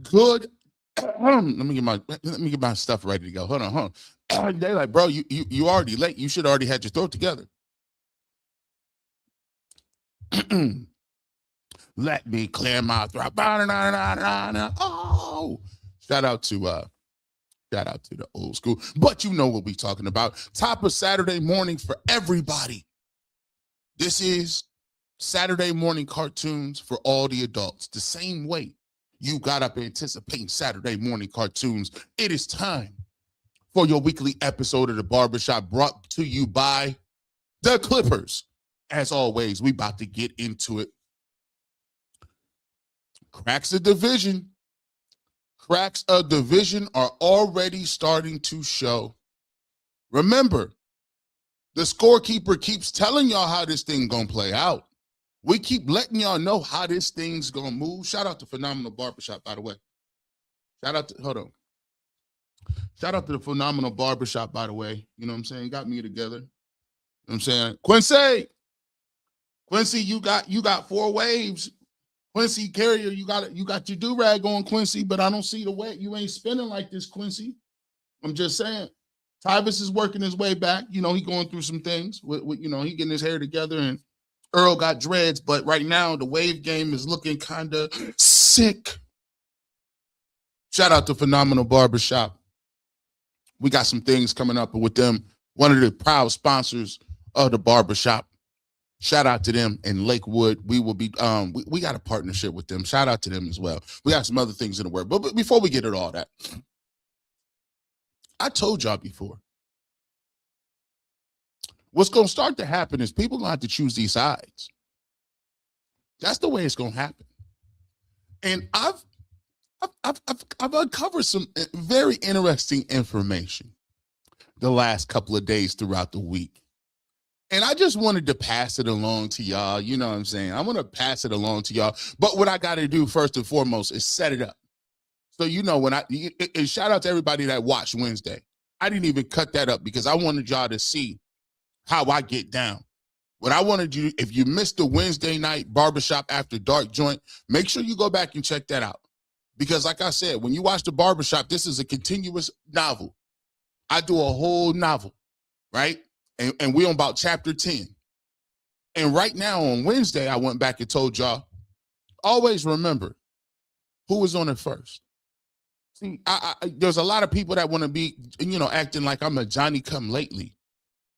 Good. Let me get my stuff ready to go. Hold on. They like, bro, you already late. You should already had your throat together. Let me clear my throat. Oh, shout out to the old school. But you know what we talking about. Top of Saturday morning for everybody. This is Saturday morning cartoons for all the adults. The same way you got up anticipating Saturday morning cartoons. It is time for your weekly episode of the Barbershop, brought to you by the Clippers. As always, we about to get into it. Cracks of division are already starting to show. Remember, the scorekeeper keeps telling y'all how this thing gonna play out. We keep letting y'all know how this thing's gonna move. Shout out to Phenomenal Barbershop, by the way. Shout out to the Phenomenal Barbershop, by the way. You know what I'm saying? Got me together. You know what I'm saying? Quincy, you got 4 waves. Quincy Carrier, you got your do-rag on, Quincy, but I don't see the way. You ain't spinning like this, Quincy. I'm just saying. Tyvis is working his way back. You know, he going through some things. With he getting his hair together, and Earl got dreads, but right now the wave game is looking kind of sick. Shout out to Phenomenal Barbershop. We got some things coming up with them. One of the proud sponsors of the Barbershop. Shout out to them in Lakewood. We will be we got a partnership with them. Shout out to them as well. We got some other things in the work. But before we get at all that, I told y'all before, what's going to start to happen is people going to have to choose these sides. That's the way it's going to happen. And I've uncovered some very interesting information the last couple of days throughout the week. And I just wanted to pass it along to y'all. You know what I'm saying? I want to pass it along to y'all. But what I got to do first and foremost is set it up. So, and shout out to everybody that watched Wednesday. I didn't even cut that up because I wanted y'all to see how I get down. What I wanted you, if you missed the Wednesday night Barbershop After Dark joint, make sure you go back and check that out. Because like I said, when you watch the Barbershop, this is a continuous novel. I do a whole novel, right? And we're on about chapter 10. And right now on Wednesday, I went back and told y'all, always remember who was on it first. See, there's a lot of people that want to be, acting like I'm a Johnny come lately.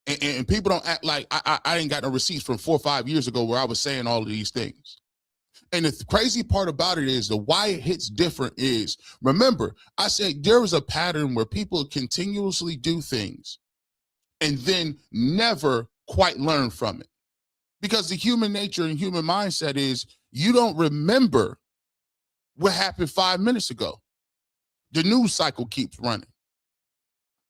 And people don't act like I ain't got no receipts from 4 or 5 years ago where I was saying all of these things. And the crazy part about it is the why it hits different is, remember, I said there is a pattern where people continuously do things and then never quite learn from it. Because the human nature and human mindset is you don't remember what happened 5 minutes ago. The news cycle keeps running.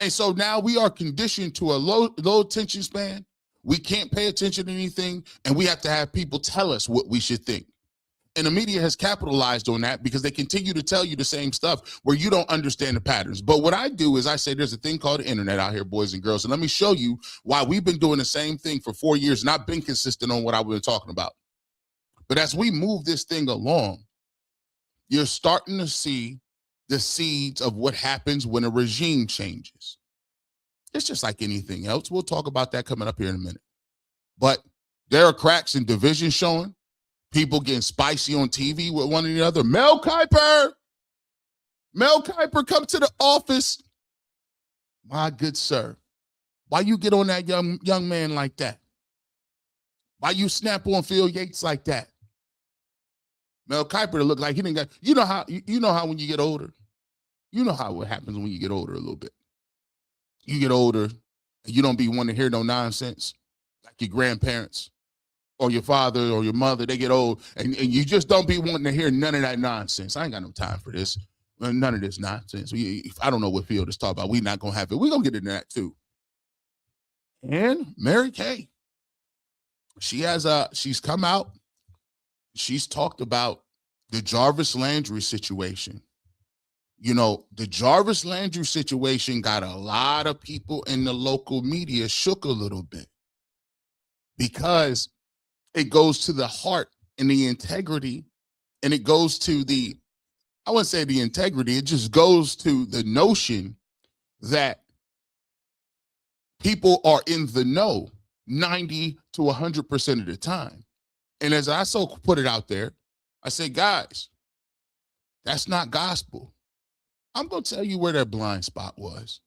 And so now we are conditioned to a low attention span. We can't pay attention to anything, and we have to have people tell us what we should think. And the media has capitalized on that because they continue to tell you the same stuff where you don't understand the patterns. But what I do is I say there's a thing called the internet out here, boys and girls. And let me show you why we've been doing the same thing for 4 years and I've been consistent on what I've been talking about. But as we move this thing along, you're starting to see the seeds of what happens when a regime changes. It's just like anything else. We'll talk about that coming up here in a minute. But there are cracks in division showing. People getting spicy on TV with one another. Mel Kiper, come to the office. My good sir, why you get on that young man like that? Why you snap on Phil Yates like that? Mel Kiper look like he didn't got. You know how when you get older, you know how what happens when you get older a little bit. You get older, and you don't be wanting to hear no nonsense like your grandparents. Or your father or your mother, they get old, and you just don't be wanting to hear none of that nonsense. I ain't got no time for this. None of this nonsense. I don't know what field to talk about. We're not going to have it. We're going to get into that too. And Mary Kay, she's come out. She's talked about the Jarvis Landry situation. The Jarvis Landry situation got a lot of people in the local media shook a little bit because it goes to the heart and the integrity, and it goes to the I wouldn't say the integrity. It just goes to the notion that people are in the know 90 to 100% of the time. And as I so put it out there, I say, guys, that's not gospel. I'm going to tell you where their blind spot was.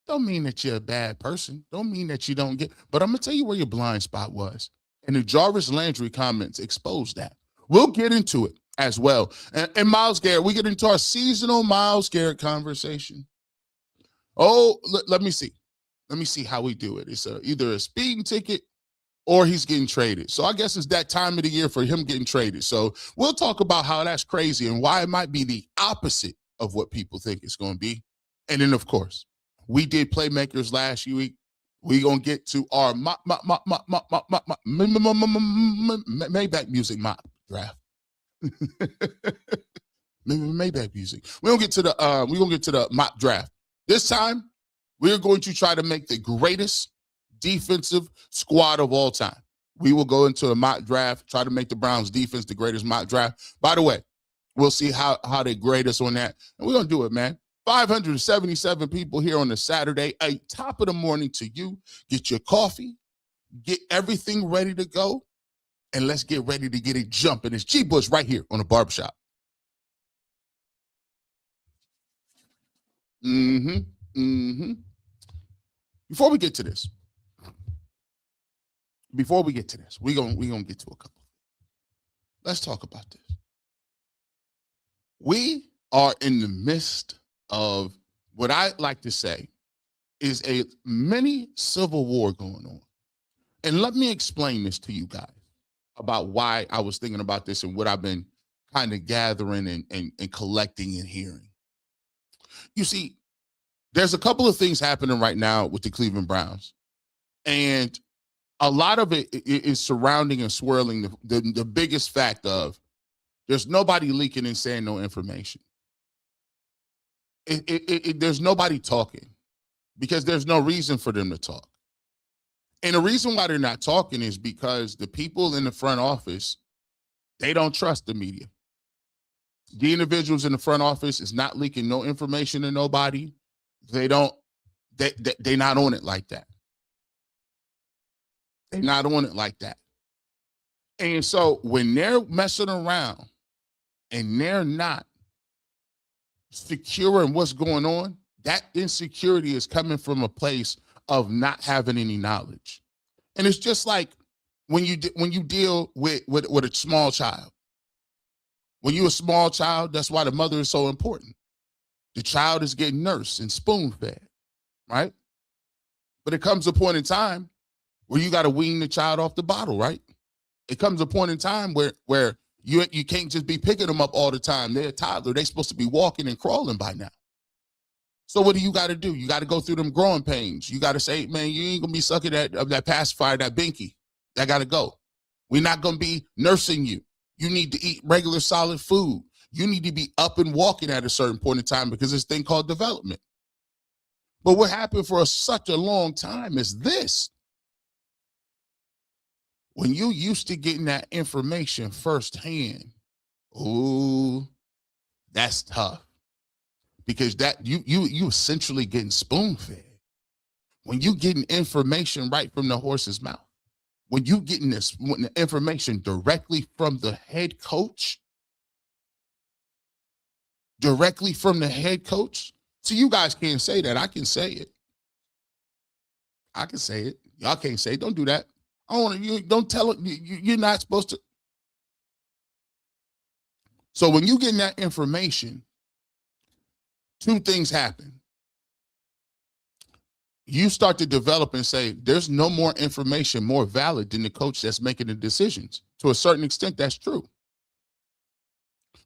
Don't mean that you're a bad person. Don't mean that you don't get, but I'm going to tell you where your blind spot was. And the Jarvis Landry comments exposed that. We'll get into it as well. And Myles Garrett, we get into our seasonal Myles Garrett conversation. Oh, let me see. Let me see how we do it. It's either a speeding ticket or he's getting traded. So I guess it's that time of the year for him getting traded. So we'll talk about how that's crazy and why it might be the opposite of what people think it's going to be. And then, of course, we did playmakers last week. We're going to get to our Maybach music mock draft. Maybach music. We're going to get to the mock draft. This time, we're going to try to make the greatest defensive squad of all time. We will go into a mock draft, try to make the Browns defense the greatest mock draft. By the way, we'll see how they grade us on that. And we're going to do it, man. 577 people here on a Saturday, top of the morning to you. Get your coffee, get everything ready to go, and let's get ready to get it jumping. It's G. Bush right here on the barbershop. Before we get to this, we're gonna get to a couple. Let's talk about this. We are in the midst of what I like to say is a mini civil war going on. And let me explain this to you guys about why I was thinking about this and what I've been kind of gathering and collecting and hearing. You see, there's a couple of things happening right now with the Cleveland Browns. And a lot of it is surrounding and swirling the biggest fact of there's nobody leaking and saying no information. There's nobody talking because there's no reason for them to talk. And the reason why they're not talking is because the people in the front office, they don't trust the media. The individuals in the front office is not leaking no information to nobody. They're not on it like that. They're not on it like that. And so when they're messing around and they're not secure in what's going on, that insecurity is coming from a place of not having any knowledge. And it's just like when you deal with a small child. When you're a small child, that's why the mother is so important. The child is getting nursed and spoon-fed, right? But it comes a point in time where you got to wean the child off the bottle, right? It comes a point in time where you can't just be picking them up all the time. They're a toddler. They're supposed to be walking and crawling by now. So what do? You got to do? You got to go through them growing pains. You got to say, man, you ain't going to be sucking that pacifier, that binky. That got to go. We're not going to be nursing you. You need to eat regular solid food. You need to be up and walking at a certain point in time because this thing called development. But what happened for such a long time is this. When you used to getting that information firsthand, ooh, that's tough. Because that you essentially getting spoon-fed. When you getting information right from the horse's mouth, when you getting the information directly from the head coach, so you guys can't say that. I can say it. Y'all can't say it. Don't do that. I want you. Don't tell it. You're not supposed to. So when you getting that information, two things happen. You start to develop and say, there's no more information more valid than the coach that's making the decisions. To a certain extent, that's true.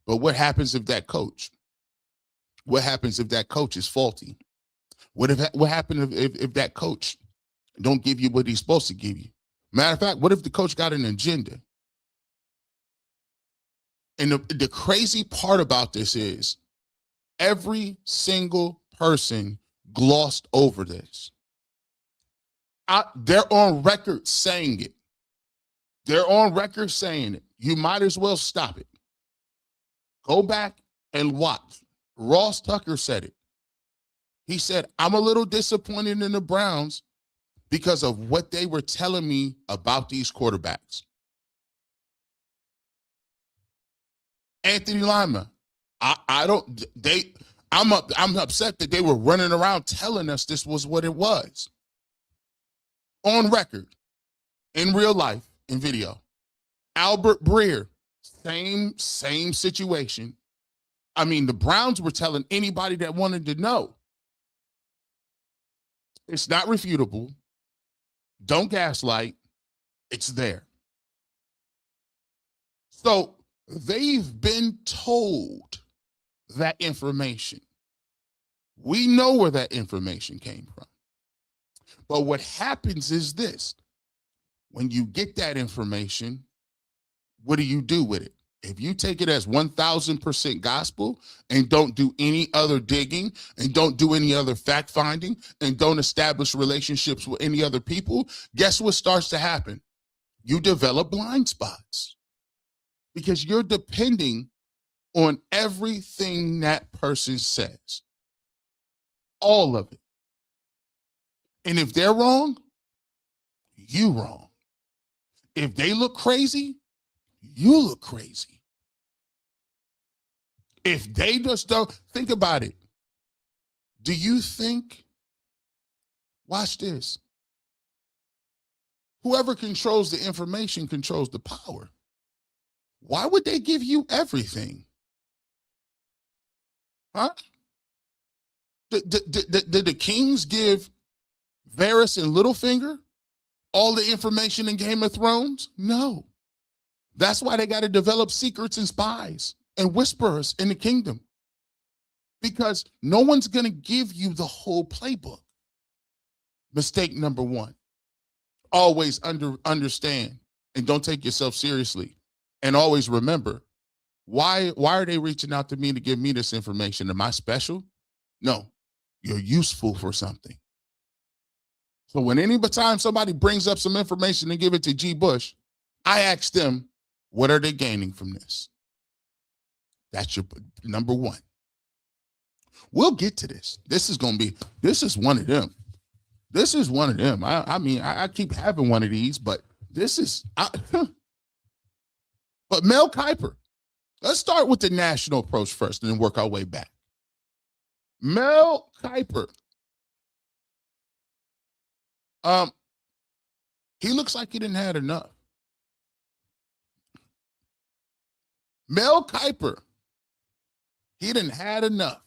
But what happens if that coach? What happens if that coach is faulty? What happens if that coach don't give you what he's supposed to give you? Matter of fact, what if the coach got an agenda? And the crazy part about this is every single person glossed over this. They're on record saying it. You might as well stop it. Go back and watch. Ross Tucker said it. He said, I'm a little disappointed in the Browns because of what they were telling me about these quarterbacks. Anthony Lima, I'm upset that they were running around telling us this was what it was. On record, in real life, in video. Albert Breer, same situation. I mean, the Browns were telling anybody that wanted to know. It's not refutable. Don't gaslight. It's there. So they've been told that information. We know where that information came from. But what happens is this. When you get that information, what do you do with it? If you take it as 1000% gospel and don't do any other digging and don't do any other fact finding and don't establish relationships with any other people, guess what starts to happen? You develop blind spots because you're depending on everything that person says. All of it. And if they're wrong, you wrong. If they look crazy, you look crazy. If they just don't, think about it. Do you think, watch this, whoever controls the information controls the power? Why would they give you everything? Huh? Did the Kings give Varys and Littlefinger all the information in Game of Thrones? No. That's why they got to develop secrets and spies and whisperers in the kingdom. Because no one's going to give you the whole playbook. Mistake number one. Always understand and don't take yourself seriously. And always remember, why are they reaching out to me to give me this information? Am I special? No, you're useful for something. So when any time somebody brings up some information and give it to G. Bush, I ask them, what are they gaining from this? That's your number one. We'll get to this. This is one of them. This is one of them. I mean, I keep having one of these, but this is, but Mel Kiper, let's start with the national approach first and then work our way back. Mel Kiper, he looks like he didn't have enough. Mel Kiper, he didn't had enough.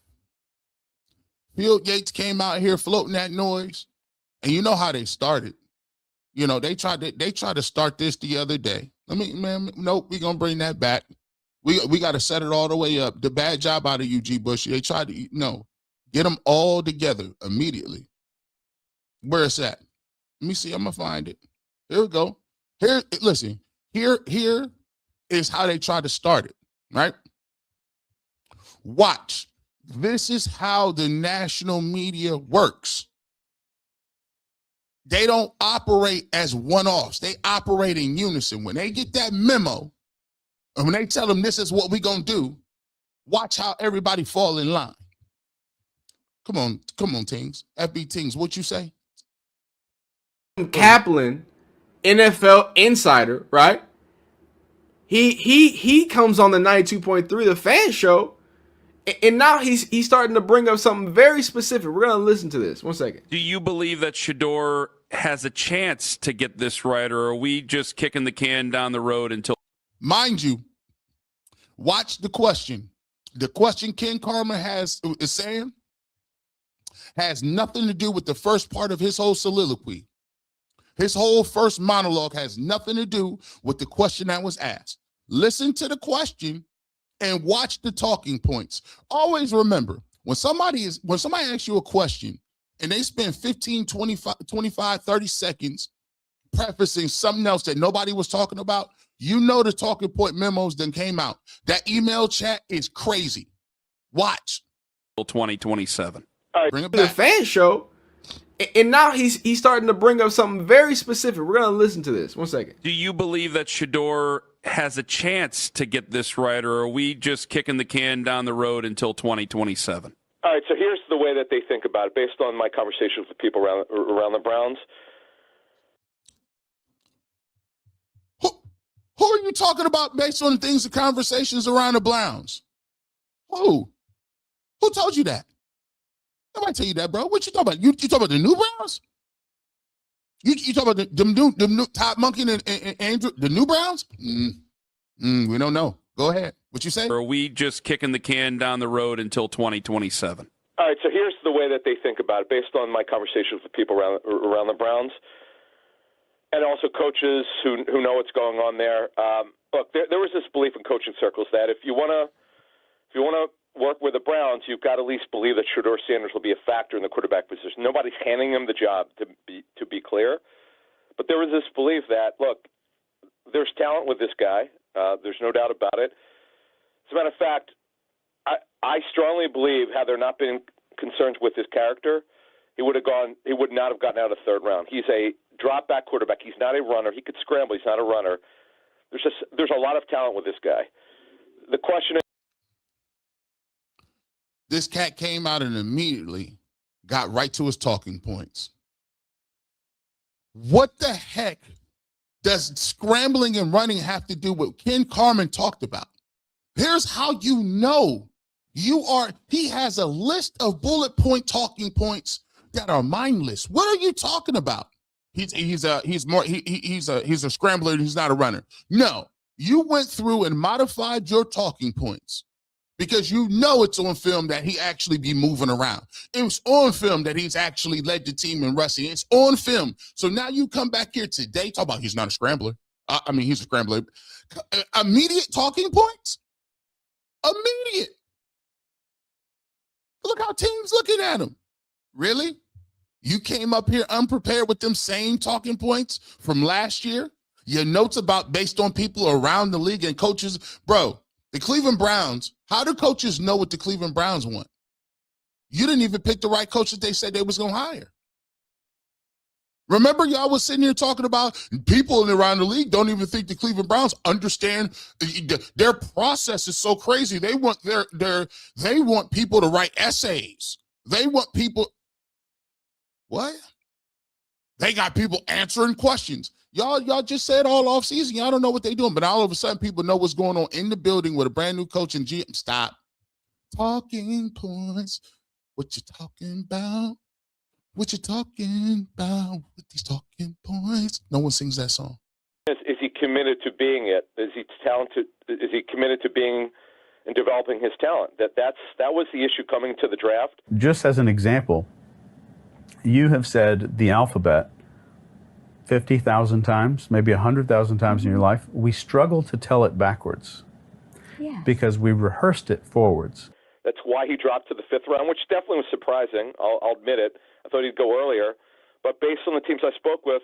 Field Yates came out here floating that noise, and you know how they started. You know, they tried to start this the other day. Nope, we're gonna bring that back. We got to set it all the way up. The bad job out of you, G. Bush. They tried to get them all together immediately. Where it's at? Let me see. I'm gonna find it. Here we go. Here, listen. Here is how they try to start it, right? Watch. This is how the national media works. They don't operate as one-offs. They operate in unison. When they get that memo, and when they tell them this is what we're going to do, watch how everybody fall in line. Come on, Tings. FB Tings, what you say? Kaplan, NFL insider, right? He comes on the 92.3, the fan show, and now he's starting to bring up something very specific. We're going to listen to this. 1 second. Do you believe that Shedeur has a chance to get this right, or are we just kicking the can down the road until... Mind you, watch the question. The question Ken Carmer is saying has nothing to do with the first part of his whole soliloquy. His whole first monologue has nothing to do with the question that was asked. Listen to the question and watch the talking points. Always remember, when somebody asks you a question and they spend 15, 25, 30 seconds prefacing something else that nobody was talking about, you know the talking point memos then came out. That email chat is crazy. Watch. 2027. Bring it The back. fan show, and now he's starting to bring up something very specific. We're going to listen to this. 1 second. Do you believe that Shedeur has a chance to get this right, or are we just kicking the can down the road until 2027? All right, so here's the way that they think about it, based on my conversations with people around the Browns. Who are you talking about based on things, the conversations around the Browns? Who told you that? Nobody tell you that, bro. What you talking about? You talking about the new Browns? You talking about the new Todd Monkey and Andrew, the new Browns? We don't know. Go ahead. What you say? Or are we just kicking the can down the road until 2027? All right, so here's the way that they think about it, based on my conversations with people around the Browns, and also coaches who know what's going on there. Look, there was this belief in coaching circles that if you want to work with the Browns, you've got to at least believe that Shedeur Sanders will be a factor in the quarterback position. Nobody's handing him the job, to be clear. But there was this belief that, look, there's talent with this guy. There's no doubt about it. As a matter of fact, I strongly believe, had there not been concerns with his character, he would not have gotten out of the third round. He's a drop back quarterback. He's not a runner. He could scramble. He's not a runner. There's a lot of talent with this guy. The question is, this cat came out and immediately got right to his talking points. What the heck does scrambling and running have to do with what Ken Carman talked about? Here's how you know he has a list of bullet point talking points that are mindless. What are you talking about? He's a scrambler. He's not a runner. No, you went through and modified your talking points because you know it's on film that he actually be moving around. It was on film that he's actually led the team in rushing. It's on film. So now you come back here today, talk about he's not a scrambler. He's a scrambler. Immediate talking points? Immediate. Look how teams looking at him. Really? You came up here unprepared with them same talking points from last year? Your notes about based on people around the league and coaches? Bro, the Cleveland Browns, how do coaches know what the Cleveland Browns want? You didn't even pick the right coach that they said they was going to hire. Remember, y'all was sitting here talking about people around the league don't even think the Cleveland Browns understand their process is so crazy. They want they want people to write essays. They want people. What? They got people answering questions. Y'all just said all off season. Y'all don't know what they're doing, but all of a sudden people know what's going on in the building with a brand new coach and GM. Stop. Talking points. What you talking about? What you talking about with these talking points? No one sings that song. Is he committed to being it? Is he talented? Is he committed to being and developing his talent? That was the issue coming to the draft. Just as an example, you have said the alphabet 50,000 times, maybe 100,000 times in your life. We struggle to tell it backwards because we rehearsed it forwards. That's why he dropped to the fifth round, which definitely was surprising. I'll admit it. I thought he'd go earlier. But based on the teams I spoke with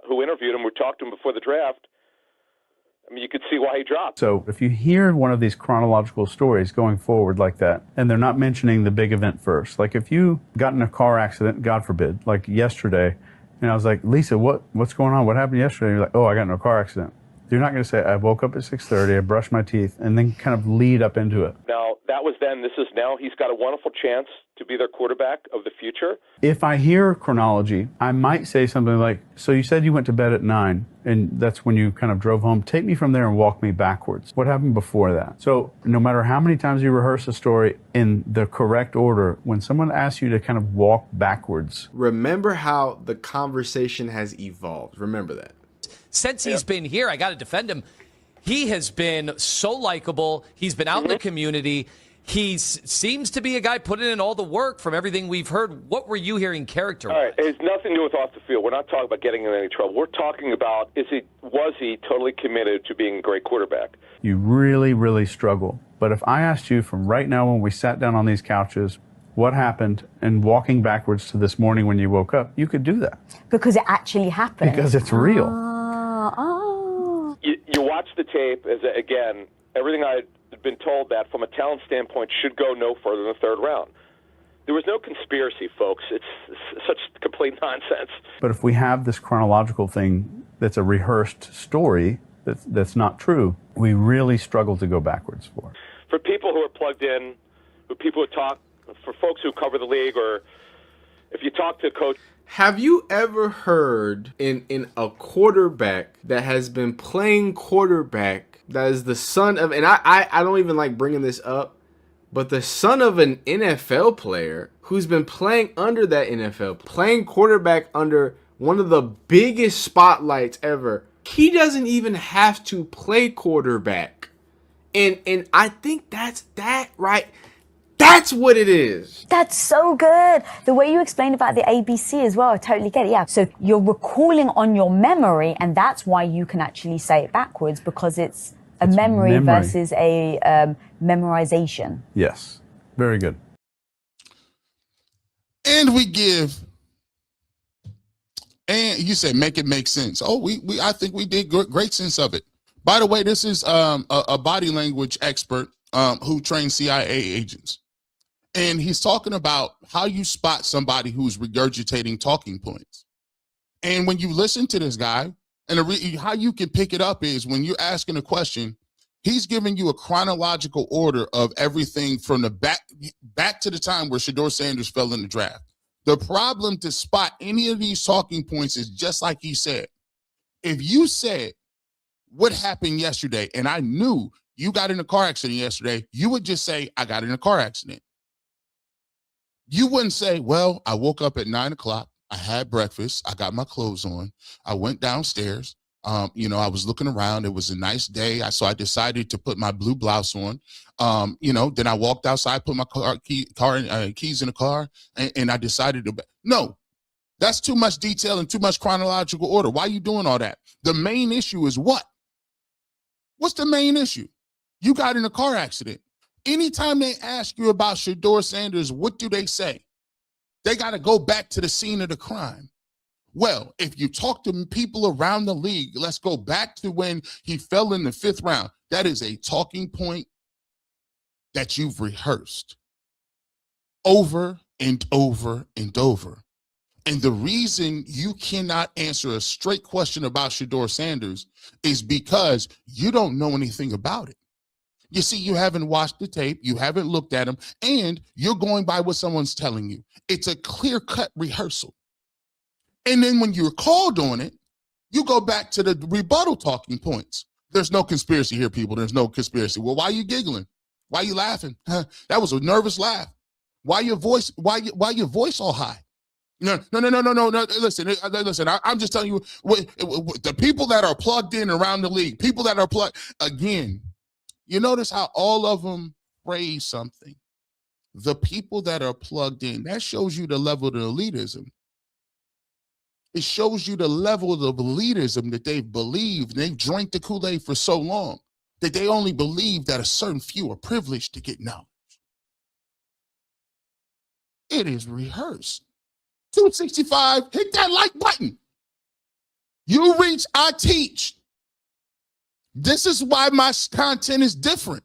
who interviewed him, who talked to him before the draft, I mean, you could see why he dropped. So if you hear one of these chronological stories going forward like that, and they're not mentioning the big event first, like if you got in a car accident, God forbid, like yesterday, and I was like, Lisa, what's going on? What happened yesterday? And you're like, oh, I got in a car accident. You're not going to say, I woke up at 6:30, I brushed my teeth, and then kind of lead up into it. Now, that was then. This is now. He's got a wonderful chance to be their quarterback of the future. If I hear chronology, I might say something like, so you said you went to bed at 9, and that's when you kind of drove home. Take me from there and walk me backwards. What happened before that? So no matter how many times you rehearse a story in the correct order, when someone asks you to kind of walk backwards. Remember how the conversation has evolved. Remember that. Since he's been here, I got to defend him. He has been so likable. He's been out in the community. He seems to be a guy putting in all the work from everything we've heard. What were you hearing character-wise? All right, it has nothing to do with off the field. We're not talking about getting in any trouble. We're talking about was he totally committed to being a great quarterback? You really, really struggle. But if I asked you from right now when we sat down on these couches, what happened, and walking backwards to this morning when you woke up, you could do that. Because it actually happened. Because it's real. You watch the tape, again, everything I'd been told that from a talent standpoint should go no further than the third round. There was no conspiracy, folks. It's such complete nonsense. But if we have this chronological thing that's a rehearsed story, that's not true, we really struggle to go backwards for. For people who are plugged in, people who talk, for folks who cover the league, or if you talk to coach. Have you ever heard in a quarterback that has been playing quarterback that is the son of, and I don't even like bringing this up, but the son of an NFL player who's been playing under that NFL, playing quarterback under one of the biggest spotlights ever. He doesn't even have to play quarterback. And I think that's right. That's what it is. That's so good. The way you explained about the ABC as well, I totally get it. Yeah. So you're recalling on your memory, and that's why you can actually say it backwards, because it's memory versus a memorization. Yes. Very good. And we give, and you say make it make sense. Oh, I think we did great sense of it. By the way, this is a body language expert who trains CIA agents. And he's talking about how you spot somebody who's regurgitating talking points. And when you listen to this guy, and how you can pick it up is when you're asking a question, he's giving you a chronological order of everything from the back to the time where Shedeur Sanders fell in the draft. The problem to spot any of these talking points is just like he said. If you said, what happened yesterday, and I knew you got in a car accident yesterday, you would just say, I got in a car accident. You wouldn't say, well, I woke up at 9 o'clock. I had breakfast. I got my clothes on. I went downstairs. I was looking around. It was a nice day. So I decided to put my blue blouse on. Then I walked outside, put my keys in the car, and I decided to. No, that's too much detail and too much chronological order. Why are you doing all that? The main issue is what? What's the main issue? You got in a car accident. Anytime they ask you about Shedeur Sanders, what do they say? They got to go back to the scene of the crime. Well, if you talk to people around the league, let's go back to when he fell in the 5th round. That is a talking point that you've rehearsed over and over and over. And the reason you cannot answer a straight question about Shedeur Sanders is because you don't know anything about it. You see, you haven't watched the tape, you haven't looked at him, and you're going by what someone's telling you. It's a clear-cut rehearsal. And then when you're called on it, you go back to the rebuttal talking points. There's no conspiracy here, people. There's no conspiracy. Well, why are you giggling? Why are you laughing? That was a nervous laugh. Why your voice all high? No. Listen. I'm just telling you, the people that are plugged in around the league, people that are plugged again. You notice how all of them phrase something. The people that are plugged in, that shows you the level of elitism. It shows you the level of elitism that they've believed. They've drank the Kool-Aid for so long that they only believe that a certain few are privileged to get knowledge. It is rehearsed. 265, hit that like button. You reach, I teach. This is why my content is different.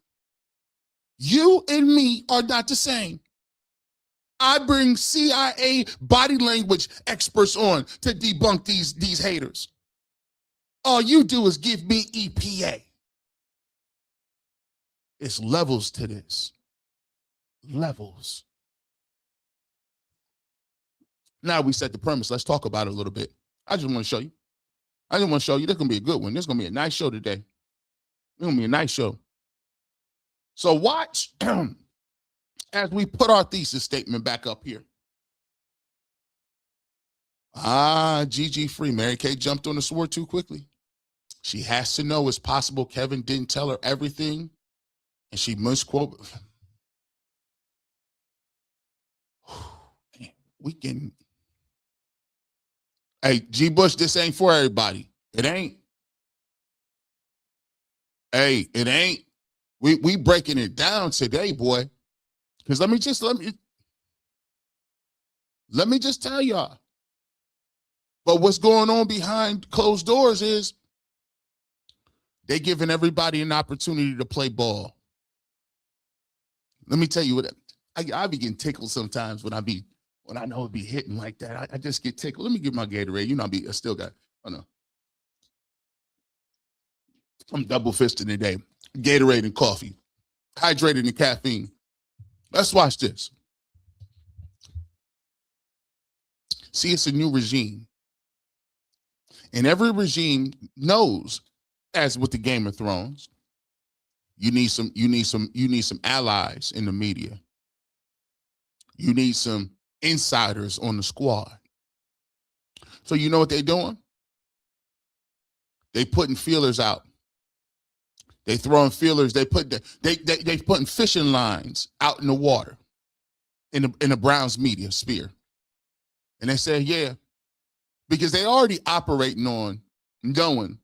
You and me are not the same. I bring CIA body language experts on to debunk these haters. All you do is give me EPA. It's levels to this. Levels. Now we set the premise. Let's talk about it a little bit. I just want to show you. This is going to be a good one. This is going to be a nice show today. It's going to be a nice show. So watch as we put our thesis statement back up here. GG free. Mary Kay jumped on the sword too quickly. She has to know it's possible Kevin didn't tell her everything, and she misquote. We can. Hey, G. Bush, this ain't for everybody. It ain't. Hey, it ain't. We breaking it down today, boy. Because let me just tell y'all. But what's going on behind closed doors is they giving everybody an opportunity to play ball. Let me tell you what I be getting tickled sometimes when I know it be hitting like that. I just get tickled. Let me get my Gatorade. You know, I still got. Oh no. I'm double fisting today. Gatorade and coffee, hydrated and caffeine. Let's watch this. See, it's a new regime. And every regime knows, as with the Game of Thrones, you need some allies in the media. You need some insiders on the squad. So you know what they're doing? They putting feelers out. They throwing feelers. They putting fishing lines out in the water, in the Browns media sphere. And they say, yeah, because they already operating on knowing.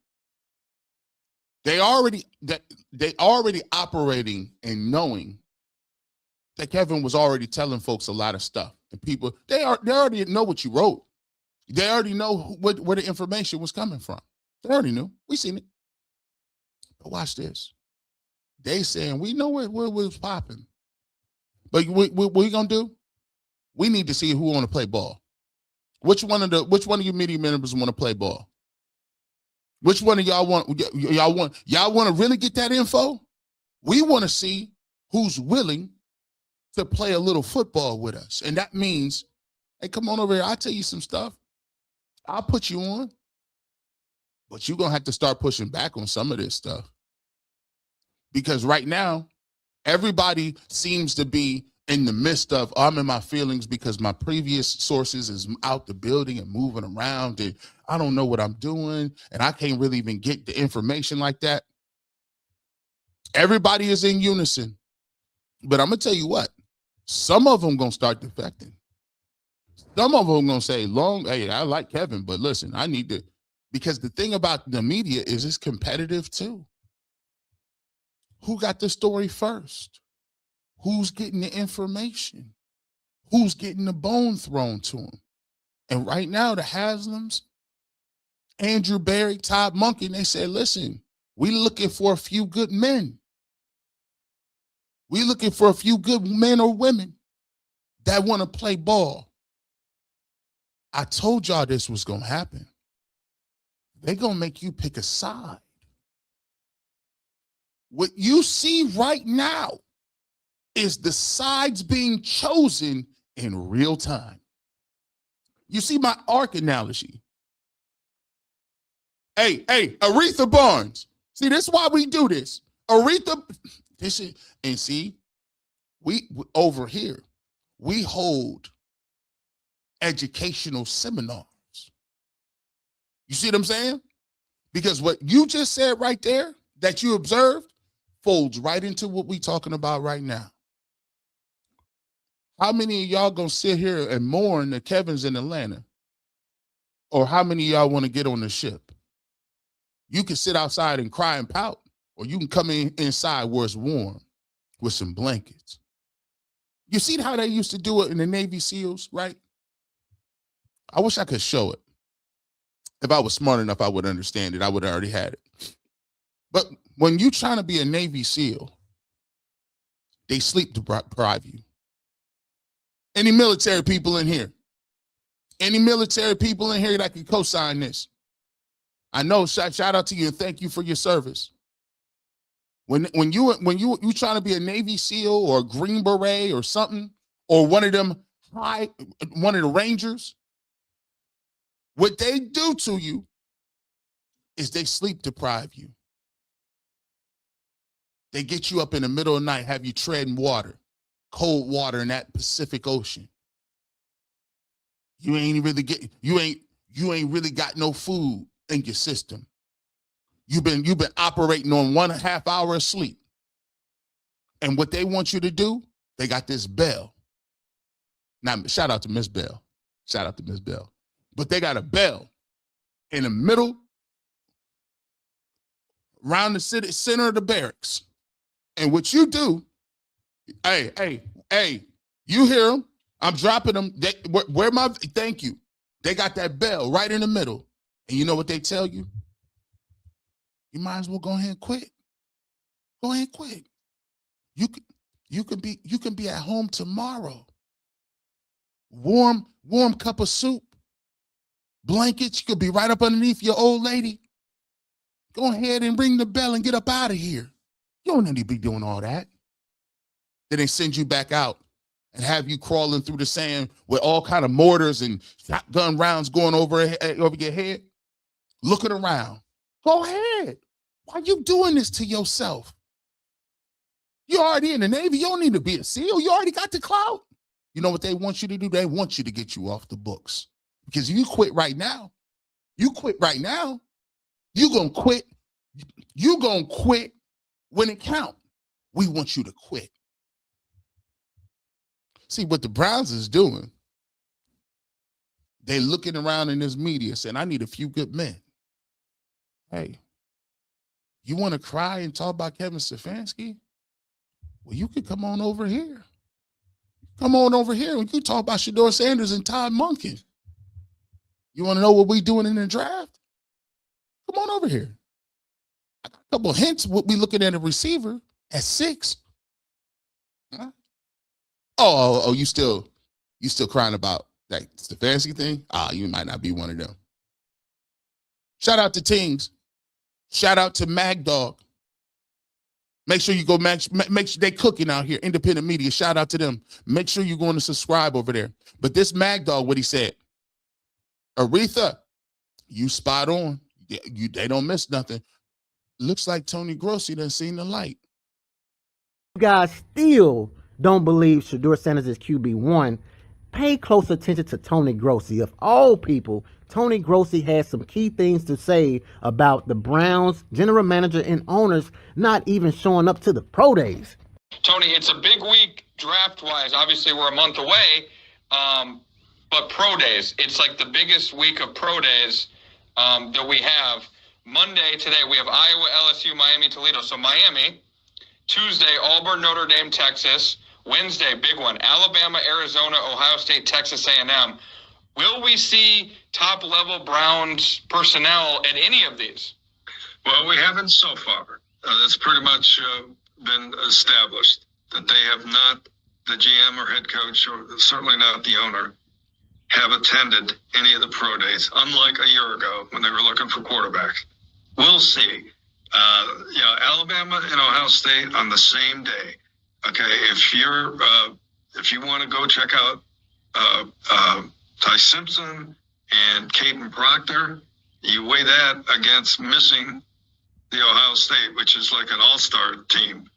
They already operating and knowing that Kevin was already telling folks a lot of stuff. And people, they already know what you wrote. They already know where the information was coming from. They already knew. We seen it. But watch this. They saying, we know what was popping. But what we gonna do? We need to see who want to play ball. Which one of you media members want to play ball? Which one of y'all want to really get that info? We want to see who's willing to play a little football with us. And that means, hey, come on over here. I'll tell you some stuff. I'll put you on. But you're going to have to start pushing back on some of this stuff. Because right now, everybody seems to be in the midst of, I'm in my feelings because my previous sources is out the building and moving around and I don't know what I'm doing and I can't really even get the information like that. Everybody is in unison. But I'm going to tell you what, some of them going to start defecting. Some of them going to say, hey, I like Kevin, but listen, I need to, because the thing about the media is it's competitive too. Who got the story first? Who's getting the information? Who's getting the bone thrown to them? And right now, the Haslams, Andrew Barry, Todd Monken, they said, listen, we looking for a few good men. We looking for a few good men or women that want to play ball. I told y'all this was going to happen. They're going to make you pick a side. What you see right now is the sides being chosen in real time. You see my arc analogy. Hey, Aretha Barnes. See, this is why we do this. Aretha, and see, we over here, we hold educational seminars. You see what I'm saying? Because what you just said right there, that you observed, folds right into what we're talking about right now. How many of y'all gonna sit here and mourn that Kevin's in Atlanta? Or how many of y'all want to get on the ship? You can sit outside and cry and pout, or you can come inside where it's warm with some blankets. You see how they used to do it in the Navy SEALs, right? I wish I could show it. If I was smart enough, I would understand it. I would have already had it. But when you're trying to be a Navy SEAL, they sleep deprive you. Any military people in here? Any military people in here that can co-sign this? I know, shout out to you and thank you for your service. When you trying to be a Navy SEAL or a Green Beret or something, or one of the Rangers, what they do to you is they sleep deprive you. They get you up in the middle of the night, have you treading water, cold water in that Pacific Ocean. You ain't really got no food in your system. You've been operating on 1.5 hours of sleep. And what they want you to do, they got this bell. Now, shout out to Miss Bell. Shout out to Miss Bell. But they got a bell in the middle, around the center of the barracks. And what you do, hey, you hear them? I'm dropping them. Thank you. They got that bell right in the middle. And you know what they tell you? You might as well go ahead and quit. Go ahead and quit. You can be at home tomorrow. Warm cup of soup. Blankets, you could be right up underneath your old lady. Go ahead and ring the bell and get up out of here. You don't need to be doing all that. Then they send you back out and have you crawling through the sand with all kind of mortars and shotgun rounds going over your head, looking around. Go ahead. Why are you doing this to yourself? You're already in the Navy. You don't need to be a SEAL. You already got the clout. You know what they want you to do? They want you to get you off the books. Because if you quit right now, you're going to quit. You're going to quit when it counts. We want you to quit. See, what the Browns is doing, they looking around in this media saying, I need a few good men. Hey, you want to cry and talk about Kevin Stefanski? Well, you could come on over here. Come on over here and you talk about Shedeur Sanders and Todd Monken. You want to know what we doing in the draft? Come on over here. I got a couple of hints. We'll be looking at a receiver at 6. Huh? Oh, you still crying about that Stefanski thing? You might not be one of them. Shout out to Tings. Shout out to Mag Dog. Make sure you go make sure they cooking out here. Independent media. Shout out to them. Make sure you're going to subscribe over there. But this Mag Dog, what he said, Aretha, you spot on. They don't miss nothing. Looks like Tony Grossi done seen the light. You guys still don't believe Shedeur Sanders is QB1, pay close attention to Tony Grossi. Of all people, Tony Grossi has some key things to say about the Browns general manager and owners not even showing up to the pro days. Tony, it's a big week draft-wise. Obviously, we're a month away, but pro days, it's like the biggest week of pro days that we have. Monday, today, we have Iowa, LSU, Miami, Toledo. So Miami. Tuesday, Auburn, Notre Dame, Texas. Wednesday, big one, Alabama, Arizona, Ohio State, Texas A&M. Will we see top-level Browns personnel at any of these? Well, we haven't so far. That's pretty much been established, that they have not, the GM or head coach, or certainly not the owner, have attended any of the pro days, unlike a year ago when they were looking for quarterbacks. We'll see. Alabama and Ohio State on the same day. Okay, if you want to go check out Ty Simpson and Caden Proctor, you weigh that against missing the Ohio State, which is like an all-star team.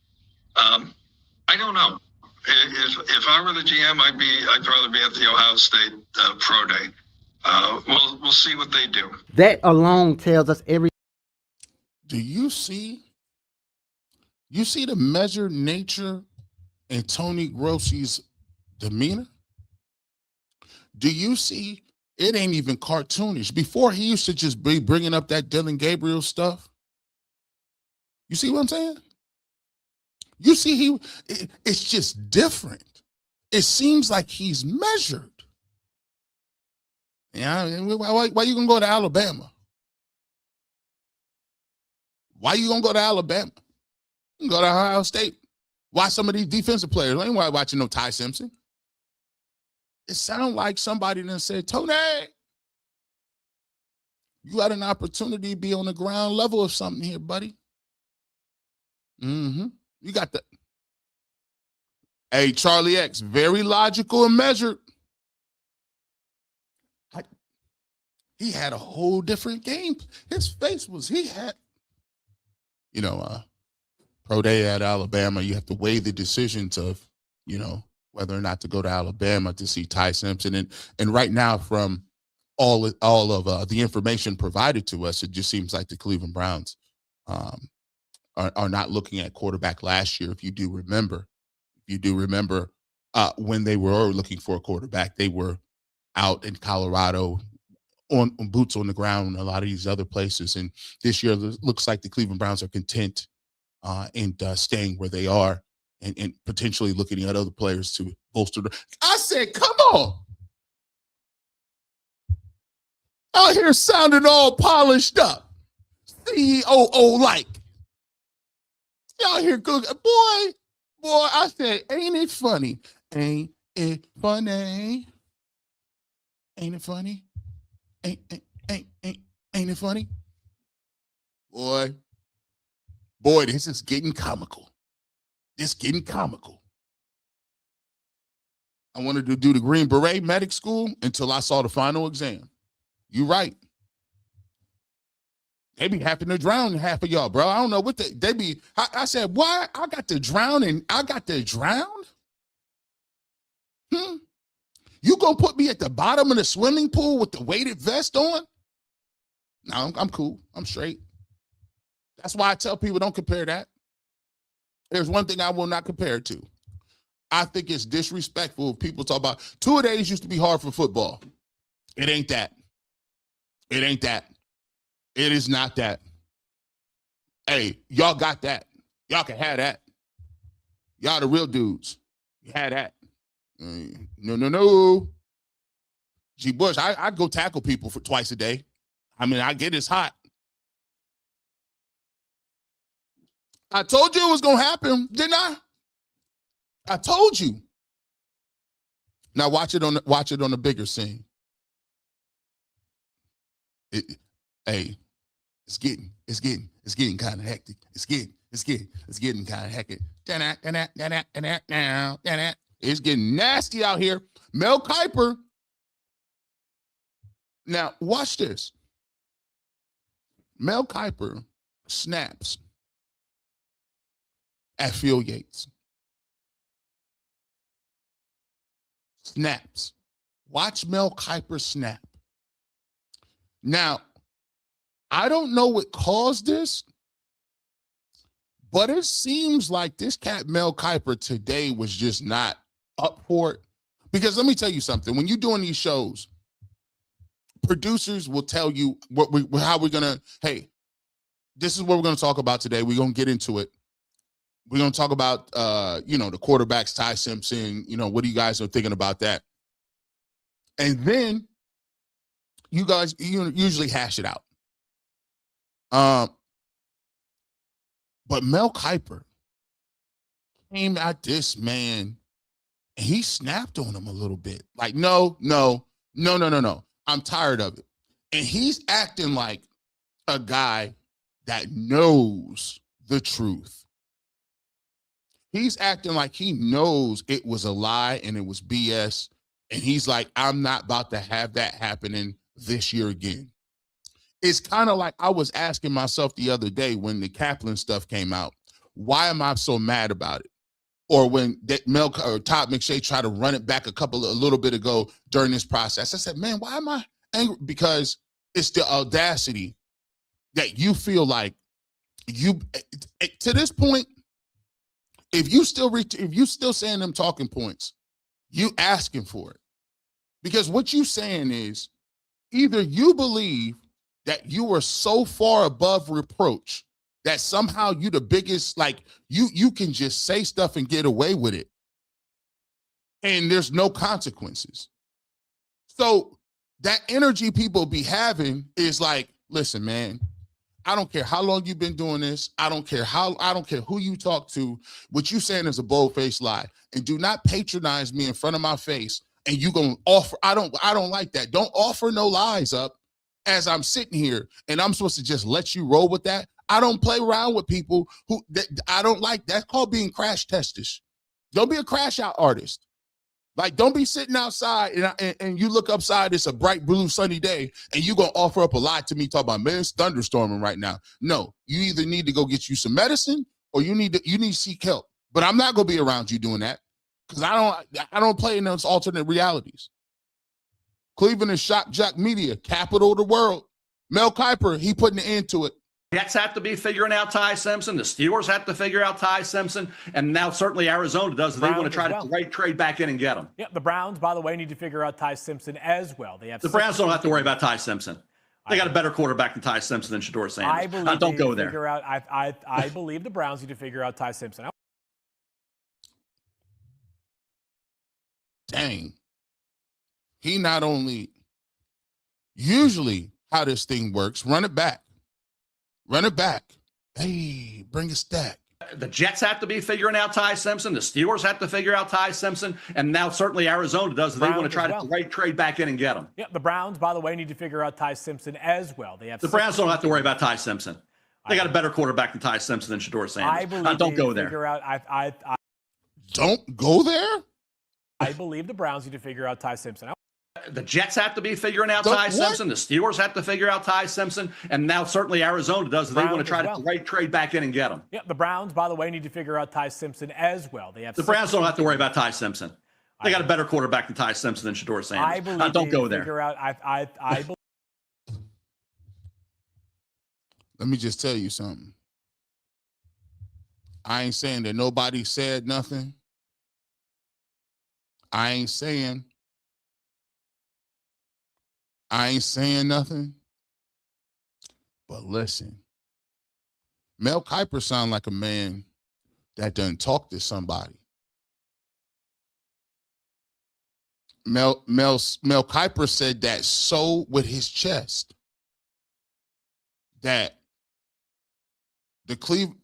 I don't know. If I were the GM, I'd probably be at the Ohio State pro day. We'll see what they do. That alone tells us everything. Do you see the measured nature in Tony Grossi's demeanor? Do you see it ain't even cartoonish? Before, he used to just be bringing up that Dylan Gabriel stuff. You see what I'm saying? You see, it's just different. It seems like he's measured. Yeah, why you gonna go to Alabama? Why you gonna go to Alabama? You can go to Ohio State. Watch some of these defensive players. I ain't watching no Ty Simpson. It sounds like somebody done said, Tony, you got an opportunity to be on the ground level of something here, buddy. Mm-hmm. You got the. Hey, Charlie X, very logical and measured. He had a whole different game. His face was, pro day at Alabama, you have to weigh the decisions of, whether or not to go to Alabama to see Ty Simpson. And right now, from all of the information provided to us, it just seems like the Cleveland Browns are not looking at quarterback last year. If you do remember, when they were looking for a quarterback, they were out in Colorado on boots on the ground and a lot of these other places. And this year, it looks like the Cleveland Browns are content and staying where they are and potentially looking at other players to bolster. I said, come on. Out here sounding all polished up. CEO like. Y'all here cooking. Boy, I said, ain't it funny? Ain't it funny? Ain't it funny? Ain't it funny? Boy, this is getting comical. It's getting comical. I wanted to do the Green Beret medic school until I saw the final exam. You right. They be having to drown half of y'all, bro. I don't know what they be. I said, what? I got to drown and I got to drown? You gonna put me at the bottom of the swimming pool with the weighted vest on? No, I'm cool. I'm straight. That's why I tell people don't compare that. There's one thing I will not compare it to. I think it's disrespectful if people talk about 2 days used to be hard for football. It ain't that. It ain't that. It is not that. Hey, y'all got that. Y'all can have that. Y'all the real dudes. You had that. No. G. Bush, I go tackle people for twice a day. I mean, I get it's hot. I told you it was going to happen, didn't I? I told you. Now watch it on the bigger scene. Hey, it's getting kind of hectic. It's getting kind of hectic. It's getting nasty out here. Mel Kiper. Now watch this. Mel Kiper snaps at Phil Yates. Snaps. Watch Mel Kiper snap. Now, I don't know what caused this, but it seems like this cat Mel Kiper today was just not up for it. Because let me tell you something. When you're doing these shows, producers will tell you how we're gonna, hey, this is what we're gonna talk about today. We're gonna get into it. We're gonna talk about the quarterbacks, Ty Simpson, what do you guys are thinking about that? And then you guys usually hash it out. But Mel Kiper came at this man and he snapped on him a little bit. Like, no. I'm tired of it. And he's acting like a guy that knows the truth. He's acting like he knows it was a lie and it was BS. And he's like, I'm not about to have that happening this year again. It's kind of like I was asking myself the other day when the Kaplan stuff came out, why am I so mad about it? Or when Todd McShay tried to run it back a little bit ago during this process. I said, man, why am I angry? Because it's the audacity that you feel like you, to this point, if you still saying them talking points, you asking for it. Because what you saying is either you believe that you are so far above reproach that somehow you the biggest, like you can just say stuff and get away with it. And there's no consequences. So that energy people be having is like, listen, man, I don't care how long you've been doing this. I don't care who you talk to. What you saying is a bold-faced lie. And do not patronize me in front of my face. And you gonna offer, I don't like that. Don't offer no lies up as I'm sitting here and I'm supposed to just let you roll with that. I don't play around with people I don't like. That's called being crash testish. Don't be a crash out artist. Like, don't be sitting outside and you look upside, it's a bright blue sunny day, and you gonna offer up a lie to me talking about, man, it's thunderstorming right now. No, you either need to go get you some medicine or you need to seek help. But I'm not gonna be around you doing that because I don't play in those alternate realities. Cleveland is shock jock media, capital of the world. Mel Kiper, he putting an end to it. Jets have to be figuring out Ty Simpson. The Steelers have to figure out Ty Simpson. And now certainly Arizona does. They want to try to trade back in and get him. Yeah, the Browns, by the way, need to figure out Ty Simpson as well. The Browns don't have to worry about Ty Simpson. They got a better quarterback than Ty Simpson than Shedeur Sanders. I believe don't go there. I believe the Browns need to figure out Ty Simpson. Dang. He not only, usually how this thing works, run it back. Hey, bring a stack. The Jets have to be figuring out Ty Simpson. The Steelers have to figure out Ty Simpson. And now certainly Arizona does. They want to try to trade back in and get him. Yeah, the Browns, by the way, need to figure out Ty Simpson as well. The Browns don't have to worry about Ty Simpson. They got a better quarterback than Ty Simpson and Shedeur Sanders. I believe Don't go there. Don't go there? I believe the Browns need to figure out Ty Simpson. The Jets have to be figuring out Ty Simpson. The Steelers have to figure out Ty Simpson. And now certainly Arizona does. They want to try to trade back in and get him. Yeah, the Browns, by the way, need to figure out Ty Simpson as well. The Browns don't have to worry about Ty Simpson. They got a better quarterback than Ty Simpson and Shedeur Sanders. I believe don't go there. Let me just tell you something. I ain't saying that nobody said nothing. I ain't saying nothing. But listen, Mel Kiper sound like a man that doesn't talk to somebody. Mel Kiper said that so with his chest that the Cleveland.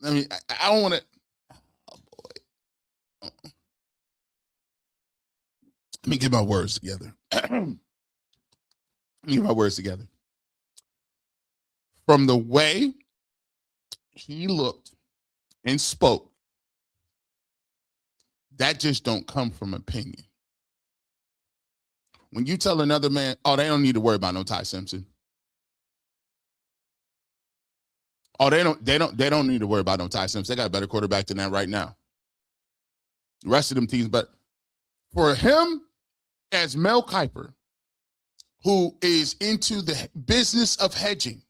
I mean, I don't want to. Oh boy. Let me get my words together. From the way he looked and spoke, that just don't come from opinion. When you tell another man, oh, they don't need to worry about no Ty Simpson. Oh, they don't need to worry about no Ty Simpson. They got a better quarterback than that right now. The rest of them teams, but for him as Mel Kiper, who is into the business of hedging,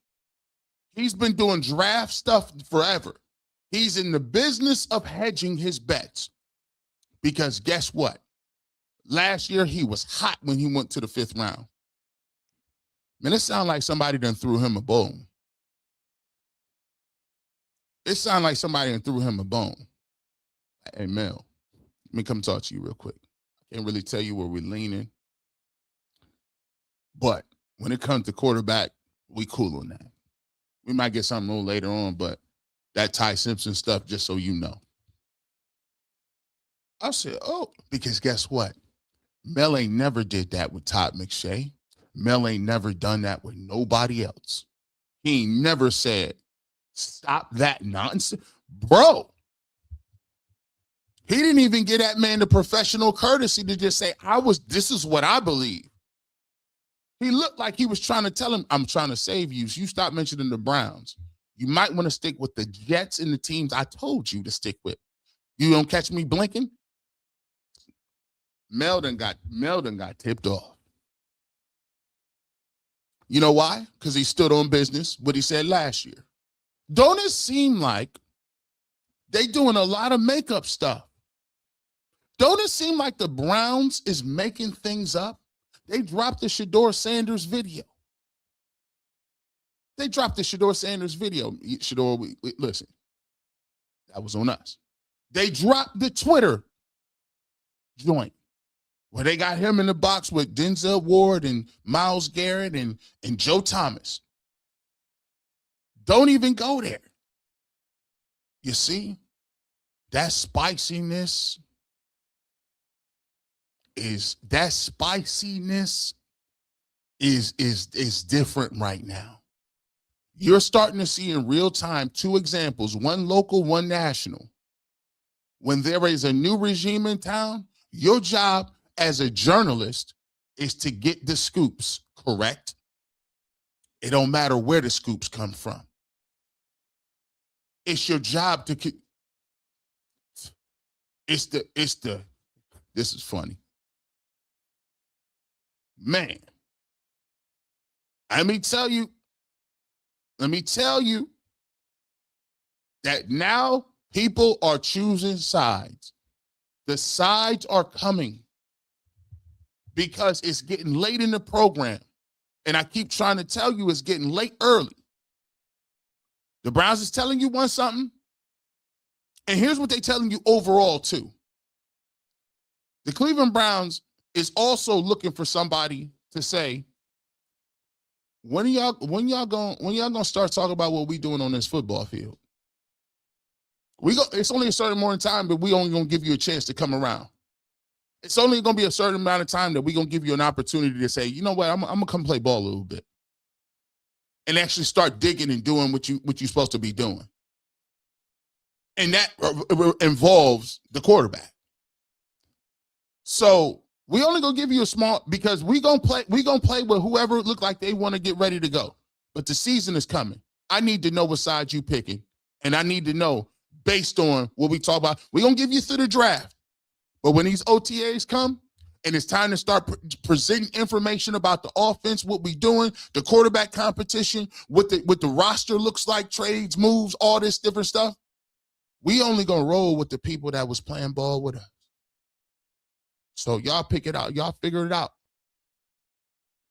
he's been doing draft stuff forever. He's in the business of hedging his bets because guess what? Last year, he was hot when he went to the 5th round. Man, it sounds like somebody done threw him a bone. It sounds like somebody done threw him a bone. Hey, Mel, let me come talk to you real quick. I can't really tell you where we're leaning. But when it comes to quarterback, we cool on that. We might get something a little later on, but that Ty Simpson stuff, just so you know. I said, oh, because guess what? Mel ain't never did that with Todd McShay. Mel ain't never done that with nobody else. He ain't never said, stop that nonsense. Bro, he didn't even get that man the professional courtesy to just say, this is what I believe. He looked like he was trying to tell him, I'm trying to save you. So you stop mentioning the Browns. You might want to stick with the Jets and the teams I told you to stick with. You don't catch me blinking? Mel done got tipped off. You know why? Because he stood on business, what he said last year. Don't it seem like they doing a lot of makeup stuff? Don't it seem like the Browns is making things up? They dropped the Shedeur Sanders video. Shedeur, listen, that was on us. They dropped the Twitter joint where they got him in the box with Denzel Ward and Myles Garrett and Joe Thomas. Don't even go there. You see, that spiciness is different right now. You're starting to see in real time 2 examples, one local, one national. When there is a new regime in town, your job as a journalist is to get the scoops, correct? It don't matter where the scoops come from. It's your job to this is funny. Man, let me tell you that now people are choosing sides. The sides are coming because it's getting late in the program. And I keep trying to tell you it's getting late early. The Browns is telling you something. And here's what they're telling you overall, too. The Cleveland Browns is also looking for somebody to say, when y'all gonna start talking about what we doing on this football field? It's only a certain amount of time, but we only gonna give you a chance to come around. It's only gonna be a certain amount of time that we gonna give you an opportunity to say, you know what, I'm gonna come play ball a little bit. and actually start digging and doing what you're supposed to be doing. And that involves the quarterback. So we only gonna give you a small, because we gonna play with whoever look like they want to get ready to go. But the season is coming. I need to know what side you picking, and I need to know based on what we talk about. We're gonna give you through the draft, but when these OTAs come and it's time to start presenting information about the offense, what we doing, the quarterback competition, what the roster looks like, trades, moves, all this different stuff, we only gonna roll with the people that was playing ball with us. So y'all pick it out. Y'all figure it out.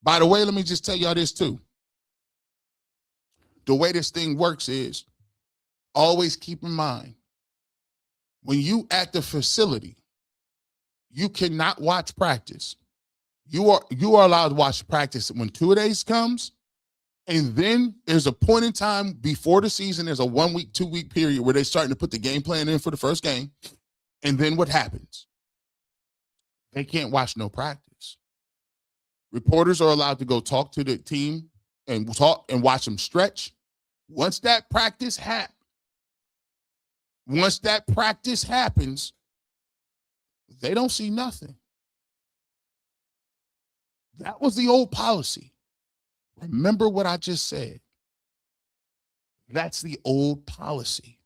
By the way, let me just tell y'all this too. The way this thing works is, always keep in mind, when you at the facility, you cannot watch practice. You are allowed to watch practice when 2 days comes, and then there's a point in time before the season, there's a 1 week, 2 week period where they're starting to put the game plan in for the first game. And then what happens? They can't watch no practice. Reporters are allowed to go talk to the team and talk and watch them stretch. Once that practice happens, they don't see nothing. That was the old policy. Remember what I just said. That's the old policy.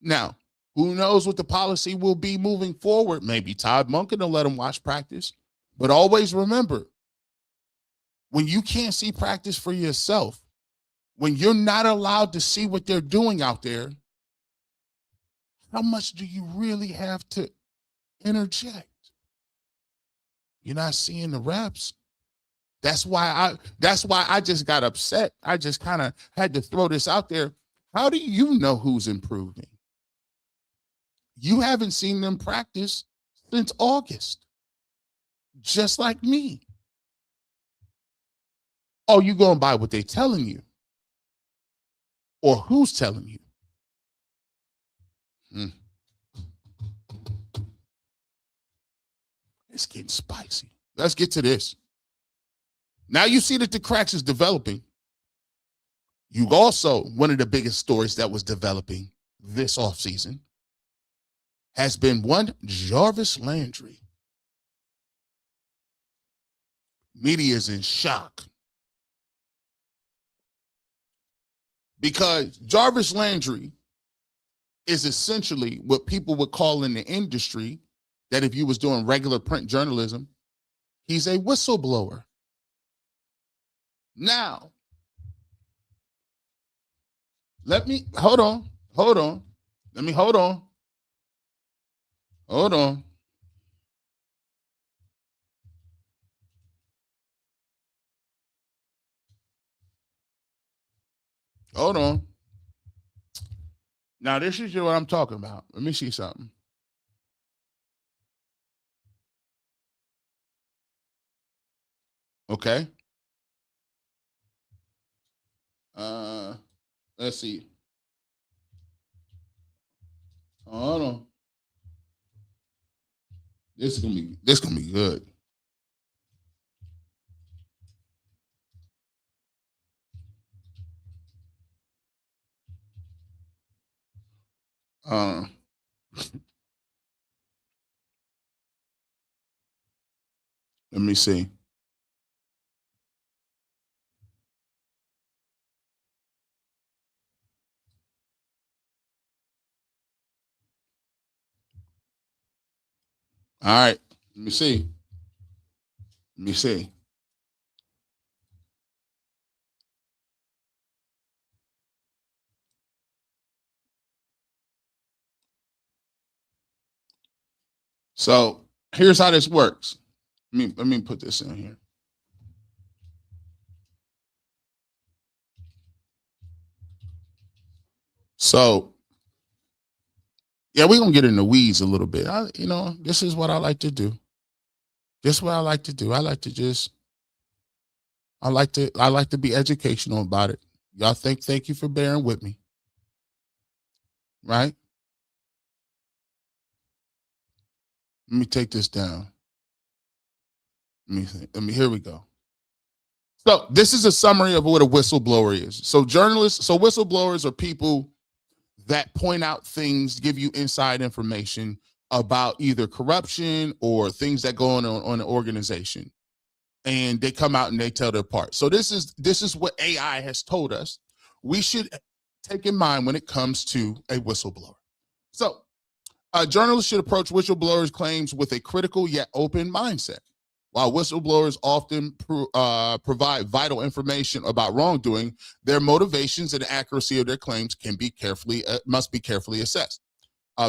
Now, who knows what the policy will be moving forward? Maybe Todd Monken will let them watch practice. But always remember, when you can't see practice for yourself, when you're not allowed to see what they're doing out there, how much do you really have to interject? You're not seeing the reps. That's why I just got upset. I just kind of had to throw this out there. How do you know who's improving? You haven't seen them practice since August, just like me. Oh, you going by what they're telling you, or who's telling you? It's getting spicy. Let's get to this. Now you see that the cracks is developing. You also, one of the biggest stories that was developing this offseason has been one Jarvis Landry. Media is in shock because Jarvis Landry is essentially what people would call in the industry, that if you was doing regular print journalism, he's a whistleblower. Now, let me hold on. Let me hold on. Hold on. Now, this is what I'm talking about. Let me see something. Okay. Let's see. Hold on. This is gonna be good. Let me see. All right. Let me see. So here's how this works. Let me put this in here. So, yeah, we're gonna get in the weeds a little bit. This is what I like to do. I like to be educational about it. Y'all thank you for bearing with me. Right? Let me take this down. Let me here we go. So this is a summary of what a whistleblower is. So whistleblowers are people that point out things, give you inside information about either corruption or things that go on an organization. And they come out and they tell their part. So this is what AI has told us we should take in mind when it comes to a whistleblower. So journalists should approach whistleblowers' claims with a critical yet open mindset. While whistleblowers often provide vital information about wrongdoing, their motivations and the accuracy of their claims must be carefully assessed.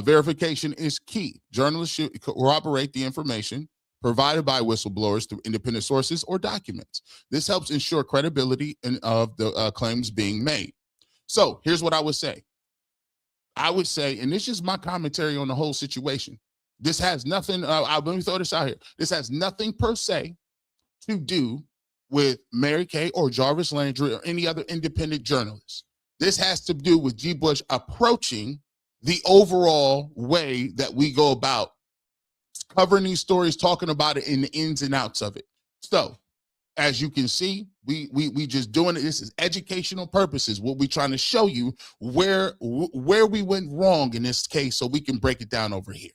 Verification is key. Journalists should corroborate the information provided by whistleblowers through independent sources or documents. This helps ensure credibility of the claims being made. So here's what I would say. I would say, and this is my commentary on the whole situation. This has nothing, let me throw this out here. This has nothing per se to do with Mary Kay or Jarvis Landry or any other independent journalist. This has to do with G. Bush approaching the overall way that we go about covering these stories, talking about it in the ins and outs of it. So, as you can see, we just doing it. This is educational purposes. What we're trying to show you where we went wrong in this case, so we can break it down over here.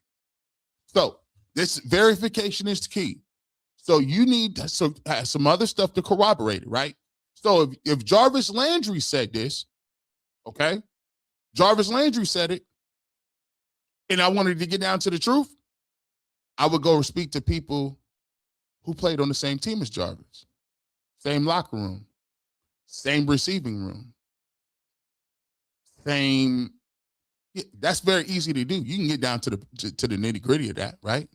So this verification is key. So you need some other stuff to corroborate it, right? So if Jarvis Landry said this, okay, Jarvis Landry said it, and I wanted to get down to the truth, I would go speak to people who played on the same team as Jarvis, same locker room, same receiving room, same. Yeah, that's very easy to do. You can get down to the nitty gritty of that, right?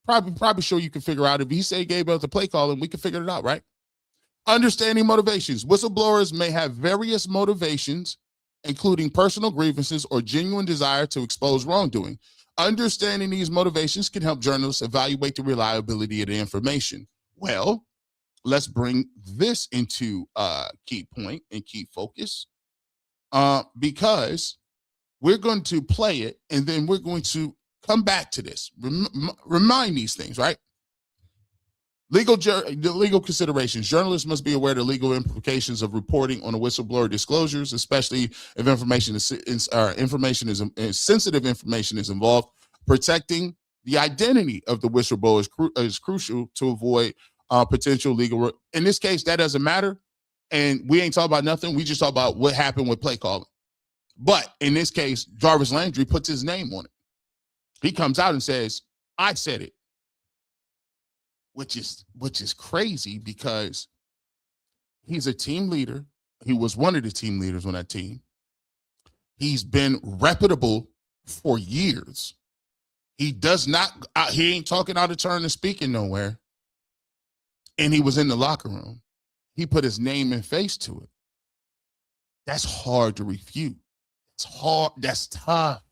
Probably sure you can figure out if he say gave us the play call, and we can figure it out, right? Understanding motivations. Whistleblowers may have various motivations, including personal grievances or genuine desire to expose wrongdoing. Understanding these motivations can help journalists evaluate the reliability of the information. Well, let's bring this into key point and key focus, because we're going to play it, and then we're going to come back to this. Remind these things, right? Legal considerations. Journalists must be aware of the legal implications of reporting on a whistleblower disclosures, especially if information is sensitive information is involved. Protecting the identity of the whistleblower is crucial to avoid potential legal. In this case, that doesn't matter, and we ain't talking about nothing. We just talk about what happened with play calling. But in this case, Jarvis Landry puts his name on it. He comes out and says, "I said it," which is crazy because he's a team leader. He was one of the team leaders on that team. He's been reputable for years. He does not. He ain't talking out of turn and speaking nowhere. And he was in the locker room. He put his name and face to it. That's hard to refute. It's hard. That's tough.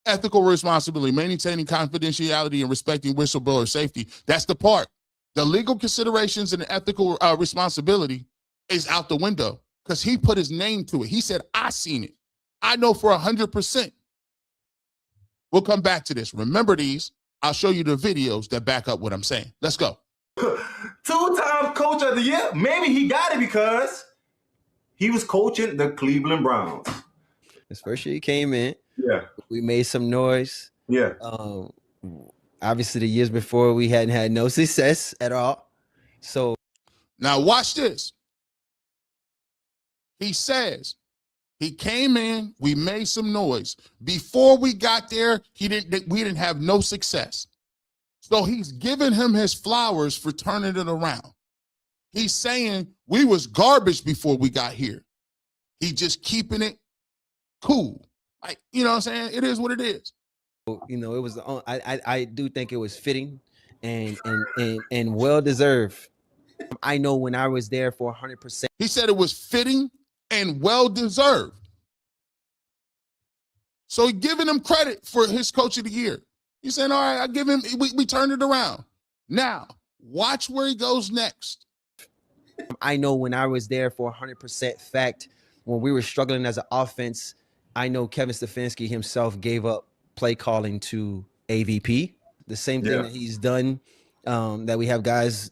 Ethical responsibility, maintaining confidentiality and respecting whistleblower safety. That's the part. The legal considerations and the ethical responsibility is out the window because he put his name to it. He said, "I seen it. I know for 100%. We'll come back to this. Remember these. I'll show you the videos that back up what I'm saying. Let's go. 2-time coach of the year. Maybe he got it because he was coaching the Cleveland Browns. His first year he came in. Yeah. We made some noise. Yeah. Obviously, the years before we hadn't had no success at all. So now watch this. He says he came in, we made some noise. Before we got there, we didn't have no success. So he's giving him his flowers for turning it around. He's saying we was garbage before we got here. He just keeping it cool. Like, you know what I'm saying? It is what it is. You know, it was. I do think it was fitting and well deserved. I know when I was there for 100%. He said it was fitting and well deserved. So he's giving him credit for his coach of the year. He's saying, all right, I give him. We turned it around. Now watch where he goes next. I know when I was there for 100% fact, when we were struggling as an offense, I know Kevin Stefanski himself gave up play calling to AVP. The same thing that he's done, that we have guys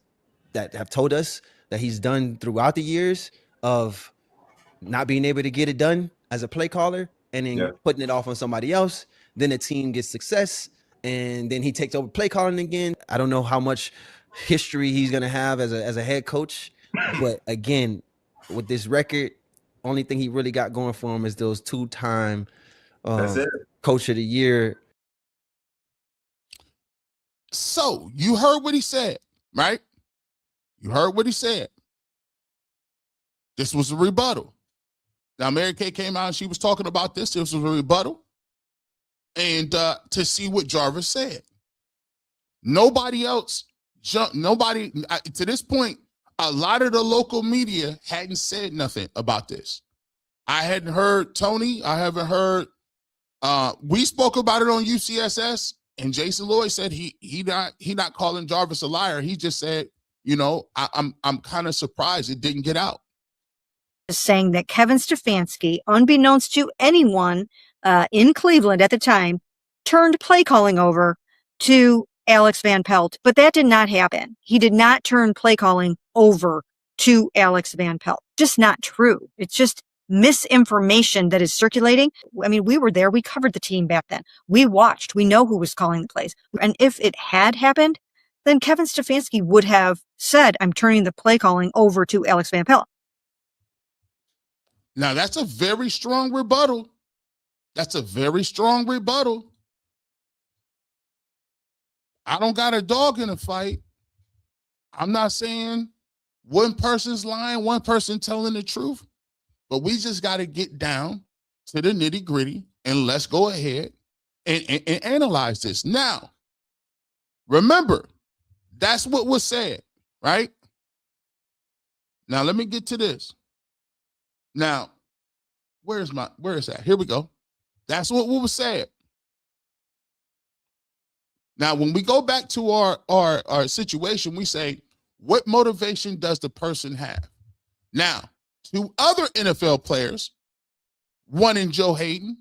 that have told us. that he's done throughout the years of not being able to get it done as a play caller and then putting it off on somebody else. Then the team gets success and then he takes over play calling again. I don't know how much history he's going to have as a head coach. But again, with this record, only thing he really got going for him is those 2-time Coach of the Year. So you heard what he said, right? You heard what he said. This was a rebuttal. Now, Mary Kay came out and she was talking about this. This was a rebuttal. And to see what Jarvis said. Nobody else, to this point, a lot of the local media hadn't said nothing about this. I hadn't heard Tony. I haven't heard. We spoke about it on UCSS, and Jason Lloyd said he not calling Jarvis a liar. He just said, you know, I'm kind of surprised it didn't get out. Saying that Kevin Stefanski, unbeknownst to anyone in Cleveland at the time, turned play calling over to Alex Van Pelt, but that did not happen. He did not turn play calling over to Alex Van Pelt. Just not true. It's just misinformation that is circulating. I mean, we were there. We covered the team back then. We watched. We know who was calling the plays. And if it had happened, then Kevin Stefanski would have said, I'm turning the play calling over to Alex Van Pelt. Now, that's a very strong rebuttal. That's a very strong rebuttal. I don't got a dog in the fight. I'm not saying one person's lying, one person telling the truth, but we just got to get down to the nitty gritty and let's go ahead and analyze this. Now, remember, that's what was said, right? Now, let me get to this. Now, where is that? Here we go. That's what was said. Now, when we go back to our situation, we say, what motivation does the person have? Now, 2 other NFL players, one in Joe Hayden,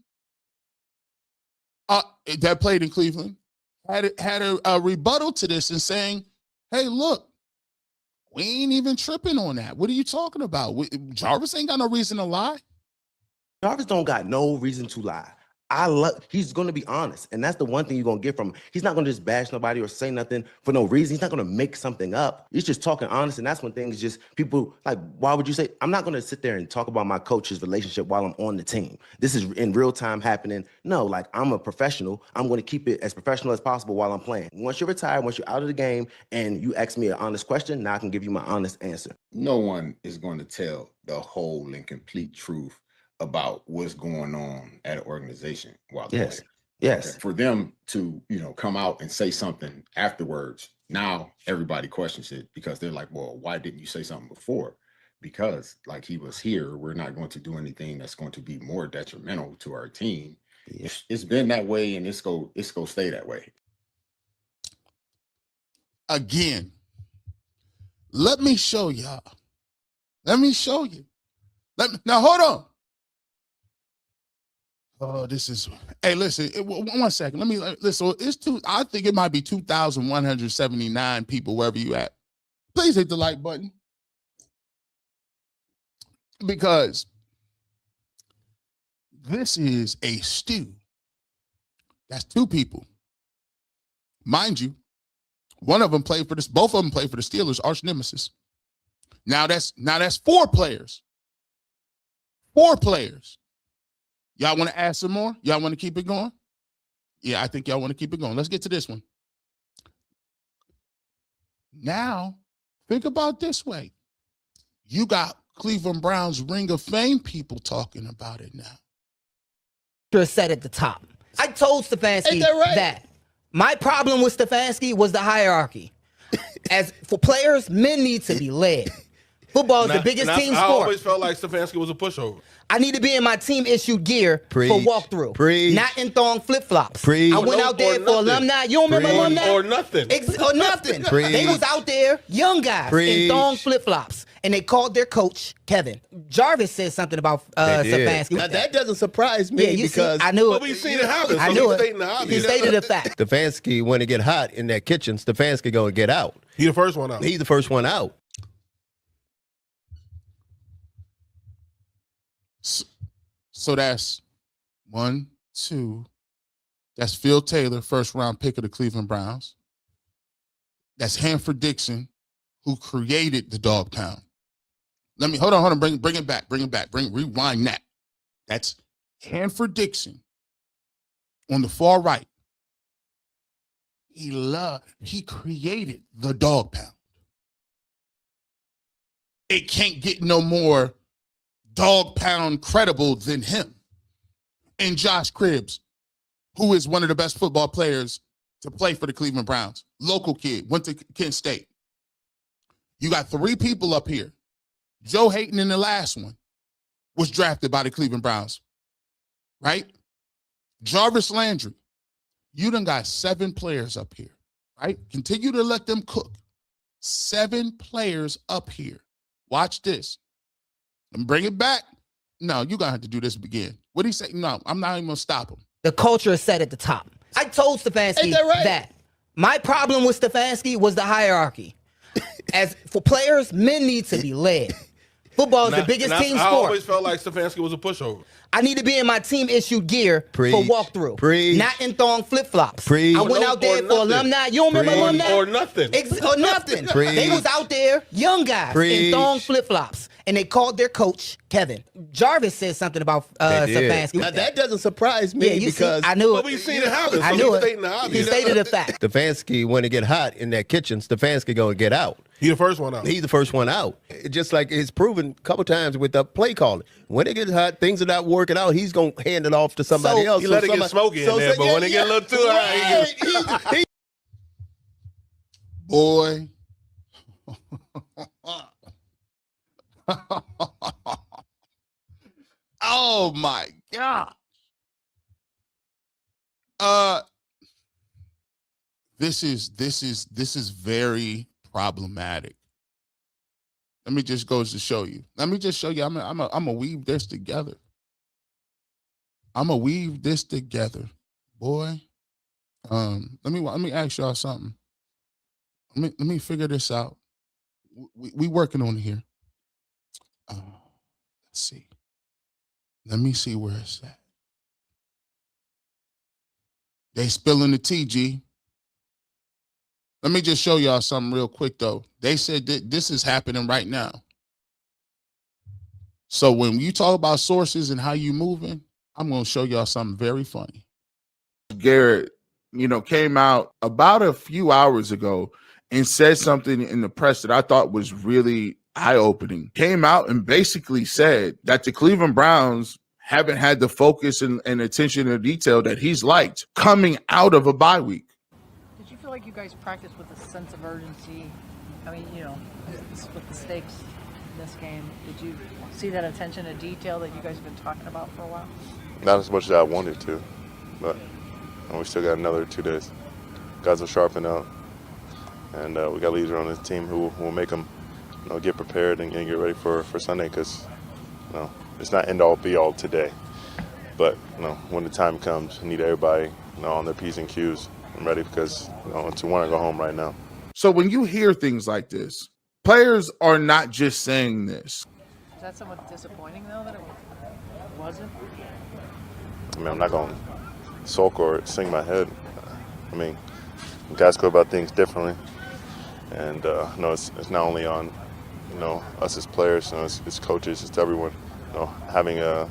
that played in Cleveland, had a rebuttal to this and saying, hey, look, we ain't even tripping on that. What are you talking about? Jarvis ain't got no reason to lie. Jarvis don't got no reason to lie. He's going to be honest. And that's the one thing you're going to get from him. He's not going to just bash nobody or say nothing for no reason. He's not going to make something up. He's just talking honest. And that's when things just people like, why would you say, I'm not going to sit there and talk about my coach's relationship while I'm on the team. This is in real time happening. No, like I'm a professional. I'm going to keep it as professional as possible while I'm playing. Once you're retired, once you're out of the game and you ask me an honest question, now I can give you my honest answer. No one is going to tell the whole and complete truth about what's going on at an organization while they're there. Yes. Okay. For them to, come out and say something afterwards, now everybody questions it because they're like, well, why didn't you say something before? Because like he was here, we're not going to do anything that's going to be more detrimental to our team. Yeah. It's been that way and it's going to stay that way. Again, let me show y'all. Let me show you. Now, hold on. Oh, this is. Hey, listen. 1 second. Let me listen. I think it might be 2,179 people wherever you at. Please hit the like button because this is a stew. That's 2 people, mind you. One of them played for this. Both of them played for the Steelers, arch nemesis. Now that's 4 players. 4 players. Y'all want to add some more? Y'all want to keep it going? Yeah, I think y'all want to keep it going. Let's get to this one. Now, think about this way. You got Cleveland Browns Ring of Fame people talking about it now. Just said at the top. I told Stefanski that my problem with Stefanski was the hierarchy. As for players, men need to be led. Football is the biggest team sport. I always felt like Stefanski was a pushover. I need to be in my team issued gear for walkthrough. Not in thong flip flops. I went out there for alumni. You don't remember alumni? Or nothing. Or nothing. They was out there, young guys, in thong flip flops. And they called their coach, Kevin. Jarvis said something about Stefanski. Now, that doesn't surprise me because I knew it. But we've seen it happen. I knew it. He stated a fact. Stefanski, when it get hot in that kitchen, Stefanski going to get out. He's the first one out. He's the first one out. So that's 1, 2. That's Phil Taylor, first round pick of the Cleveland Browns. That's Hanford Dixon, who created the dog pound. Let me hold on. Bring it back. Rewind that. That's Hanford Dixon on the far right. He created the dog pound. It can't get no more dog pound credible than him. And Josh Cribbs, who is one of the best football players to play for the Cleveland Browns. Local kid, went to Kent State. You got 3 people up here. Joe Hayden in the last one was drafted by the Cleveland Browns, right? Jarvis Landry. You done got 7 players up here, right? Continue to let them cook. 7 players up here. Watch this. And bring it back. No, you're going to have to do this again. What did he say? No, I'm not even going to stop him. The culture is set at the top. I told Stefanski that. My problem with Stefanski was the hierarchy. As for players, men need to be led. Football is the biggest team sport. I always felt like Stefanski was a pushover. I need to be in my team issued gear for walkthrough. Not in thong flip-flops. I went out there for alumni. You don't remember alumni? Or nothing. Or nothing. They was out there, young guys, in thong flip-flops. And they called their coach, Kevin. Jarvis said something about Stefanski. Now, that doesn't surprise me because I knew it. But we've seen it happen. I knew it. He stated a fact. Stefanski, when it get hot in that kitchen, Stefanski going to get out. He's the first one out. He's the first one out. Just like it's proven a couple times with the play calling. When it gets hot, things are not working out. He's going to hand it off to somebody else. He let it get smoky in there, but when it get a little too hot, Boy. Oh my God. This is very problematic. Let me just go to show you. Let me just show you. I'm gonna weave this together. Boy. Let me ask y'all something. Let me figure this out. We working on it here. Let's see. Let me see where it's at. They spilling the tea, G. Let me just show y'all something real quick, though. They said that this is happening right now. So when you talk about sources and how you moving, I'm going to show y'all something very funny. Garrett, came out about a few hours ago and said something in the press that I thought was really eye-opening. Came out and basically said that the Cleveland Browns haven't had the focus and attention to detail that he's liked coming out of a bye week. Did you feel like you guys practiced with a sense of urgency? I mean, with the stakes in this game, did you see that attention to detail that you guys have been talking about for a while? Not as much as I wanted to, but we still got another 2 days. Guys will sharpen up, and we got leaders on this team who will make them get prepared and get ready for Sunday, because it's not end all be all today, but when the time comes, I need everybody on their P's and Q's and ready, because to want to go home right now. So when you hear things like this, players are not just saying this. Is that somewhat disappointing though that it wasn't? I mean, I'm not going to sulk or sing my head. I mean, guys go about things differently, and it's not only on us as players, it's coaches, it's everyone, having a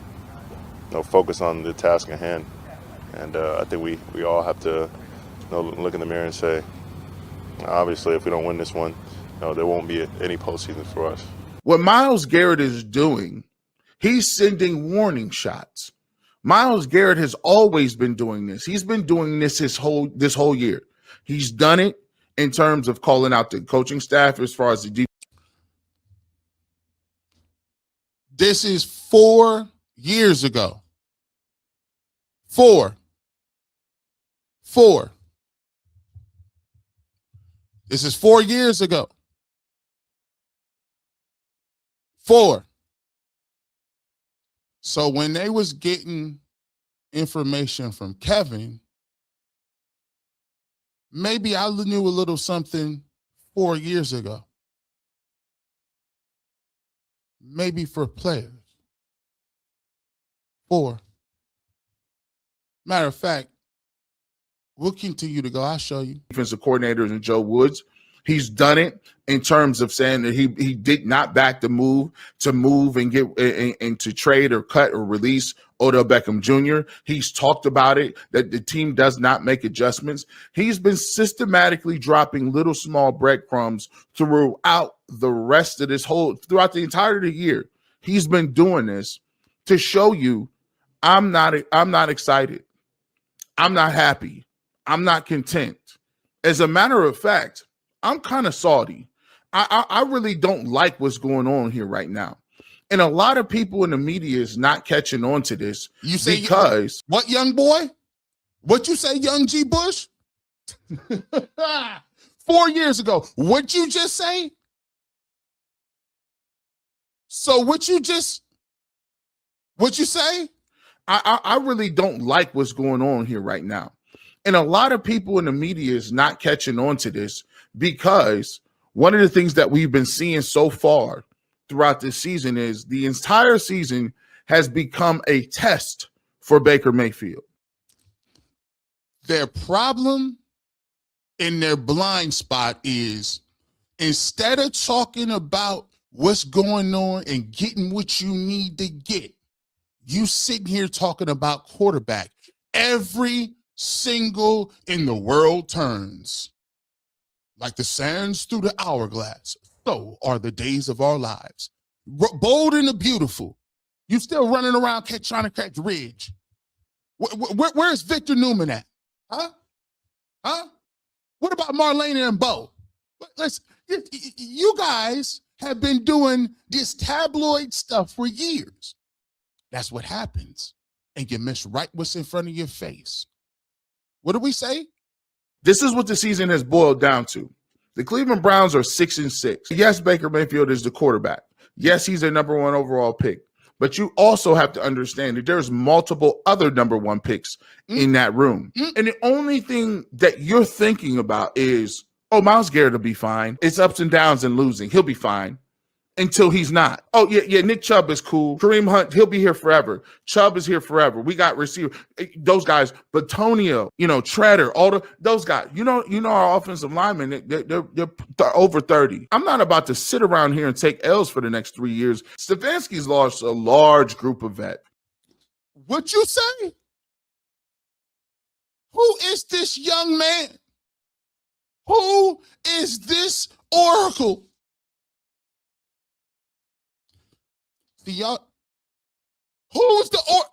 focus on the task at hand. And I think we all have to look in the mirror and say, obviously, if we don't win this one, there won't be any postseason for us. What Myles Garrett is doing, he's sending warning shots. Myles Garrett has always been doing this. He's been doing this this whole year. He's done it in terms of calling out the coaching staff as far as the defense. This is 4 years ago. 4. This is 4 years ago. 4. So when they was getting information from Kevin, maybe I knew a little something 4 years ago. Maybe for players. 4. Matter of fact, we'll continue to go. I'll show you. Defensive coordinators and Joe Woods. He's done it in terms of saying that he did not back the move and get and to trade or cut or release Odell Beckham Jr. He's talked about it, that the team does not make adjustments. He's been systematically dropping little small breadcrumbs throughout throughout the entirety of the year. He's been doing this to show you I'm not excited. I'm not happy. I'm not content. As a matter of fact, I'm kind of salty. I really don't like what's going on here right now. And a lot of people in the media is not catching on to this. You say because what, young boy? What you say, young G. Bush? 4 years ago. What you just say? So what you say? I really don't like what's going on here right now. And a lot of people in the media is not catching on to this because one of the things that we've been seeing so far throughout this season is the entire season has become a test for Baker Mayfield. Their problem and their blind spot is instead of talking about what's going on and getting what you need to get, you sitting here talking about quarterback. Every single in the world turns. Like the sands through the hourglass, so are the days of our lives. Bold and the beautiful. You still running around trying to catch Ridge. Where's Victor Newman at? Huh? What about Marlena and Bo? You guys have been doing this tabloid stuff for years. That's what happens. And you miss right what's in front of your face. What do we say? This is what the season has boiled down to. The Cleveland Browns are 6-6. Yes, Baker Mayfield is the quarterback. Yes, he's their number 1 overall pick. But you also have to understand that there's multiple other number 1 picks in that room. And the only thing that you're thinking about is, oh, Myles Garrett will be fine. It's ups and downs and losing. He'll be fine. Until he's not. Oh, yeah, Nick Chubb is cool. Kareem Hunt, he'll be here forever. Chubb is here forever. We got receiver. Those guys, Batonio, Treader, those guys. Our offensive linemen, they're over 30. I'm not about to sit around here and take L's for the next 3 years. Stefanski's lost a large group of vets. What you say? Who is this young man? Who is this oracle? Y'all, who's the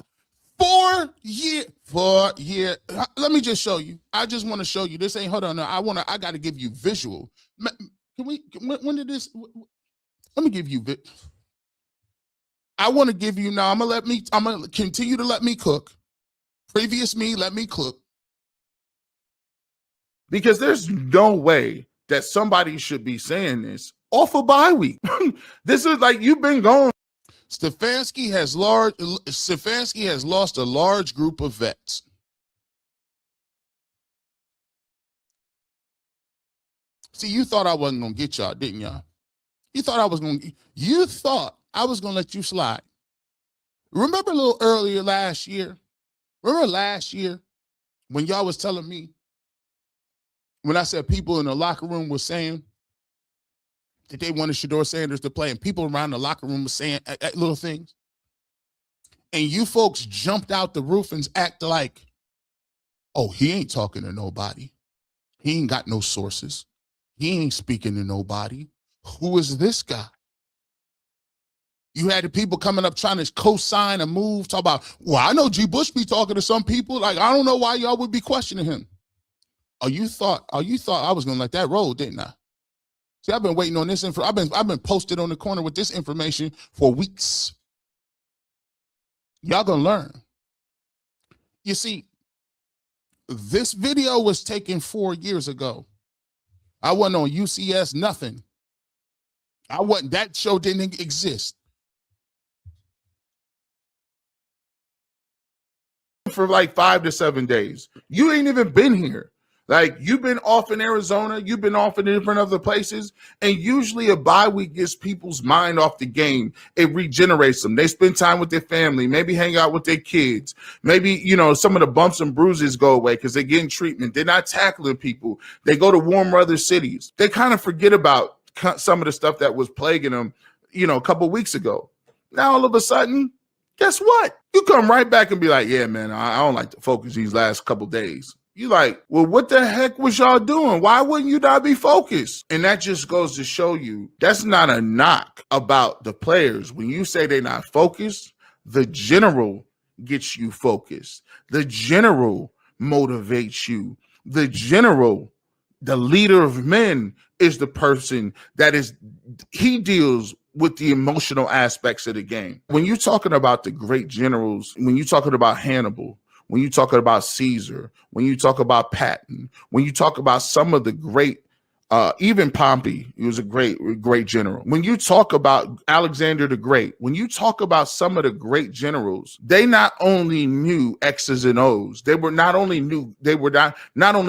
4 year? Let me just show you. I just want to show you. This ain't. Hold on. No, I got to give you visual. Can we? When did this? Let me give you. I want to give you now. I'm gonna continue to let me cook. Previous me, let me cook. Because there's no way that somebody should be saying this off a bye week. This is like you've been gone. Stefanski has lost a large group of vets. See, you thought I wasn't gonna get y'all, didn't y'all? You thought I was gonna let you slide. Remember a little earlier last year? Remember last year when y'all was telling me, when I said people in the locker room were saying that they wanted Shedeur Sanders to play, and people around the locker room were saying little things. And you folks jumped out the roof and act like, oh, he ain't talking to nobody. He ain't got no sources. He ain't speaking to nobody. Who is this guy? You had the people coming up trying to co-sign a move, talk about, well, I know G. Bush be talking to some people. Like, I don't know why y'all would be questioning him. You thought I was gonna let that roll, didn't I? See, I've been waiting on this info. I've been posted on the corner with this information for weeks. Y'all gonna learn. You see, this video was taken 4 years ago. I wasn't on UCS, nothing. That show didn't exist. For like 5 to 7 days. You ain't even been here. Like, you've been off in Arizona, you've been off in different other places, and usually a bye week gets people's mind off the game. It regenerates them. They spend time with their family, maybe hang out with their kids. Maybe, some of the bumps and bruises go away because they're getting treatment. They're not tackling people. They go to warm other cities. They kind of forget about some of the stuff that was plaguing them, a couple weeks ago. Now, all of a sudden, guess what? You come right back and be like, yeah, man, I don't like to focus these last couple days. You like, well, what the heck was y'all doing? Why wouldn't you not be focused? And that just goes to show you that's not a knock about the players. When you say they're not focused, the general gets you focused. The general motivates you. The general, the leader of men, is the person he deals with the emotional aspects of the game. When you're talking about the great generals, when you're talking about Hannibal, when you talk about Caesar, when you talk about Patton, when you talk about some of the great, even Pompey, he was a great general. When you talk about Alexander the Great, when you talk about some of the great generals, they not only knew X's and O's, they were not only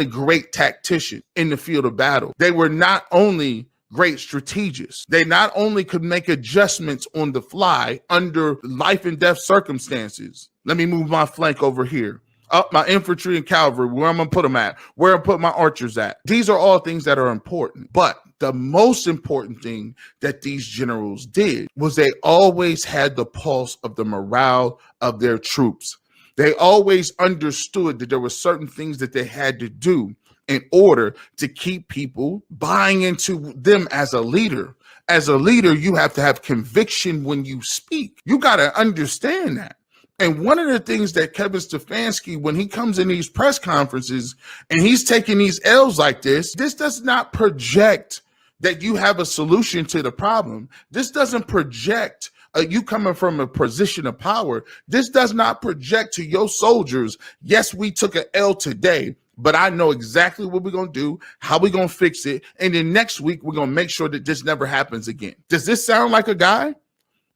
great tacticians in the field of battle, they were not only great strategists. They not only could make adjustments on the fly under life and death circumstances. Let me move my flank over here. Up my infantry and cavalry, where I'm going to put them at, where I put my archers at. These are all things that are important. But the most important thing that these generals did was they always had the pulse of the morale of their troops. They always understood that there were certain things that they had to do in order to keep people buying into them as a leader. As a leader, you have to have conviction when you speak. You got to understand that. And one of the things that Kevin Stefanski, when he comes in these press conferences and he's taking these L's like this does not project that you have a solution to the problem. This doesn't project you coming from a position of power. This does not project to your soldiers, yes, we took an L today, but I know exactly what we're going to do, how we're going to fix it. And then next week, we're going to make sure that this never happens again. Does this sound like a guy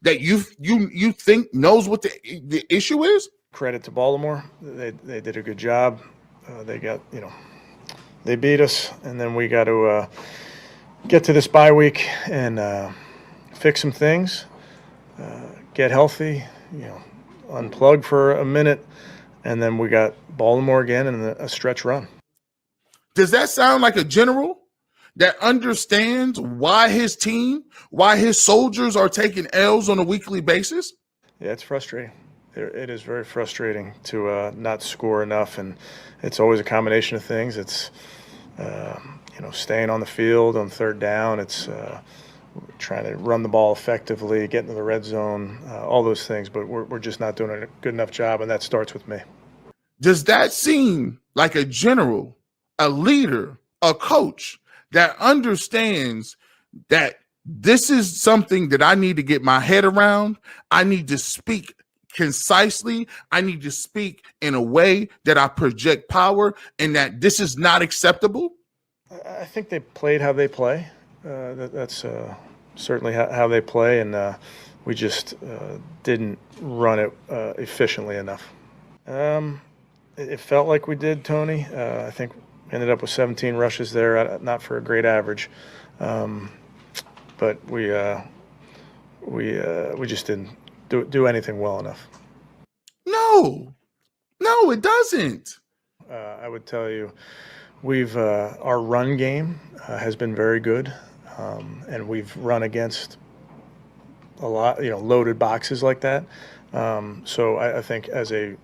that you think knows what the issue is? Credit to Baltimore. They did a good job. They got, they beat us, and then we got to get to this bye week and fix some things, get healthy, unplug for a minute, and then we got Baltimore again in a stretch run. Does that sound like a general that understands why his team, why his soldiers are taking L's on a weekly basis? Yeah, it's frustrating. It is very frustrating to not score enough, and it's always a combination of things. It's staying on the field on third down. It's trying to run the ball effectively, get into the red zone, all those things. But we're just not doing a good enough job, and that starts with me. Does that seem like a general, a leader, a coach that understands that this is something that I need to get my head around? I need to speak concisely. I need to speak in a way that I project power, and that this is not acceptable? I think they played how they play. That's certainly how they play, and we just didn't run it efficiently enough. It felt like we did, Tony. I think we ended up with 17 rushes there, not for a great average, but we just didn't do anything well enough. No, it doesn't. I would tell you, our run game has been very good, and we've run against a lot, loaded boxes like that. So I think as a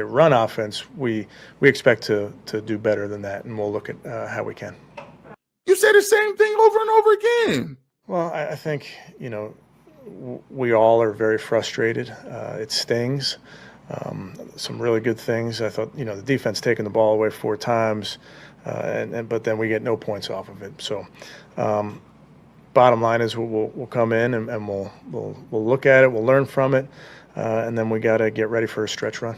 run offense, we expect to do better than that, and we'll look at how we can. You say the same thing over and over again. Well, I think, we all are very frustrated. It stings. Some really good things. I thought, the defense taking the ball away 4 times, but then we get no points off of it. So bottom line is we'll come in and we'll look at it, we'll learn from it, and then we got to get ready for a stretch run.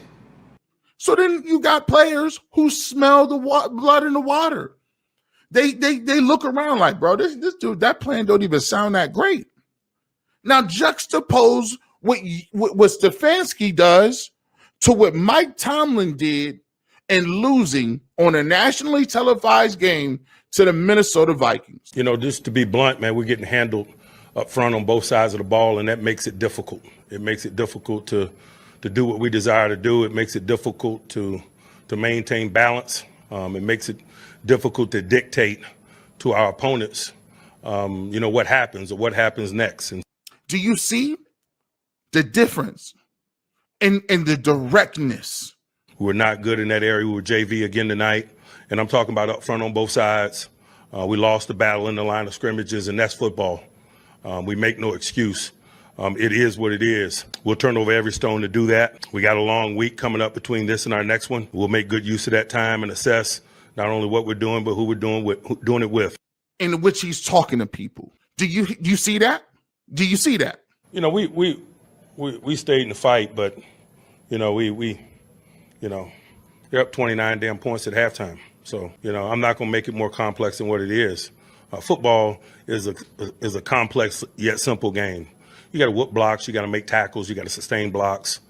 So then you got players who smell the blood in the water. They look around like, bro, this dude, that plan don't even sound that great. Now juxtapose what Stefanski does to what Mike Tomlin did and losing on a nationally televised game to the Minnesota Vikings? You know, just to be blunt, man, we're getting handled up front on both sides of the ball, and that makes it difficult. It makes it difficult to do what we desire to do. It makes it difficult to maintain balance. It makes it difficult to dictate to our opponents, you know, what happens or what happens next. And do you see the difference in the directness? We're not good in that area. We were JV again tonight, and I'm talking about up front on both sides. We lost the battle in the line of scrimmages, and that's football. We make no excuse. It is what it is. We'll turn over every stone to do that. We got a long week coming up between this and our next one. We'll make good use of that time and assess not only what we're doing, but who we're doing it with. In which he's talking to people. Do you see that? Do you see that? You know, we stayed in the fight, but you know, they're up 29 damn points at halftime. So, you know, I'm not going to make it more complex than what it is. Football is a complex yet simple game. You got to whoop blocks, you got to make tackles, you got to sustain blocks.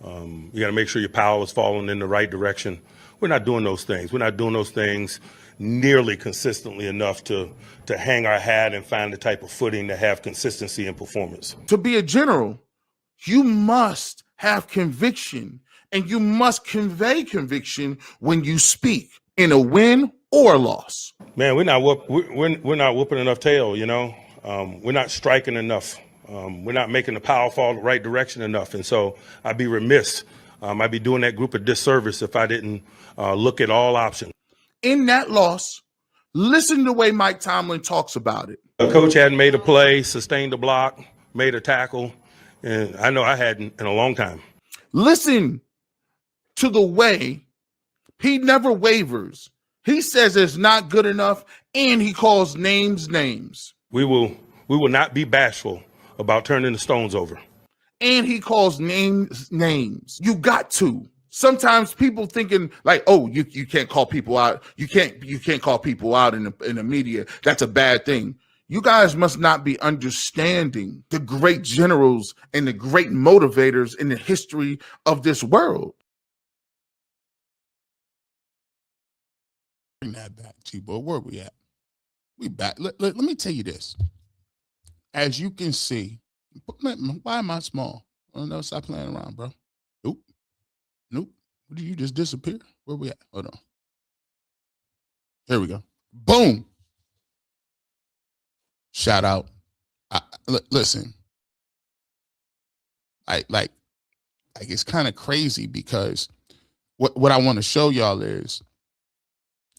You got to make sure your power is falling in the right direction. We're not doing those things. We're not doing those things nearly consistently enough to hang our hat and find the type of footing to have consistency in performance. To be a general, you must have conviction, and you must convey conviction when you speak in a win or a loss. Man, we're not whooping enough tail, you know. We're not striking enough. We're not making the power fall the right direction enough. And so I'd be remiss. I'd be doing that group a disservice if I didn't look at all options. In that loss, listen to the way Mike Tomlin talks about it. A coach hadn't made a play, sustained a block, made a tackle, and I know I hadn't in a long time. Listen to the way he never wavers. He says it's not good enough, and he calls names. We will not be bashful about turning the stones over. And he calls names. You got to. Sometimes people thinking like, oh, you can't call people out. You can't call people out in the media. That's a bad thing. You guys must not be understanding the great generals and the great motivators in the history of this world. Bring that back, T-Boy. Where we at? We back. Let me tell you this. As you can see, why am I small? Oh no, stop playing around, bro. Nope. Did you just disappear? Where we at? Hold on. Here we go. Boom. Shout out. Listen. Like it's kind of crazy because what I want to show y'all is,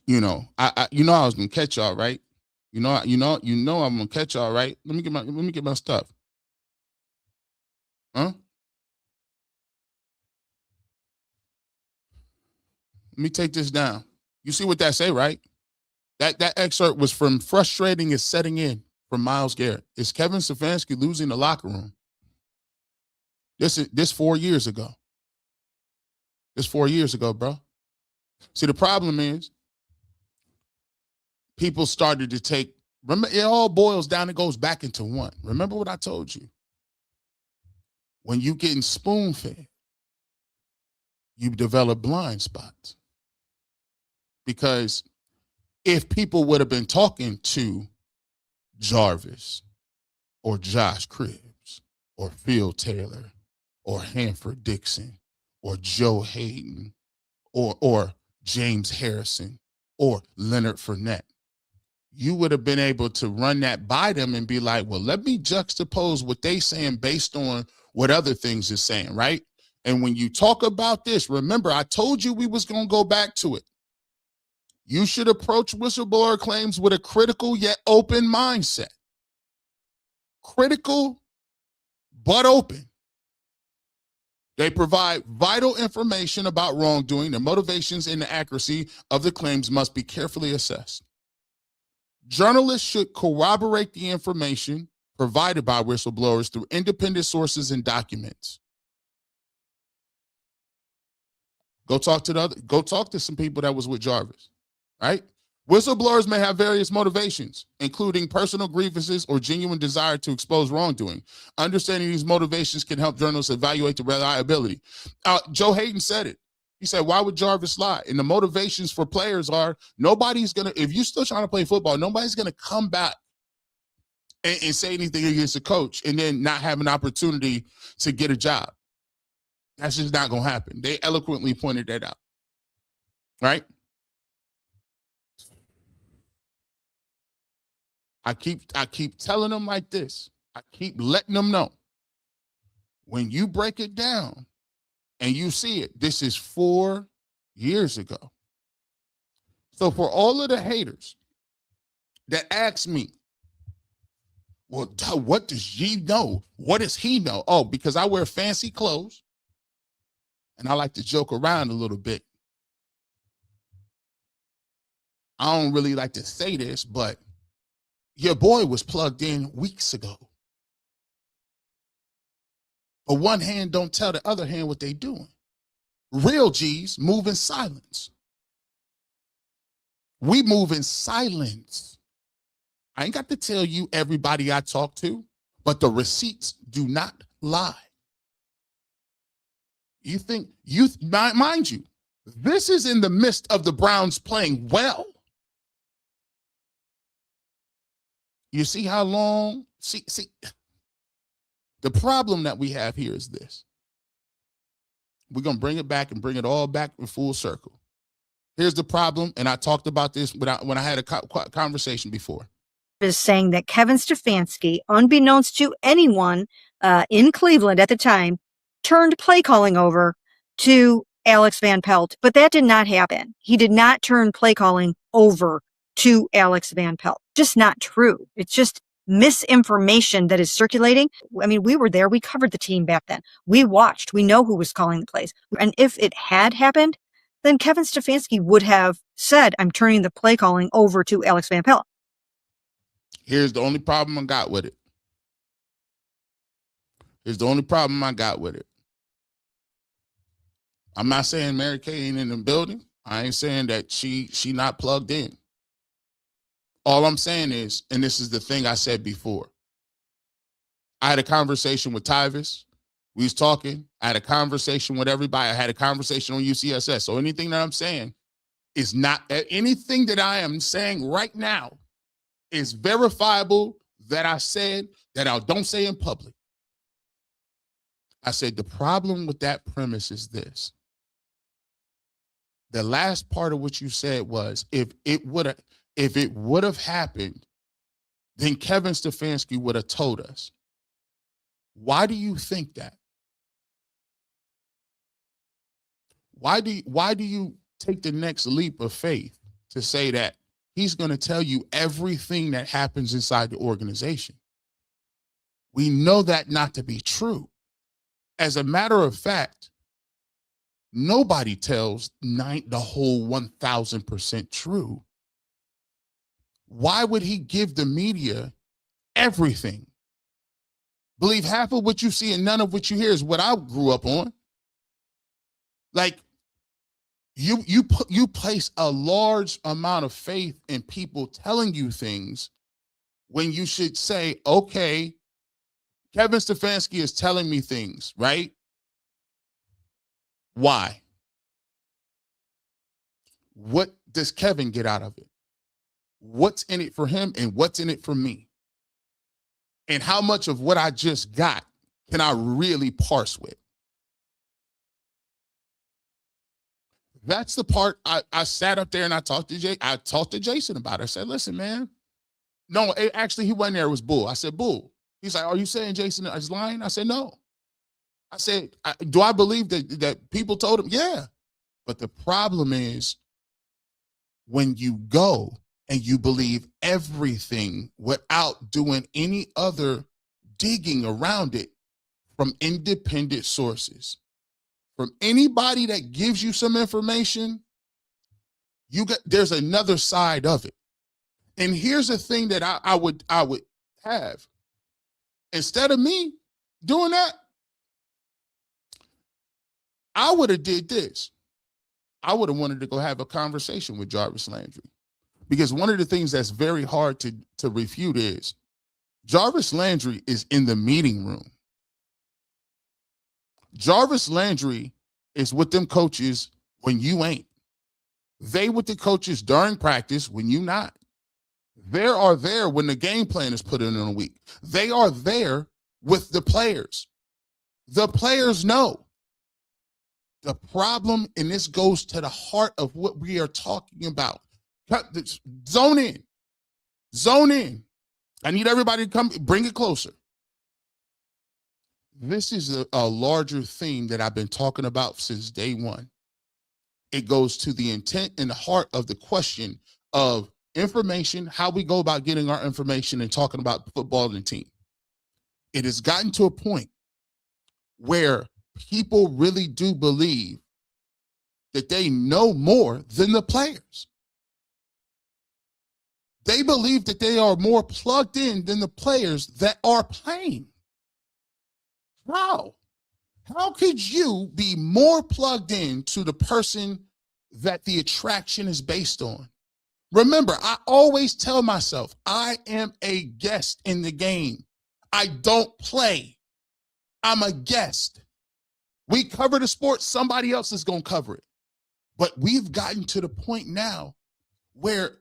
you know, I was gonna catch y'all, right? You know I'm gonna catch y'all, right? Let me get my stuff. Huh? Let me take this down. You see what that say, right? That excerpt was from Frustrating is Setting In from Myles Garrett. Is Kevin Stefanski losing the locker room? This 4 years ago. This 4 years ago, bro. See, the problem is people started to take, remember, it all boils down, it goes back into one. Remember what I told you? When you getting spoon-fed, you develop blind spots. Because if people would have been talking to Jarvis or Josh Cribbs or Phil Taylor or Hanford Dixon or Joe Hayden or James Harrison or Leonard Fournette, you would have been able to run that by them and be like, well, let me juxtapose what they saying based on what other things is saying, right? And when you talk about this, remember, I told you we was going to go back to it. You should approach whistleblower claims with a critical yet open mindset. Critical, but open. They provide vital information about wrongdoing. The motivations and the accuracy of the claims must be carefully assessed. Journalists should corroborate the information provided by whistleblowers through independent sources and documents. Go talk to some people that was with Jarvis. Right? Whistleblowers may have various motivations, including personal grievances or genuine desire to expose wrongdoing. Understanding these motivations can help journalists evaluate the reliability. Joe Hayden said it. He said, why would Jarvis lie? And the motivations for players are nobody's going to, if you're still trying to play football, nobody's going to come back and say anything against the coach and then not have an opportunity to get a job. That's just not going to happen. They eloquently pointed that out. Right? I keep telling them like this. I keep letting them know. When you break it down and you see it, this is 4 years ago. So for all of the haters that ask me, well, what does he know? What does he know? Oh, because I wear fancy clothes and I like to joke around a little bit. I don't really like to say this, but your boy was plugged in weeks ago. But one hand don't tell the other hand what they doing. Real G's move in silence. We move in silence. I ain't got to tell you everybody I talk to, but the receipts do not lie. You think, mind you, this is in the midst of the Browns playing well. You see how long, see, the problem that we have here is this. We're going to bring it back and bring it all back in full circle. Here's the problem, and I talked about this when I had a conversation before. Is saying that Kevin Stefanski, unbeknownst to anyone in Cleveland at the time, turned play calling over to Alex Van Pelt, but that did not happen. He did not turn play calling over to Alex Van Pelt. Just not true. It's just misinformation that is circulating. I mean, we were there. We covered the team back then. We watched. We know who was calling the plays. And if it had happened, then Kevin Stefanski would have said, I'm turning the play calling over to Alex Van Pelt. Here's the only problem I got with it. I'm not saying Mary Kay ain't in the building. I ain't saying that she not plugged in. All I'm saying is, and this is the thing I said before, I had a conversation with Tyvis. We was talking. I had a conversation with everybody. I had a conversation on UCSS. So anything that I'm saying is not, anything that I am saying right now is verifiable that I said that I don't say in public. I said the problem with that premise is this. The last part of what you said was if it would have happened, then Kevin Stefanski would have told us. Why do you think that? Why do you take the next leap of faith to say that he's going to tell you everything that happens inside the organization? We know that not to be true. As a matter of fact, nobody tells the whole 1,000% true. Why would he give the media everything? Believe half of what you see and none of what you hear is what I grew up on. Like, you place a large amount of faith in people telling you things when you should say, okay, Kevin Stefanski is telling me things, right? Why? What does Kevin get out of it? What's in it for him and what's in it for me? And how much of what I just got can I really parse with? That's the part I sat up there and I talked to Jason about it. I said, listen, man. No, actually, he wasn't there. It was Bull. I said, Bull. He's like, are you saying Jason is lying? I said, no. I said, do I believe that people told him? Yeah. But the problem is when you go and you believe everything without doing any other digging around it from independent sources, from anybody that gives you some information, there's another side of it. And here's the thing that I would have. Instead of me doing that, I would have did this. I would have wanted to go have a conversation with Jarvis Landry. Because one of the things that's very hard to refute is Jarvis Landry is in the meeting room. Jarvis Landry is with them coaches when you ain't. They with the coaches during practice when you not. They are there when the game plan is put in a week. They are there with the players. The players know. The problem, and this goes to the heart of what we are talking about. Zone in. Zone in. I need everybody to come, bring it closer. This is a larger theme that I've been talking about since day one. It goes to the intent and the heart of the question of information, how we go about getting our information and talking about football and the team. It has gotten to a point where people really do believe that they know more than the players. They believe that they are more plugged in than the players that are playing. How? How could you be more plugged in to the person that the attraction is based on? Remember, I always tell myself, I am a guest in the game. I don't play. I'm a guest. We cover the sport, somebody else is going to cover it. But we've gotten to the point now where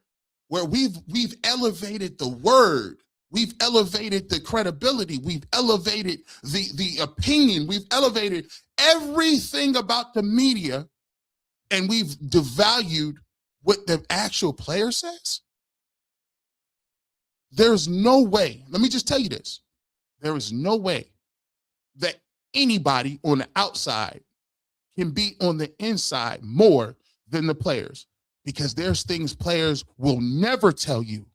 we've elevated the word. We've elevated the credibility. We've elevated the opinion. We've elevated everything about the media, and we've devalued what the actual player says. There's no way, let me just tell you this. There is no way that anybody on the outside can be on the inside more than the players, because there's things players will never tell you.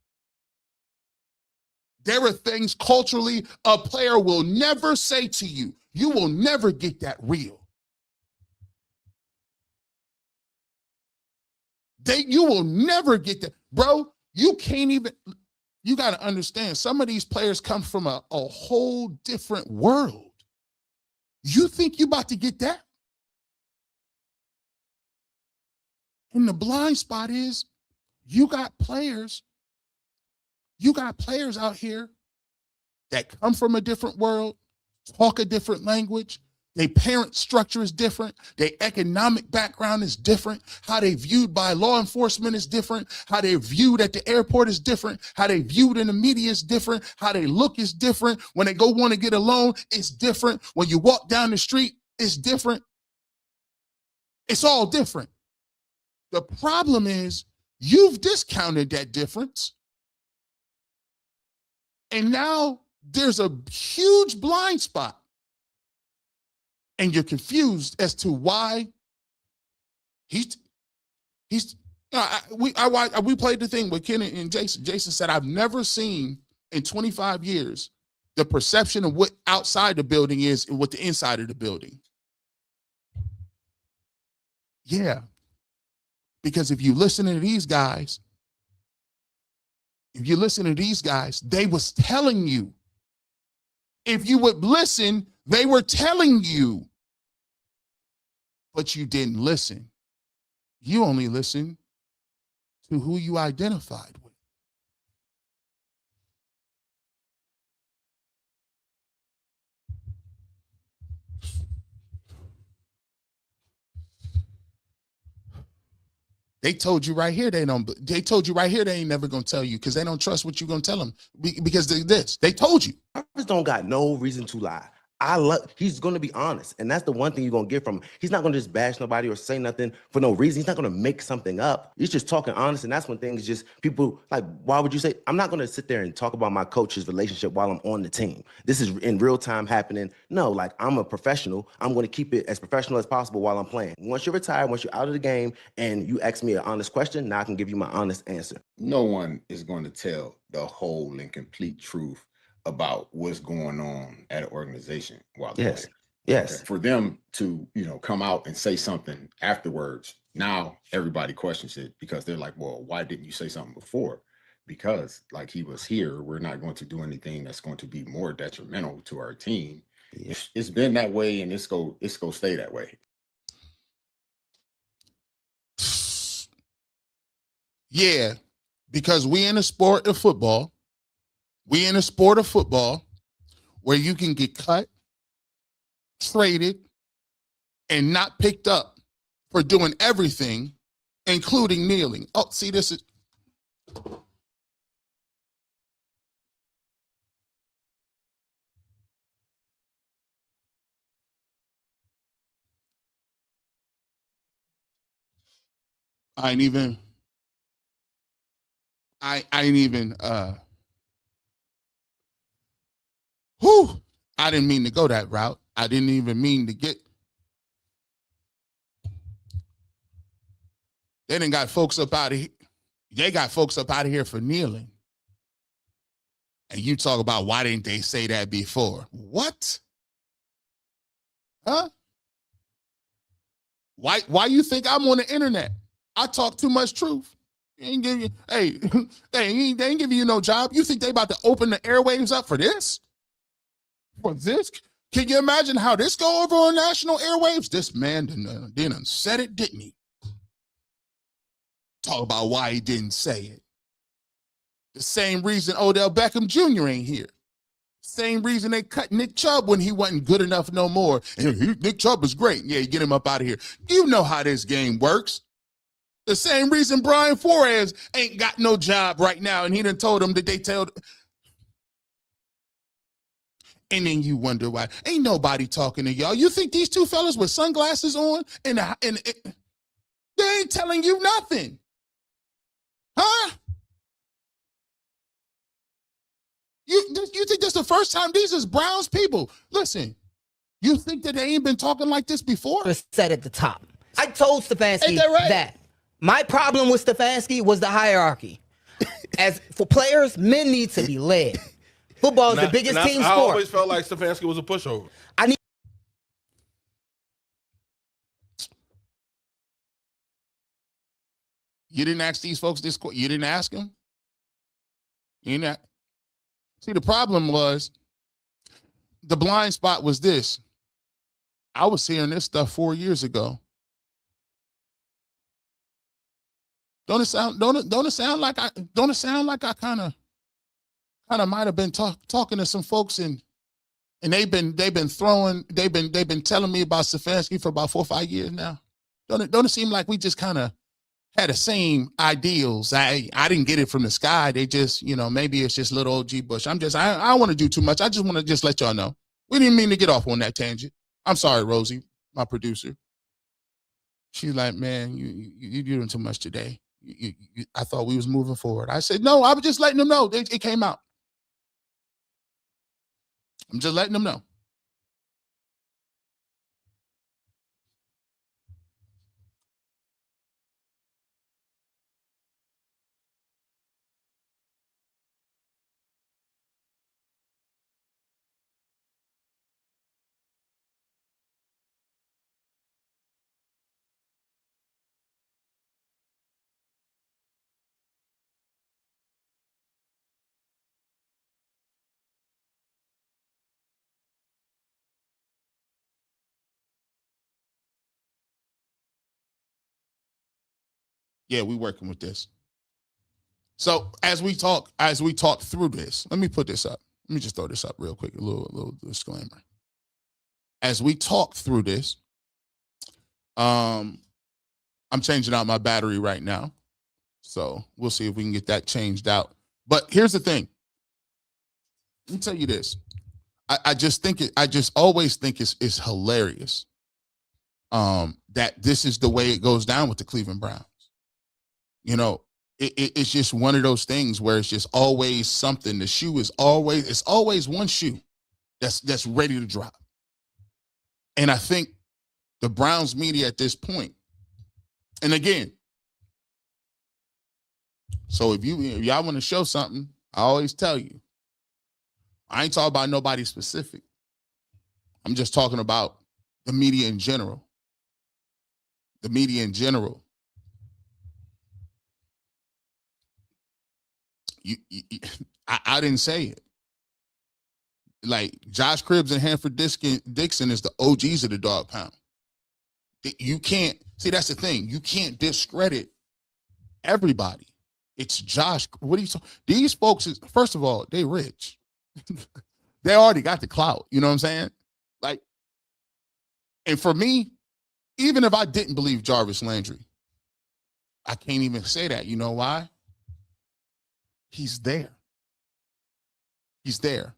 There are things culturally a player will never say to you. You will never get that real. You will never get that. Bro, you can't even, you got to understand, some of these players come from a whole different world. You think you about to get that? And the blind spot is you got players out here that come from a different world, talk a different language. Their parent structure is different. Their economic background is different. How they viewed by law enforcement is different. How they're viewed at the airport is different. How they viewed in the media is different. How they look is different. When they go want to get a loan, it's different. When you walk down the street, it's different. It's all different. The problem is you've discounted that difference. And now there's a huge blind spot. And you're confused as to why we played the thing with Ken and Jason. Jason said, I've never seen in 25 years the perception of what outside the building is and what the inside of the building. Yeah. Because if you listen to these guys, they was telling you. If you would listen, they were telling you. But you didn't listen. You only listened to who you identified with. They told you right here they ain't never gonna tell you because they don't trust what you're gonna tell them because they told you. Jarvis don't got no reason to lie. He's going to be honest. And that's the one thing you're going to get from him. He's not going to just bash nobody or say nothing for no reason. He's not going to make something up. He's just talking honest. And that's when things just, people like, why would you say, I'm not going to sit there and talk about my coach's relationship while I'm on the team. This is in real time happening. No, like I'm a professional. I'm going to keep it as professional as possible while I'm playing. Once you're retired, once you're out of the game and you ask me an honest question, now I can give you my honest answer. No one is going to tell the whole and complete truth about what's going on at an organization while they're Yes. Yes. Okay. For them to, come out and say something afterwards, now everybody questions it because they're like, well, why didn't you say something before? Because like he was here, we're not going to do anything that's going to be more detrimental to our team. Yeah. It's been that way and it's going to stay that way. Yeah, because we in a sport of football. We in a sport of football where you can get cut, traded, and not picked up for doing everything, including kneeling. Oh, see, this is. I ain't even. Whew, I didn't mean to go that route. I didn't even mean to get. They done got folks up out of here. They got folks up out of here for kneeling. And you talk about why didn't they say that before? What? Huh? Why you think I'm on the internet? I talk too much truth. They ain't give you, hey, they ain't giving you no job. You think they about to open the airwaves up for this? For this? Can you imagine how this go over on national airwaves? This man didn't said it, didn't he? Talk about why he didn't say it. The same reason Odell Beckham Jr. ain't here. Same reason they cut Nick Chubb when he wasn't good enough no more. Nick Chubb is great. Yeah, you get him up out of here. You know how this game works. The same reason Brian Flores ain't got no job right now, and he done told him that they told. And then you wonder why. Ain't nobody talking to y'all. You think these two fellas with sunglasses on and they ain't telling you nothing. Huh? You think that's the first time these is Browns people? Listen, you think that they ain't been talking like this before? Said at the top. I told Stefanski that my problem with Stefanski was the hierarchy. As for players, men need to be led. Football is the biggest team sport. I always felt like Stefanski was a pushover. You didn't ask these folks this question. You didn't ask them? You didn't. See, the problem was the blind spot was this. I was hearing this stuff 4 years ago. Don't it sound like I kind of might have been talking to some folks and they've been telling me about Stefanski for about 4 or 5 years now. Don't it seem like we just kind of had the same ideals? I didn't get it from the sky. They just, maybe it's just little OG Bush. I don't want to do too much. I just want to just let y'all know. We didn't mean to get off on that tangent. I'm sorry, Rosie, my producer. She's like, man, you're doing too much today. I thought we was moving forward. I said, no, I was just letting them know. It came out. I'm just letting them know. Yeah, we working with this. So as we talk through this, let me put this up. Let me just throw this up real quick, a little disclaimer. As we talk through this, I'm changing out my battery right now. So we'll see if we can get that changed out. But here's the thing. Let me tell you this. I just always think it's hilarious that this is the way it goes down with the Cleveland Browns. It's just one of those things where it's just always something. The shoe is always one shoe that's ready to drop. And I think the Browns media at this point, and again, so if y'all want to show something, I always tell you, I ain't talking about nobody specific. I'm just talking about the media in general. The media in general. I didn't say it. Like Josh Cribbs and Hanford Dixon is the OGs of the dog pound. You can't see, that's the thing. You can't discredit everybody. It's Josh. What are you talking? These folks is, first of all, they rich. They already got the clout. You know what I'm saying? Like, and for me, even if I didn't believe Jarvis Landry, I can't even say that. You know why? He's there. He's there.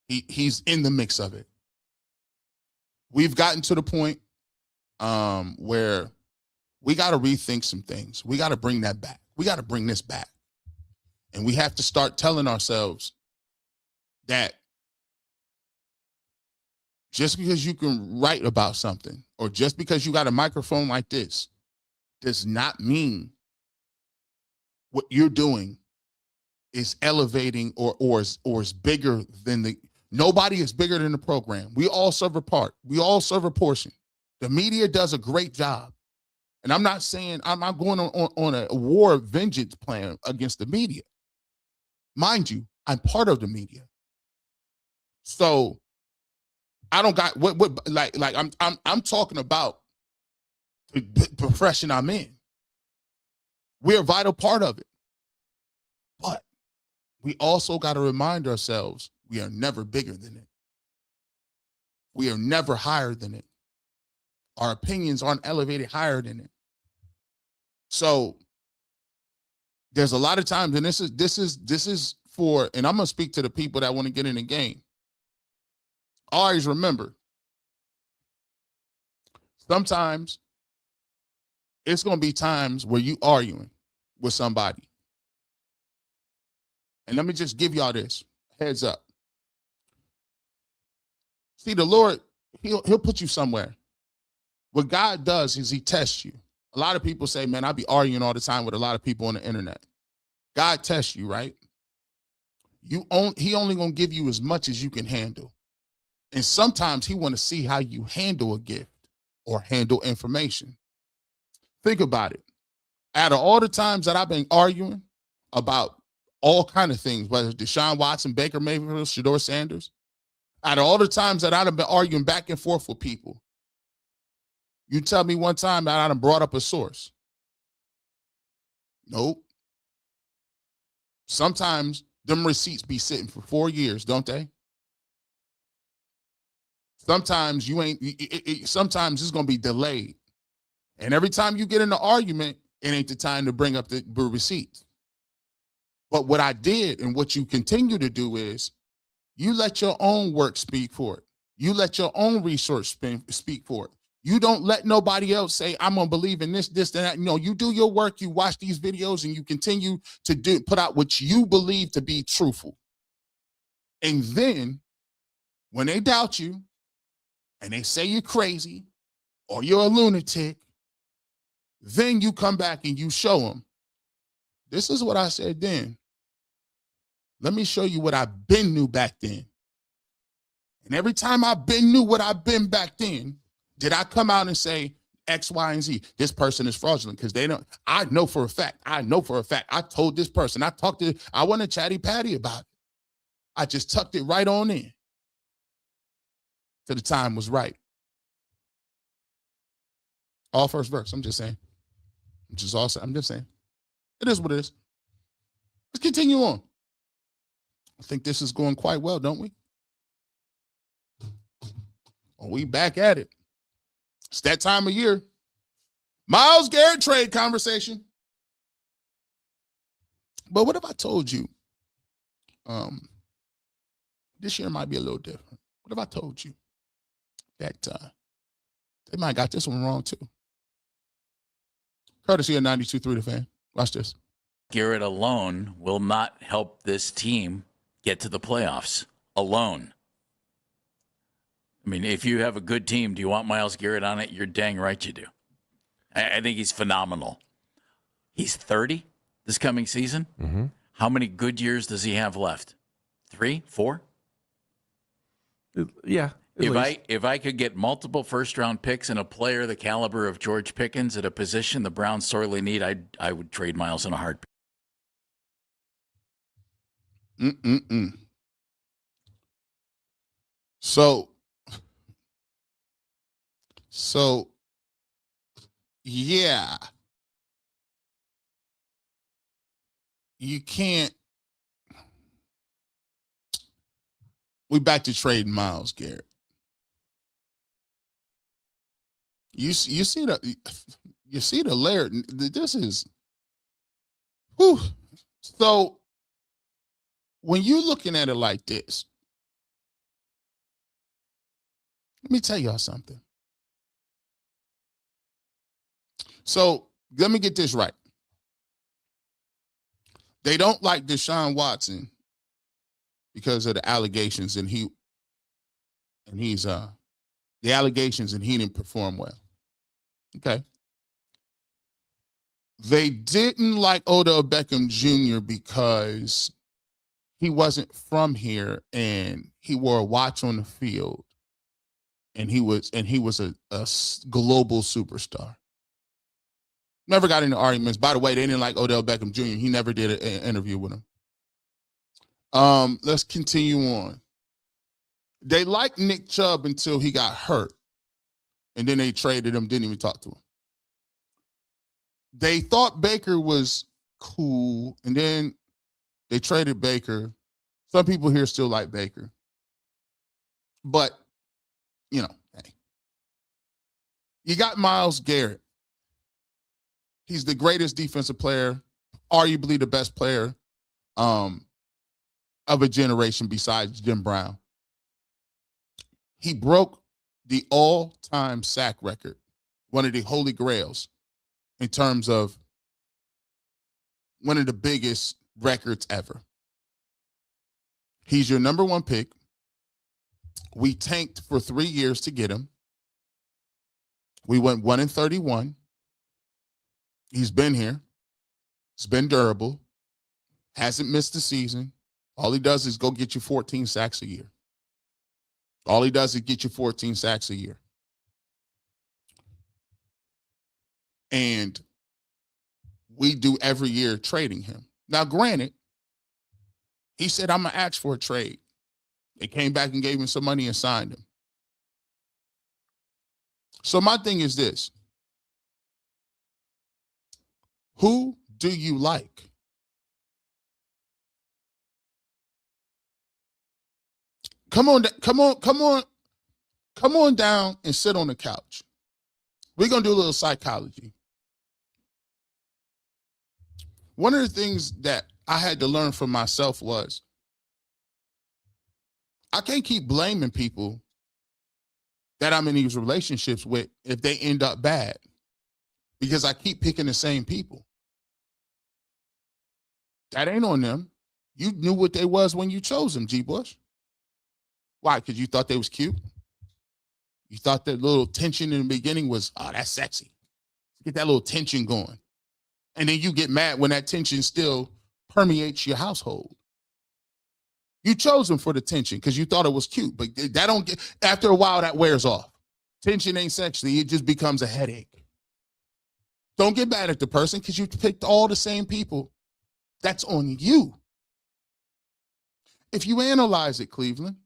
He's in the mix of it. We've gotten to the point where we got to rethink some things. We got to bring that back. We got to bring this back. And we have to start telling ourselves that just because you can write about something or just because you got a microphone like this does not mean what you're doing is elevating or is bigger than nobody is bigger than the program. We all serve a part. We all serve a portion. The media does a great job. And I'm not saying I'm not going on a war of vengeance plan against the media. Mind you, I'm part of the media. So I don't got I'm talking about the profession I'm in. We're a vital part of it. But we also got to remind ourselves we are never bigger than it. We are never higher than it. Our opinions aren't elevated higher than it. So there's a lot of times, and this is for, and I'm gonna speak to the people that want to get in the game. Always remember, sometimes it's gonna be times where you arguing with somebody. And let me just give y'all this heads up. See, the Lord, he'll put you somewhere. What God does is he tests you. A lot of people say, man, I be arguing all the time with a lot of people on the internet. God tests you, right? He only gonna give you as much as you can handle. And sometimes he want to see how you handle a gift or handle information. Think about it. Out of all the times that I've been arguing about all kind of things, whether it's Deshaun Watson, Baker Mayfield, Shedeur Sanders, out of all the times that I've been arguing back and forth with people, you tell me one time that I done brought up a source. Nope. Sometimes them receipts be sitting for 4 years, don't they? Sometimes you ain't, sometimes it's going to be delayed. And every time you get in an argument, it ain't the time to bring up the receipts. But what I did and what you continue to do is you let your own work speak for it. You let your own research speak for it. You don't let nobody else say, I'm going to believe in this, and that. No, you do your work. You watch these videos and you continue to put out what you believe to be truthful. And then when they doubt you and they say you're crazy or you're a lunatic, then you come back and you show them, this is what I said then. Let me show you what I've been knew back then. And every time I've been knew what I've been back then, did I come out and say X, Y, and Z? This person is fraudulent because they don't. I know for a fact. I told this person. I wasn't chatty patty about it. I just tucked it right on in till the time was right. All first verse. I'm just saying. I'm just saying. It is what it is. Let's continue on. I think this is going quite well, don't we? Oh, we back at it. It's that time of year. Myles Garrett trade conversation. But what if I told you this year might be a little different? What if I told you that they might have got this one wrong too? Courtesy of 92.3 The Fan. Watch this. Garrett alone will not help this team get to the playoffs alone. I mean, if you have a good team, do you want Myles Garrett on it? You're dang right you do. I think he's phenomenal. He's 30 this coming season. Mm-hmm. How many good years does he have left? 3, 4? Yeah. If I could get multiple first-round picks and a player the caliber of George Pickens at a position the Browns sorely need, I would trade Myles in a heartbeat. So, yeah. You can't. We back to trading Myles Garrett. You see the layer. This is, whew. So when you're looking at it like this, let me tell y'all something. So let me get this right. They don't like Deshaun Watson because of the allegations, and the allegations, and he didn't perform well. Okay. They didn't like Odell Beckham Jr. because he wasn't from here and he wore a watch on the field, and he was a global superstar. Never got into arguments. By the way, they didn't like Odell Beckham Jr. He never did an interview with him. Let's continue on. They liked Nick Chubb until he got hurt, and then they traded him, didn't even talk to him. They thought Baker was cool, and then they traded Baker. Some people here still like Baker. But, hey. You got Myles Garrett. He's the greatest defensive player, arguably the best player of a generation besides Jim Brown. He broke the all-time sack record, one of the holy grails, in terms of one of the biggest records ever. He's your number one pick. We tanked for 3 years to get him. We went 1-31. He's been here. He's been durable. Hasn't missed a season. All he does is go get you 14 sacks a year. All he does is get you 14 sacks a year. And we do every year trading him. Now, granted, he said, I'm going to ask for a trade. They came back and gave him some money and signed him. So my thing is this. Who do you like? Come on down and sit on the couch. We're going to do a little psychology. One of the things that I had to learn from myself was I can't keep blaming people that I'm in these relationships with if they end up bad, because I keep picking the same people. That ain't on them. You knew what they was when you chose them, G. Bush. Why? Because you thought they was cute? You thought that little tension in the beginning was, oh, that's sexy. Get that little tension going. And then you get mad when that tension still permeates your household. You chose them for the tension because you thought it was cute, but that don't get, after a while, that wears off. Tension ain't sexy. It just becomes a headache. Don't get mad at the person because you picked all the same people. That's on you. If you analyze it, Cleveland,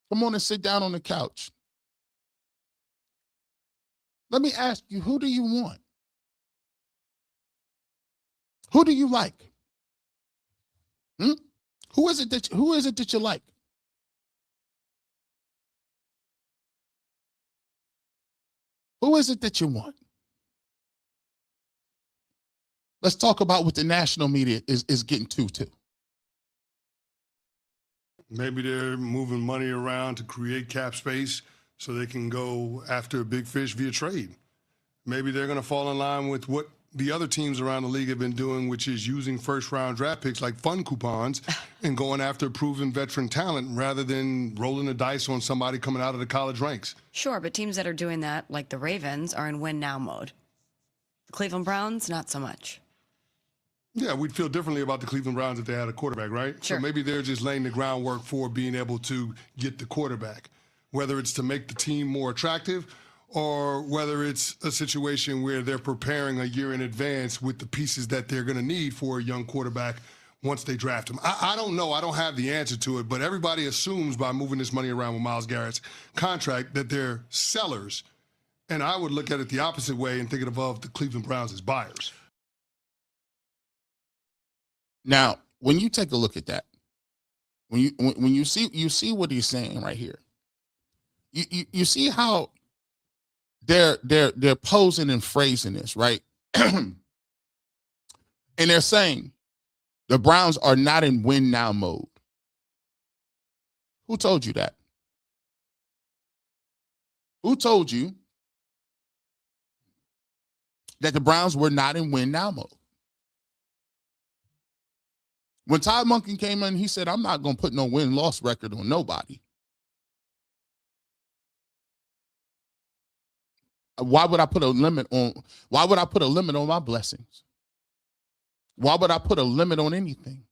come on and sit down on the couch. Let me ask you, who do you want? Who do you like? Who is it that you like? Who is it that you want? Let's talk about what the national media is getting to too. Maybe they're moving money around to create cap space so they can go after a big fish via trade. Maybe they're going to fall in line with what the other teams around the league have been doing, which is using first-round draft picks like fun coupons and going after proven veteran talent rather than rolling the dice on somebody coming out of the college ranks. Sure, but teams that are doing that, like the Ravens, are in win-now mode. The Cleveland Browns, not so much. Yeah, we'd feel differently about the Cleveland Browns if they had a quarterback, right? Sure. So maybe they're just laying the groundwork for being able to get the quarterback, whether it's to make the team more attractive or whether it's a situation where they're preparing a year in advance with the pieces that they're going to need for a young quarterback once they draft him. I don't know. I don't have the answer to it, but everybody assumes by moving this money around with Myles Garrett's contract that they're sellers. And I would look at it the opposite way and think of the Cleveland Browns as buyers. Now, when you take a look at that, when you see what he's saying right here, you see how they're posing and phrasing this, right? And they're saying the Browns are not in win now mode. Who told you that? Who told you that the Browns were not in win now mode? When Todd Monken came in, he said, I'm not going to put no win-loss record on nobody. Why would I put a limit on my blessings? Why would I put a limit on anything?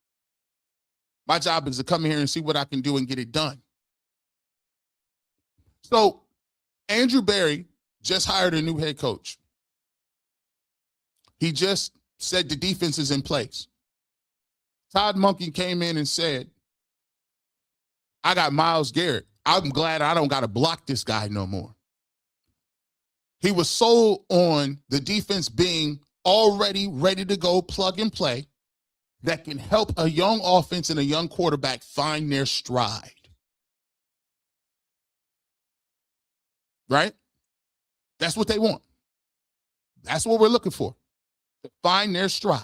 My job is to come here and see what I can do and get it done. So Andrew Berry just hired a new head coach. He just said the defense is in place. Todd Monken came in and said, I got Myles Garrett. I'm glad I don't got to block this guy no more. He was sold on the defense being already ready to go plug and play that can help a young offense and a young quarterback find their stride. Right? That's what they want. That's what we're looking for. To find their stride.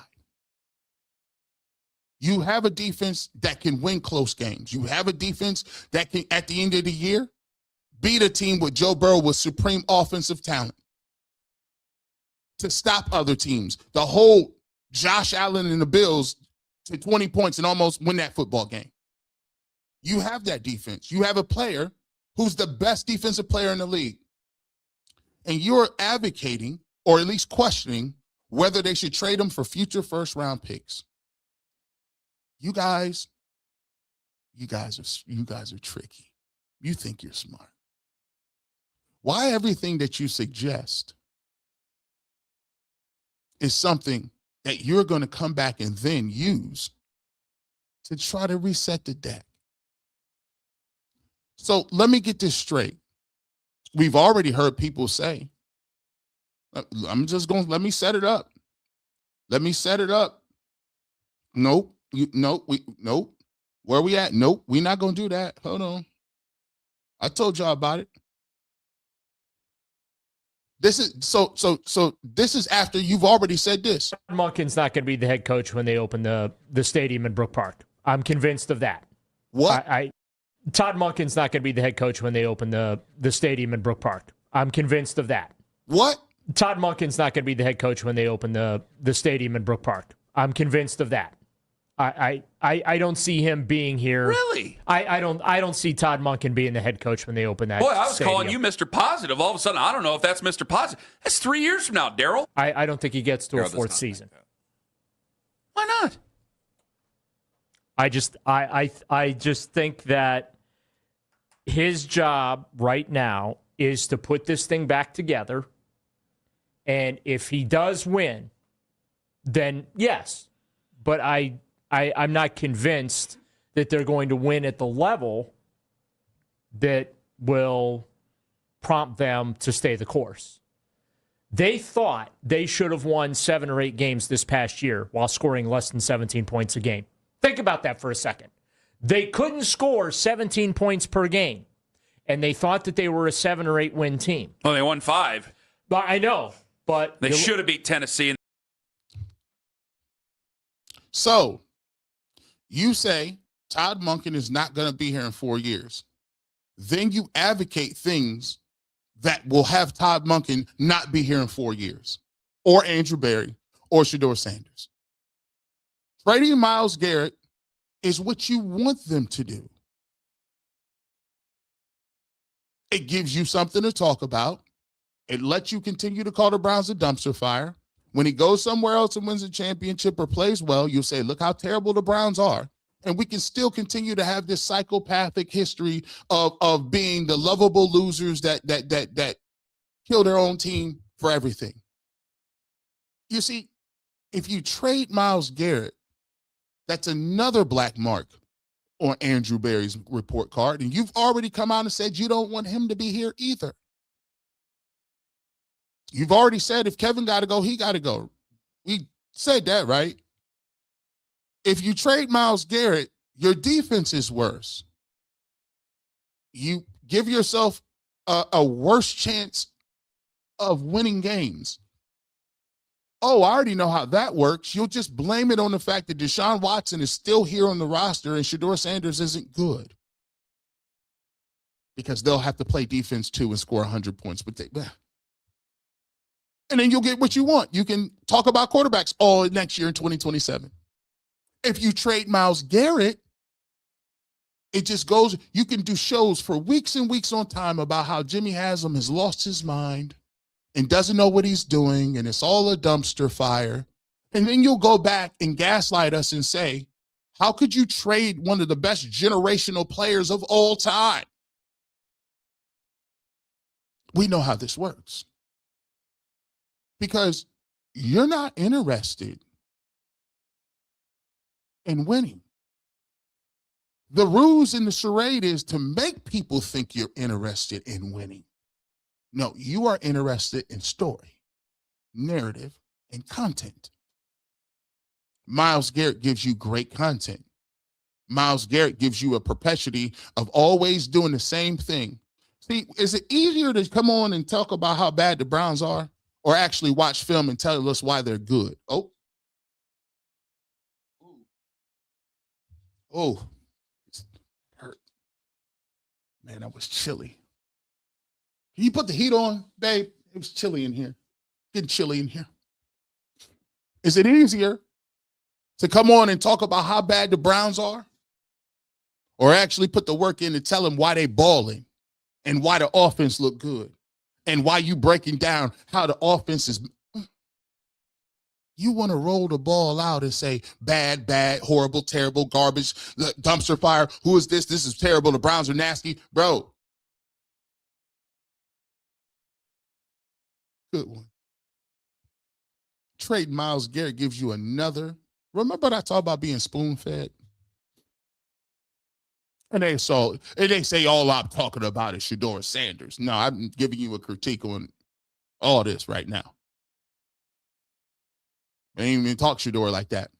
You have a defense that can win close games. You have a defense that can, at the end of the year, beat a team with Joe Burrow with supreme offensive talent to stop other teams. The whole Josh Allen and the Bills to 20 points and almost win that football game. You have that defense. You have a player who's the best defensive player in the league. And you're advocating, or at least questioning, whether they should trade him for future first-round picks. You guys are tricky. You think you're smart. Why everything that you suggest is something that you're going to come back and then use to try to reset the deck? So let me get this straight. We've already heard people say, I'm just going, let me set it up. Let me set it up. Nope. Nope. Where are we at? Nope. We're not going to do that. Hold on. I told y'all about it. This is so this is after you've already said this. Todd Monken's not going to be the head coach when they open the stadium in Brook Park. I'm convinced of that. What? Todd Monken's not going to be the head coach when they open the stadium in Brook Park. I'm convinced of that. What? Todd Monken's not going to be the head coach when they open the stadium in Brook Park. I'm convinced of that. I don't see him being here. Really? I don't see Todd Monken being the head coach when they open that. Boy, I was stadium. calling you Mr. Positive. All of a sudden, I don't know if that's Mr. Positive. That's 3 years from now, Daryl. I don't think he gets to a fourth season. Why not? I just think that his job right now is to put this thing back together. And if he does win, then yes. But I'm not convinced that they're going to win at the level that will prompt them to stay the course. They thought they should have won 7 or 8 games this past year while scoring less than 17 points a game. Think about that for a second. They couldn't score 17 points per game, and they thought that they were a 7 or 8 win team. Well, they won 5. But I know, but they should have beat Tennessee. So, you say Todd Monken is not going to be here in 4 years. Then you advocate things that will have Todd Monken not be here in 4 years, or Andrew Berry, or Shedeur Sanders. Trading Myles Garrett is what you want them to do. It gives you something to talk about. It lets you continue to call the Browns a dumpster fire. When he goes somewhere else and wins a championship or plays well, you'll say, look how terrible the Browns are. And we can still continue to have this psychopathic history of being the lovable losers that kill their own team for everything. You see, if you trade Myles Garrett, that's another black mark on Andrew Berry's report card. And you've already come out and said you don't want him to be here either. You've already said if Kevin got to go, he got to go. We said that, right? If you trade Myles Garrett, your defense is worse. You give yourself a worse chance of winning games. Oh, I already know how that works. You'll just blame it on the fact that Deshaun Watson is still here on the roster and Shedeur Sanders isn't good. Because they'll have to play defense too and score 100 points. And then you'll get what you want. You can talk about quarterbacks all next year in 2027. If you trade Myles Garrett, it just goes, you can do shows for weeks and weeks on time about how Jimmy Haslam has lost his mind and doesn't know what he's doing, and it's all a dumpster fire. And then you'll go back and gaslight us and say, how could you trade one of the best generational players of all time? We know how this works. Because you're not interested in winning. The ruse in the charade is to make people think you're interested in winning. No, you are interested in story, narrative, and content. Myles Garrett gives you great content. Myles Garrett gives you a perpetuity of always doing the same thing. See, is it easier to come on and talk about how bad the Browns are or actually watch film and tell us why they're good? Oh, it hurt. Man, that was chilly. Can you put the heat on, babe? It was chilly in here. Getting chilly in here. Is it easier to come on and talk about how bad the Browns are or actually put the work in to tell them why they balling and why the offense look good and why you breaking down how the offense is? You want to roll the ball out and say bad, horrible, terrible, garbage, dumpster fire. Who is this? This is terrible. The Browns are nasty. Bro. Good one. Trading Myles Garrett gives you another. Remember I talked about being spoon-fed? And they say all I'm talking about is Shedeur Sanders. No, I'm giving you a critique on all this right now. I ain't even talk Shedeur like that.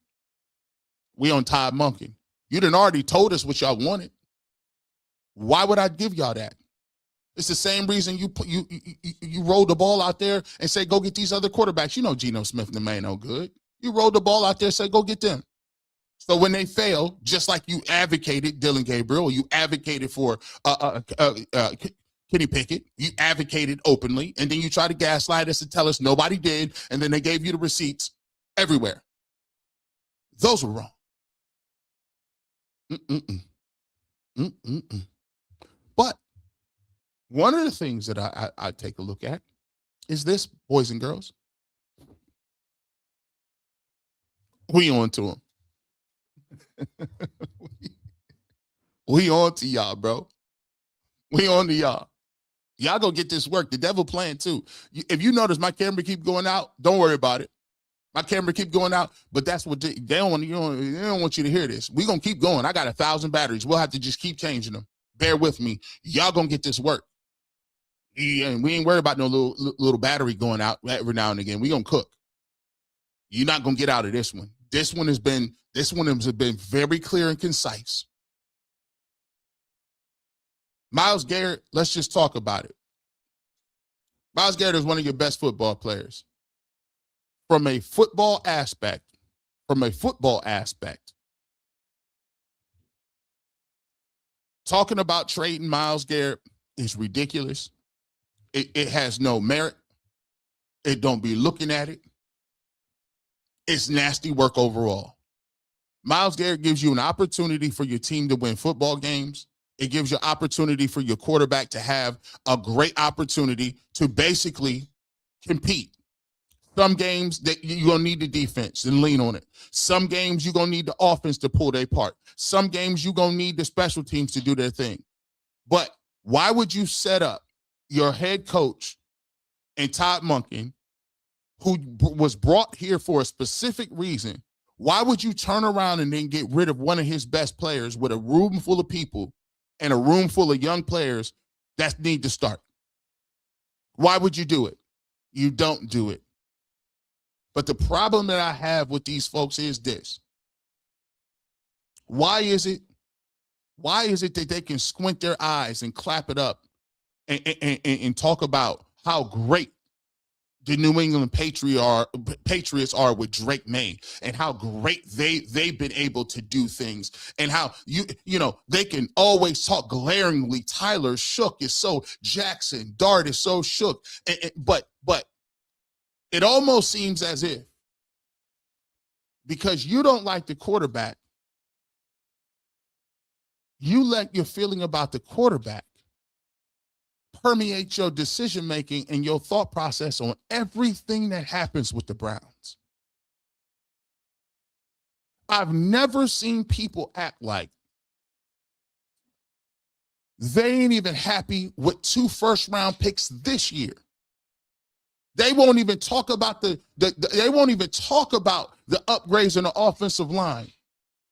We on Debunking. You done already told us what y'all wanted. Why would I give y'all that? It's the same reason you roll the ball out there and say, go get these other quarterbacks. You know Geno Smith and the man no good. You roll the ball out there and say, go get them. So when they fail, just like you advocated Dylan Gabriel, you advocated for Kenny Pickett, you advocated openly, and then you try to gaslight us and tell us nobody did, and then they gave you the receipts everywhere. Those were wrong. But one of the things that I take a look at is this, boys and girls. We on to them. We on to y'all, bro. We on to y'all. Y'all go get this work. The devil playing too. If you notice my camera keep going out, don't worry about it. My camera keep going out, but that's what they don't want. They don't want you to hear this. We gonna keep going. I got 1,000 batteries. We'll have to just keep changing them. Bear with me. Y'all gonna get this work. Yeah, we ain't worried about no little battery going out every now and again. We gonna cook. You're not gonna get out of this one. This one has been very clear and concise. Myles Garrett, let's just talk about it. Myles Garrett is one of your best football players. From a football aspect, talking about trading Myles Garrett is ridiculous. It has no merit. It don't be looking at it. It's nasty work overall. Myles Garrett gives you an opportunity for your team to win football games. It gives you opportunity for your quarterback to have a great opportunity to basically compete. Some games that you're going to need the defense and lean on it. Some games you're going to need the offense to pull their part. Some games you're going to need the special teams to do their thing. But why would you set up your head coach and Debunking, who was brought here for a specific reason? Why would you turn around and then get rid of one of his best players with a room full of people and a room full of young players that need to start? Why would you do it? You don't do it. But the problem that I have with these folks is this. Why is it that they can squint their eyes and clap it up and talk about how great the New England Patriots are with Drake May, and how great they've been able to do things, and how you know they can always talk glaringly. Tyler Shook is so Jackson Dart is so shook, but it almost seems as if because you don't like the quarterback, you let your feeling about the quarterback permeate your decision making and your thought process on everything that happens with the Browns. I've never seen people act like they ain't even happy with 2 first-round picks this year. They won't even talk about they won't even talk about the upgrades in the offensive line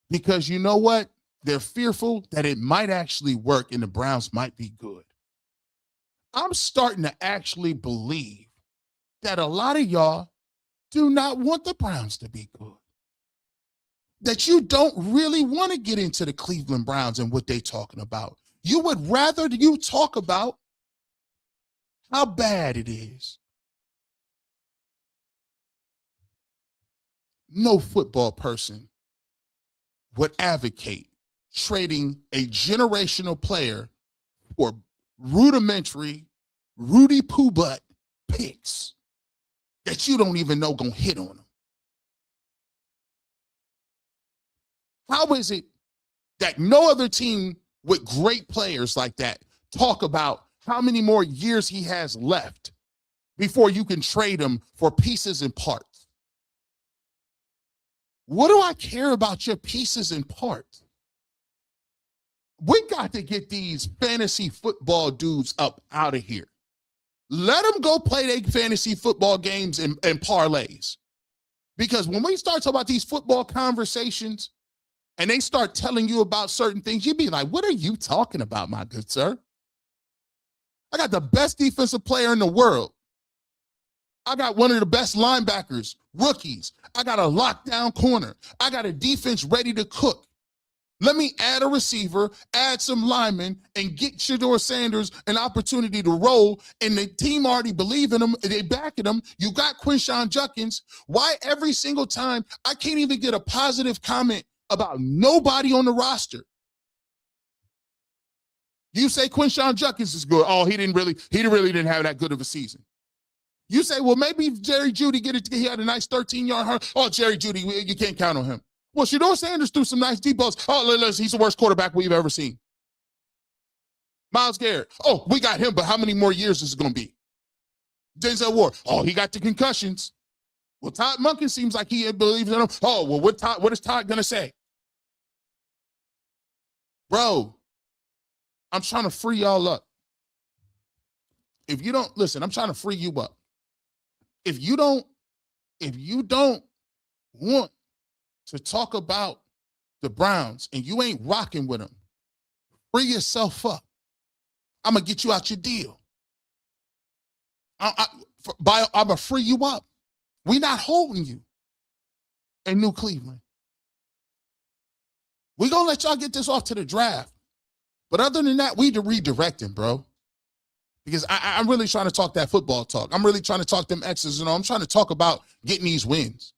because you know what? They're fearful that it might actually work and the Browns might be good. I'm starting to actually believe that a lot of y'all do not want the Browns to be good. That you don't really want to get into the Cleveland Browns and what they're talking about. You would rather you talk about how bad it is. No football person would advocate trading a generational player for rudimentary Rudy Poo Butt picks that you don't even know gonna hit on them. How is it that no other team with great players like that talk about how many more years he has left before you can trade him for pieces and parts? What do I care about your pieces and parts? We got to get these fantasy football dudes up out of here. Let them go play their fantasy football games and parlays. Because when we start talking about these football conversations and they start telling you about certain things, you'd be like, what are you talking about, my good sir? I got the best defensive player in the world. I got one of the best linebackers, rookies. I got a lockdown corner. I got a defense ready to cook. Let me add a receiver, add some linemen, and get Shedeur Sanders an opportunity to roll, and the team already believe in him. They backing him. You got Quinshon Judkins. Why every single time I can't even get a positive comment about nobody on the roster? You say Quinshon Judkins is good. Oh, he really didn't have that good of a season. You say, well, maybe Jerry Jeudy he had a nice 13-yard hurl. Oh, Jerry Jeudy, you can't count on him. Well, Shedeur Sanders threw some nice deep balls. Oh, listen, he's the worst quarterback we've ever seen. Myles Garrett. Oh, we got him, but how many more years is it going to be? Denzel Ward. Oh, he got the concussions. Well, Todd Monken seems like he believes in him. Oh, well, what is Todd going to say? Bro, I'm trying to free y'all up. If you don't, listen, I'm trying to free you up. If you don't want to talk about the Browns and you ain't rocking with them, free yourself up. I'm going to get you out your deal. I'm going to free you up. We're not holding you in New Cleveland. We're going to let y'all get this off to the draft. But other than that, we redirecting, bro. Because I'm really trying to talk that football talk. I'm really trying to talk them X's and all. I'm trying to talk about getting these wins.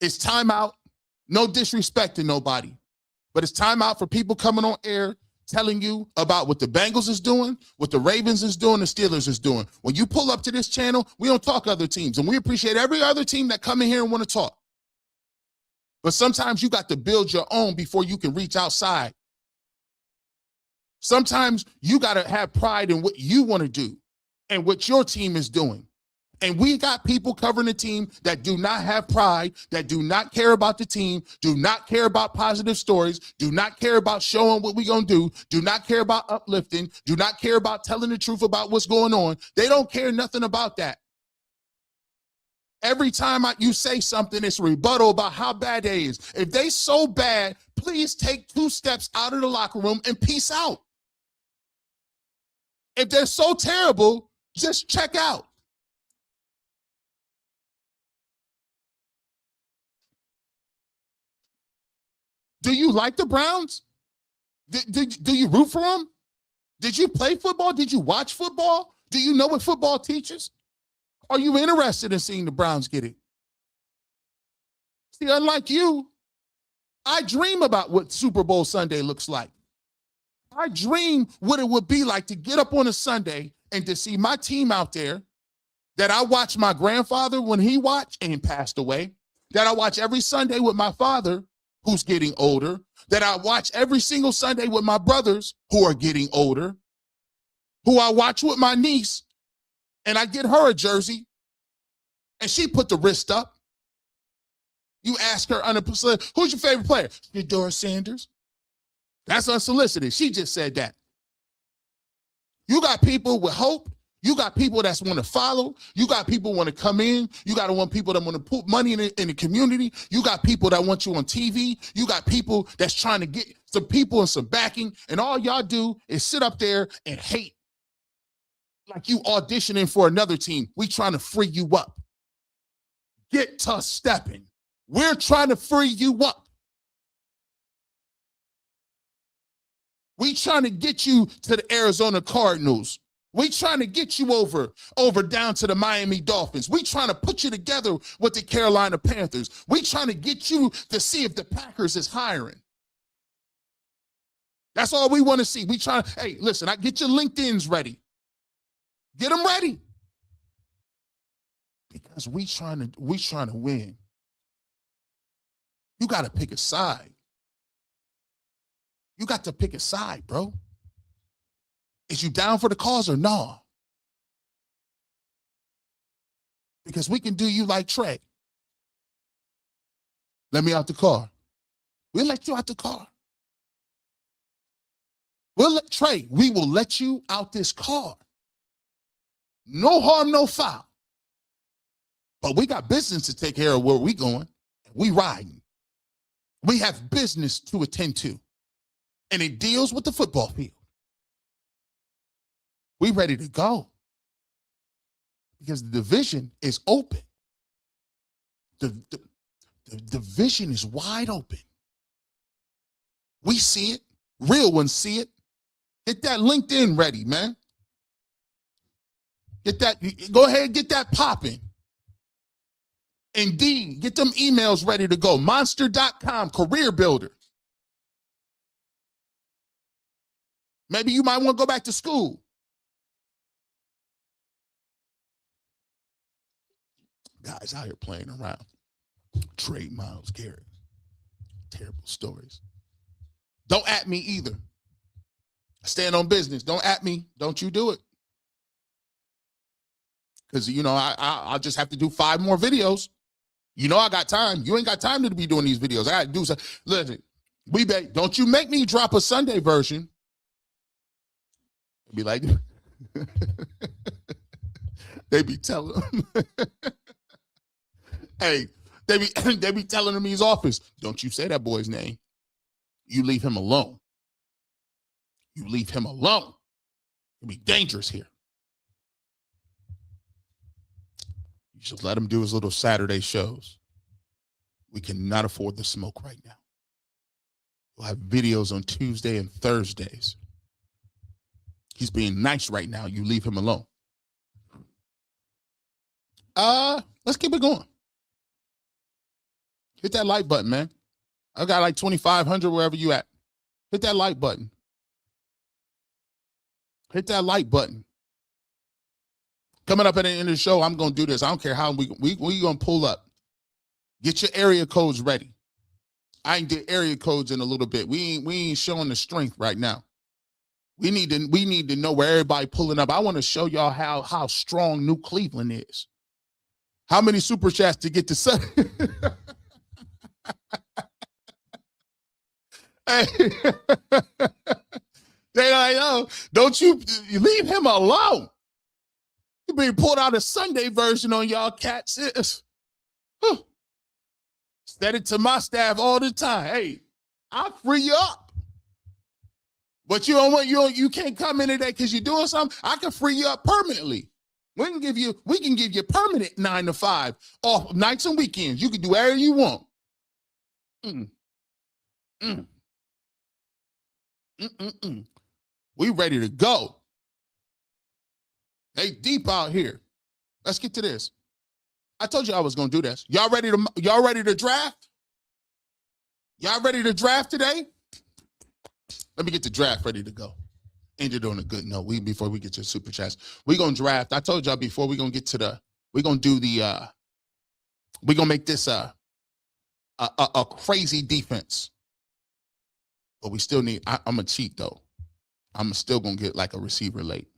It's time out. No disrespect to nobody. But it's time out for people coming on air telling you about what the Bengals is doing, what the Ravens is doing, the Steelers is doing. When you pull up to this channel, we don't talk other teams. And we appreciate every other team that come in here and want to talk. But sometimes you got to build your own before you can reach outside. Sometimes you got to have pride in what you want to do and what your team is doing. And we got people covering the team that do not have pride, that do not care about the team, do not care about positive stories, do not care about showing what we're going to do not care about uplifting, do not care about telling the truth about what's going on. They don't care nothing about that. Every time you say something, it's a rebuttal about how bad they is. If they so bad, please take 2 steps out of the locker room and peace out. If they're so terrible, just check out. Do you like the Browns? Do you root for them? Did you play football? Did you watch football? Do you know what football teaches? Are you interested in seeing the Browns get it? See, unlike you, I dream about what Super Bowl Sunday looks like. I dream what it would be like to get up on a Sunday and to see my team out there that I watched my grandfather when he watched and passed away, that I watch every Sunday with my father who's getting older, that I watch every single Sunday with my brothers who are getting older, who I watch with my niece, and I get her a jersey, and she put the wrist up. You ask her, who's your favorite player? Shedeur Sanders. That's unsolicited. She just said that. You got people with hope. You got people that want to follow. You got people want to come in. You got people that want to put money in the community. You got people that want you on TV. You got people that's trying to get some people and some backing. And all y'all do is sit up there and hate like you auditioning for another team. We trying to free you up. Get to stepping. We're trying to free you up. We trying to get you to the Arizona Cardinals. We trying to get you over down to the Miami Dolphins. We trying to put you together with the Carolina Panthers. We trying to get you to see if the Packers is hiring. That's all we want to see. We trying, hey, listen, I get your LinkedIn's ready. Get them ready. Because we trying to win. You got to pick a side. You got to pick a side, bro. Is you down for the cause or no? Because we can do you like Trey. Let me out the car. We'll let you out the car. Trey, we will let you out this car. No harm, no foul. But we got business to take care of where we going. We riding. We have business to attend to. And it deals with the football field. We ready to go. Because the division is open. The division is wide open. We see it. Real ones see it. Get that LinkedIn ready, man. Go ahead and get that popping. Indeed, get them emails ready to go. Monster.com, career builder. Maybe you might want to go back to school. Guys out here playing around. Trade Miles Garrett. Terrible stories. Don't at me either. Stand on business. Don't at me. Don't you do it. Because, I'll just have to do 5 more videos. I got time. You ain't got time to be doing these videos. I got to do something. Listen, don't you make me drop a Sunday version. Be like, they be telling them. Hey, they be telling him in his office, don't you say that boy's name. You leave him alone. You leave him alone. It'll be dangerous here. You should let him do his little Saturday shows. We cannot afford the smoke right now. We'll have videos on Tuesday and Thursdays. He's being nice right now. You leave him alone. Let's keep it going. Hit that like button, man. I got like 2,500 wherever you at. Hit that like button. Hit that like button. Coming up at the end of the show, I'm going to do this. I don't care how we going to pull up. Get your area codes ready. I ain't did area codes in a little bit. We ain't showing the strength right now. We need to know where everybody pulling up. I want to show y'all how strong New Cleveland is. How many super chats to get to 7? Hey, they like, oh, don't you leave him alone. You being pulled out a Sunday version on y'all cats. Said it to my staff all the time. Hey, I'll free you up. But you can't come in today because you're doing something. I can free you up permanently. We can give you permanent 9 to 5 off nights and weekends. You can do whatever you want. We ready to go. They deep out here. Let's get to this. I told you I was gonna do this. Y'all ready to draft? Y'all ready to draft today? Let me get the draft ready to go. Ended on a good note. Before we get to super chats, we're gonna draft. I told y'all before we're gonna make this a crazy defense. But we still need, I'm gonna cheat though. I'm still gonna get like a receiver late.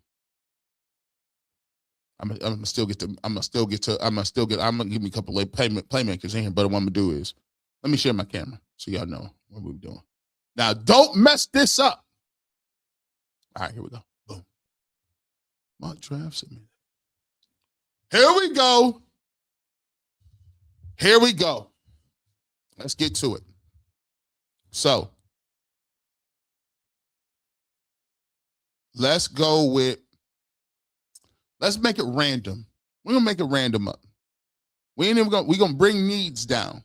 I'm gonna give me a couple late playmakers in here. But what I'm gonna do is let me share my camera so y'all know what we're doing. Now, don't mess this up. All right, here we go. Boom. Mock draft submitted. Here we go. Here we go. Let's get to it. So, let's make it random. We're gonna make it random up. We're gonna bring needs down.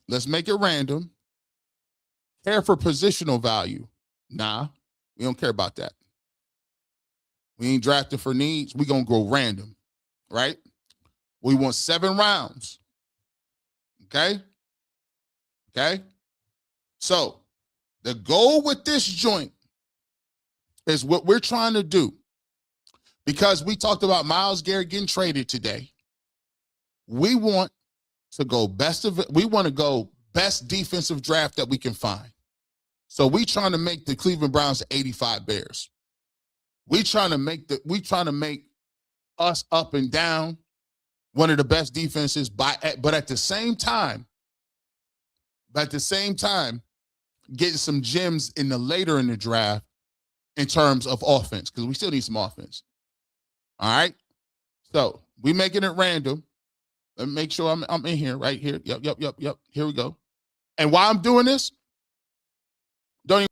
Let's make it random. Care for positional value. Nah, we don't care about that. We ain't drafting for needs. We're gonna go random, right? We want 7 rounds. Okay? Okay? So the goal with this joint is what we're trying to do. Because we talked about Myles Garrett getting traded today. We want to go best defensive draft that we can find. So we trying to make the Cleveland Browns the 85 Bears. We trying to make us up and down one of the best defenses but at the same time, getting some gems later in the draft in terms of offense, because we still need some offense. All right. So we making it random. Let me make sure I'm in here, right here. Yep. Here we go. And while I'm doing this, don't even.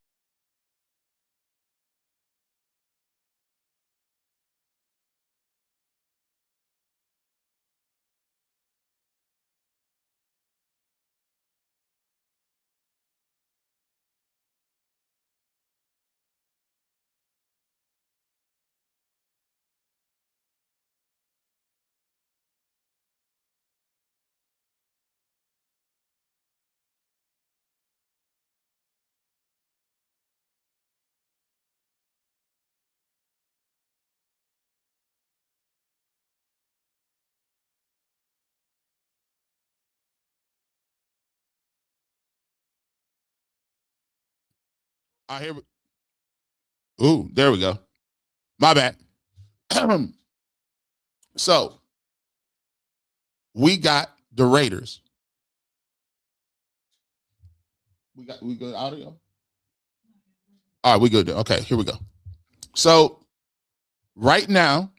I hear. Ooh, there we go. My bad. So we got the Raiders. We good audio? All right, we good. Okay, here we go. So right now,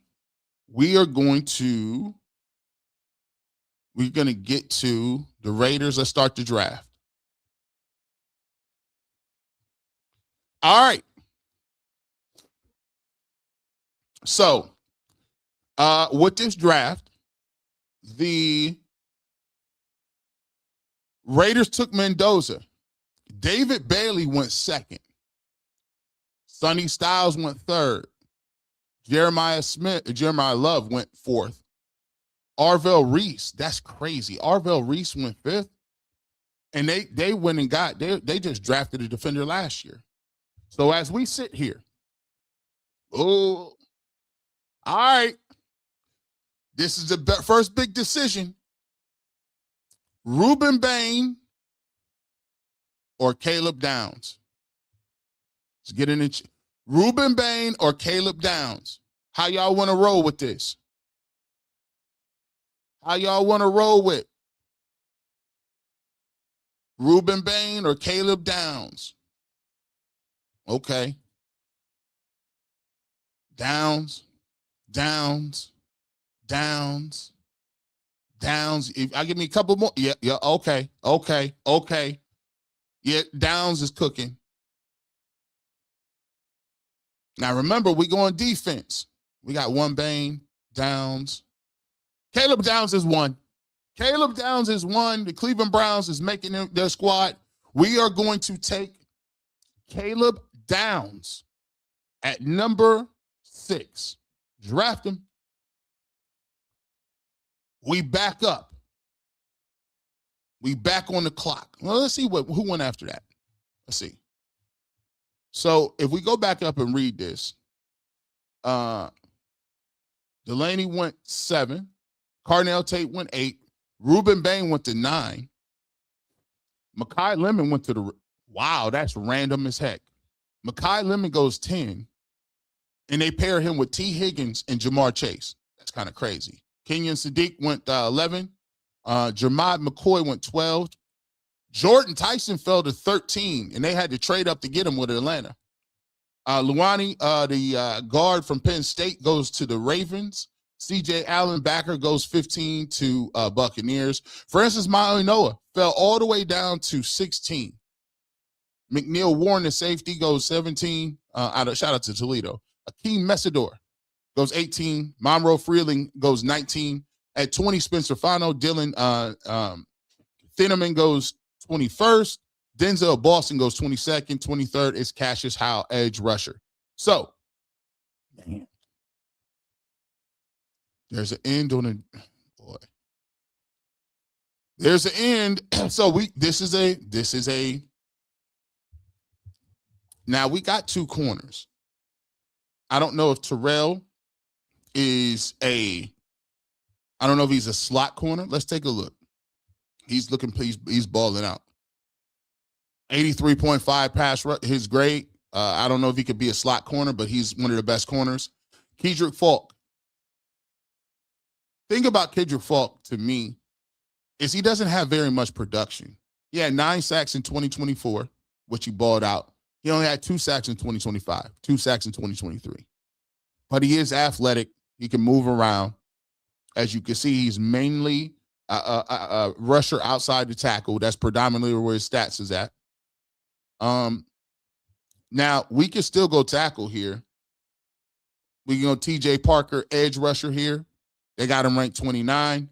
we're going to get to the Raiders. Let's start the draft. All right. So with this draft, the Raiders took Mendoza. David Bailey went second. Sonny Styles went third. Jeremiah Love went fourth. Arvell Reese, that's crazy. Arvell Reese went fifth. And they went and they just drafted a defender last year. So as we sit here, all right, this is the first big decision. Reuben Bain or Caleb Downs? Let's get in it. Reuben Bain or Caleb Downs? How y'all want to roll with this? How y'all want to roll with Reuben Bain or Caleb Downs? Okay. Downs. If I give me a couple more. Yeah, okay. Yeah, Downs is cooking. Now remember, we go on defense. We got one Bain, Downs. Caleb Downs is one. The Cleveland Browns is making their squad. We are going to take Caleb Downs at number 6. Draft him. We back up. We back on the clock. Well, let's see who went after that. Let's see. So if we go back up and read this, Delaney went 7. Carnell Tate went 8. Ruben Bain went to 9. Mekhi Lemon went to the wow, that's random as heck. Mekhi Lemon goes 10, and they pair him with T. Higgins and Jamar Chase. That's kind of crazy. Kenyon Sadiq went 11. Jermod McCoy went 12. Jordan Tyson fell to 13, and they had to trade up to get him with Atlanta. Luani, the guard from Penn State, goes to the Ravens. C.J. Allen Backer goes 15 to Buccaneers. Francis Mauigoa fell all the way down to 16. McNeil Warren, the safety, goes 17. Shout out to Toledo. Akeem Mesidor goes 18. Monroe Freeling goes 19. At 20, Spencer Fano. Dylan Thinneman goes 21st. Denzel Boston goes 22nd. 23rd is Cassius Howe, edge rusher. So, man, there's an end on it. Boy. There's an end. So this is a now we got 2 corners. I don't know if Terrell is I don't know if he's a slot corner. Let's take a look. He's balling out. 83.5 pass rush, his grade. I don't know if he could be a slot corner, but he's one of the best corners. Kedrick Falk. Thing about Kedrick Falk to me is he doesn't have very much production. He had 9 sacks in 2024, which he balled out. He only had 2 sacks in 2025, 2 sacks in 2023. But he is athletic. He can move around. As you can see, he's mainly a rusher outside the tackle. That's predominantly where his stats is at. Now, we can still go tackle here. We can go T.J. Parker, edge rusher here. They got him ranked 29.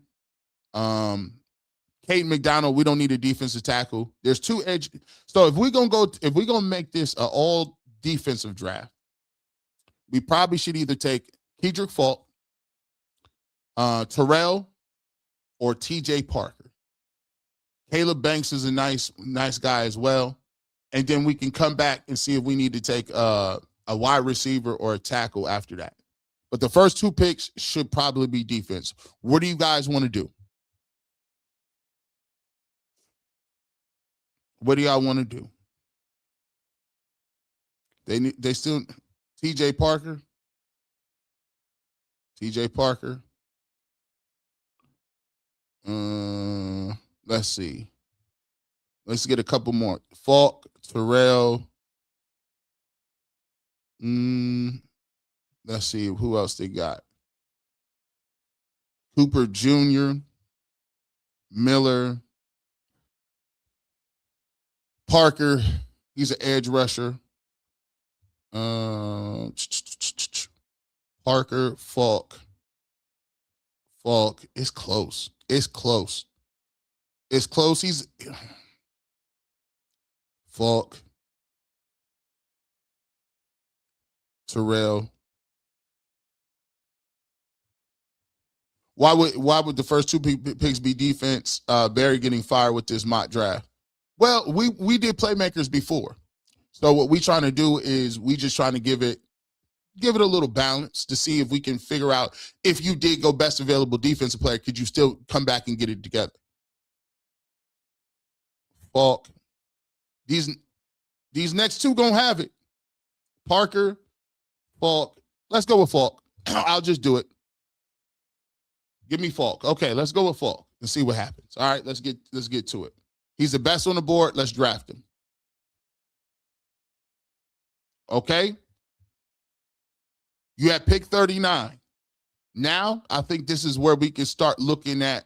Caden McDonald, we don't need a defensive tackle. There's 2 edge. So if we're gonna make this an all defensive draft, we probably should either take Kedrick Falk, Terrell, or T.J. Parker. Caleb Banks is a nice guy as well. And then we can come back and see if we need to take a wide receiver or a tackle after that. But the first 2 picks should probably be defense. What do you guys want to do? What do y'all want to do? They still T.J. Parker. T.J. Parker. Let's see. Let's get a couple more. Falk, Terrell. Let's see who else they got. Cooper Jr., Miller, Parker. He's an edge rusher. Parker, Falk. It's close. It's close. He's Falk, Terrell. Why would the first 2 picks be defense? Barry getting fired with this mock draft. Well, we did playmakers before. So what we trying to do is we just trying to give it a little balance to see if we can figure out if you did go best available defensive player, could you still come back and get it together? Falk. These next 2 gonna have it. Parker, Falk. Let's go with Falk. I'll just do it. Give me Falk. Okay, let's go with Falk and see what happens. All right, let's get to it. He's the best on the board. Let's draft him. Okay. You have pick 39. Now, I think this is where we can start looking at.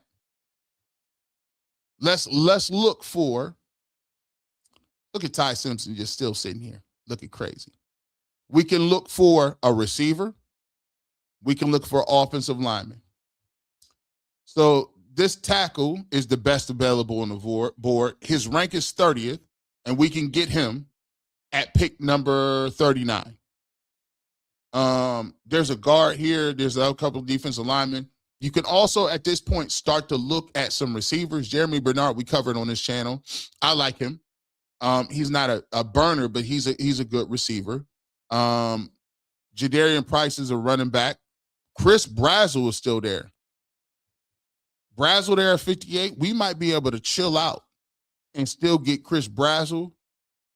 Let's look for. Look at Ty Simpson just still sitting here looking crazy. We can look for a receiver. We can look for offensive lineman. So this tackle is the best available on the board. His rank is 30th, and we can get him at pick number 39. There's a guard here. There's a couple of defensive linemen. You can also, at this point, start to look at some receivers. Jeremy Bernard, we covered on this channel. I like him. He's not a burner, but he's a good receiver. Jadarian Price is a running back. Chris Brazzell is still there. Brazzell there at 58. We might be able to chill out and still get Chris Brazzell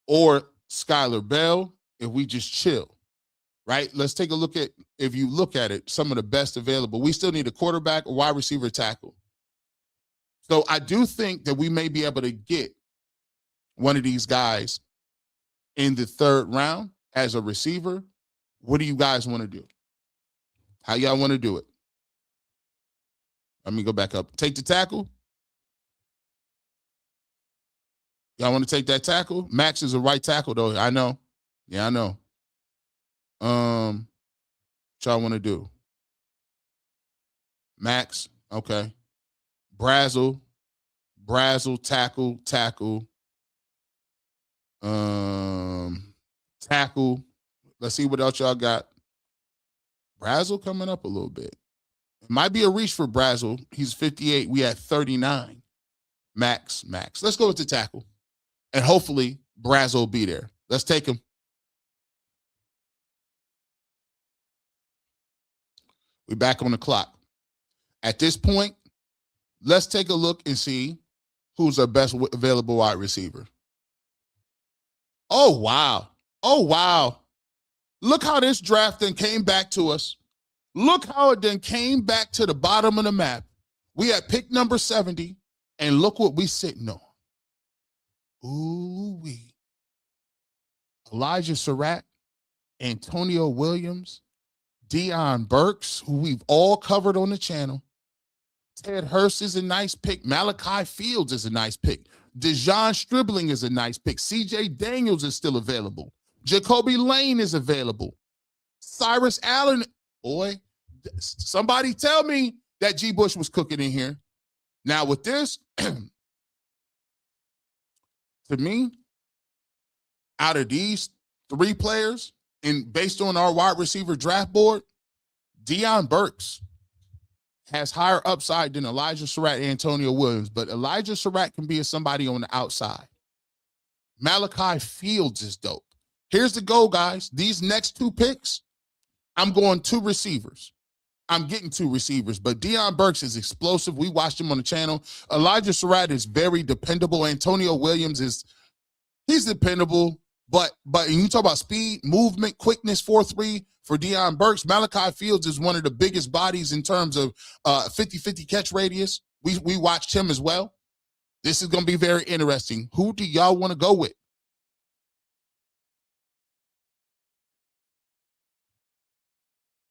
or Skylar Bell if we just chill. Right? Let's take a look at, if you look at it, some of the best available. We still need a quarterback, a wide receiver, tackle. So I do think that we may be able to get one of these guys in the third round as a receiver. What do you guys want to do? How y'all want to do it? Let me go back up. Take the tackle. Y'all want to take that tackle? Max is a right tackle, though. I know. Yeah, I know. What y'all want to do? Max, okay. Brazzell, tackle. Tackle. Let's see what else y'all got. Brazzell coming up a little bit. It might be a reach for Brazzell. He's 58. We at 39. Max. Let's go with the tackle. And hopefully Brazzell will be there. Let's take him. We're back on the clock. At this point, let's take a look and see who's our best available wide receiver. Oh, wow. Look how this draft then came back to us. Look how it then came back to the bottom of the map. We had pick number 70, and look what we sitting on. Ooh-wee. Elijah Surratt, Antonio Williams, Deion Burks, who we've all covered on the channel. Ted Hurst is a nice pick. Malachi Fields is a nice pick. Dejon Stribling is a nice pick. CJ Daniels is still available. Jacoby Lane is available. Cyrus Allen, boy, somebody tell me that G. Bush was cooking in here. Now with this, to me, out of these three players, and based on our wide receiver draft board, Deion Burks has higher upside than Elijah Surratt and Antonio Williams, but Elijah Surratt can be somebody on the outside. Malachi Fields is dope. Here's the goal, guys. These next two picks, I'm going two receivers. I'm getting two receivers, but Deion Burks is explosive. We watched him on the channel. Elijah Surratt is very dependable. Antonio Williams he's dependable, but you talk about speed, movement, quickness, 4.3 for Deion Burks. Malachi Fields is one of the biggest bodies in terms of 50-50 catch radius. We watched him as well. This is going to be very interesting. Who do y'all want to go with?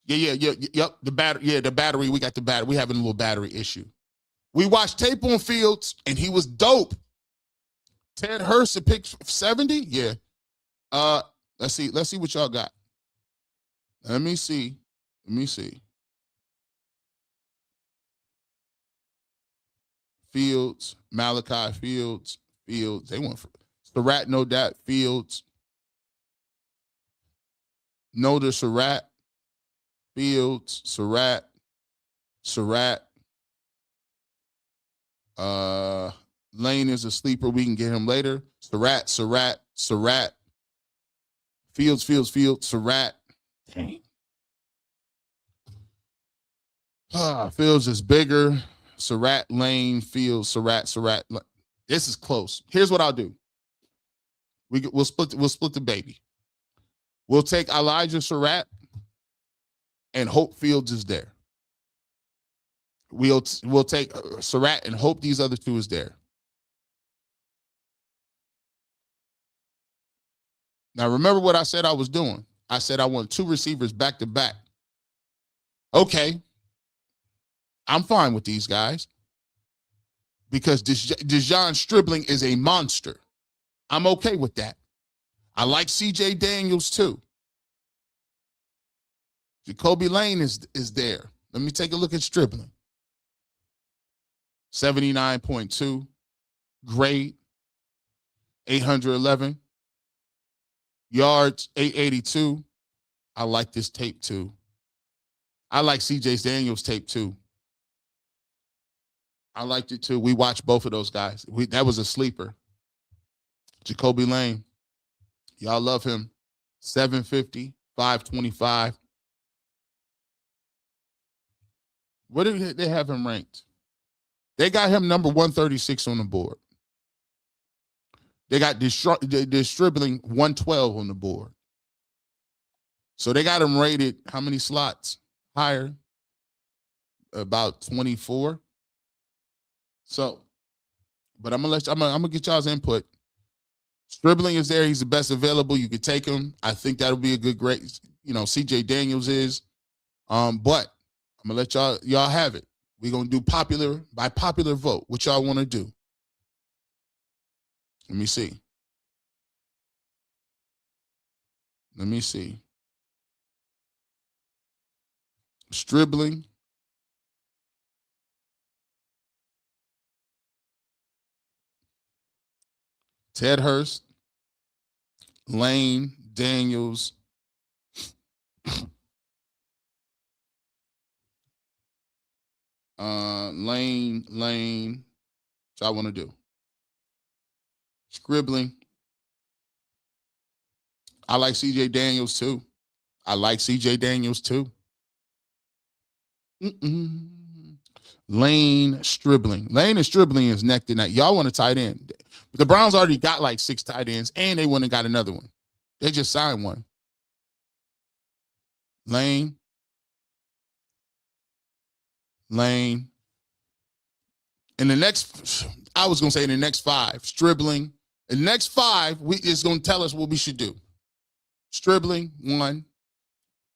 Yep. The battery. We got the battery. We having a little battery issue. We watched tape on Fields, and he was dope. Ted Hurst at pick 70. Yeah. Let's see what y'all got. Let me see. Fields, Malachi Fields. They went for Surratt, no doubt. Fields. No to Surratt. Fields, Surratt. Lane is a sleeper. We can get him later. Surratt. Fields, Surratt. Dang. Fields is bigger. Surratt, Lane, Fields, Surratt. This is close. Here's what I'll do. We'll split the baby. We'll take Elijah Surratt and hope Fields is there. We'll take Surratt and hope these other two is there. Now, remember what I said I was doing. I said I want two receivers back to back. Okay. I'm fine with these guys because Dejon Stribling is a monster. I'm okay with that. I like CJ Daniels too. Jacoby Lane is there. Let me take a look at Stribling. 79.2. Grade. 811. Yards, 882. I like this tape too. I like CJ Daniels tape too. I liked it too. We watched both of those guys. That was a sleeper. Jacoby Lane. Y'all love him. 750, 525. What did they have him ranked? They got him number 136 on the board. They got Distributing 112 on the board. So they got him rated how many slots higher? About 24. So, but I'm gonna get y'all's input. Stribling is there. He's the best available. You could take him. I think that'll be a good grade. CJ Daniels is. But I'm gonna let y'all have it. We're gonna do by popular vote. What y'all want to do? Let me see. Stribling. Ted Hurst. Lane. Daniels. Lane. What y'all want to do? Scribbling. I like CJ Daniels too. Lane, Stribling. Lane and Stribling is neck to neck. Y'all want a tight end. But the Browns already got like 6 tight ends, and they went and got another one. They just signed one. Lane. In the next, I was going to say in the next 5, Stribling. In the next 5, it's going to tell us what we should do. Stribling, 1.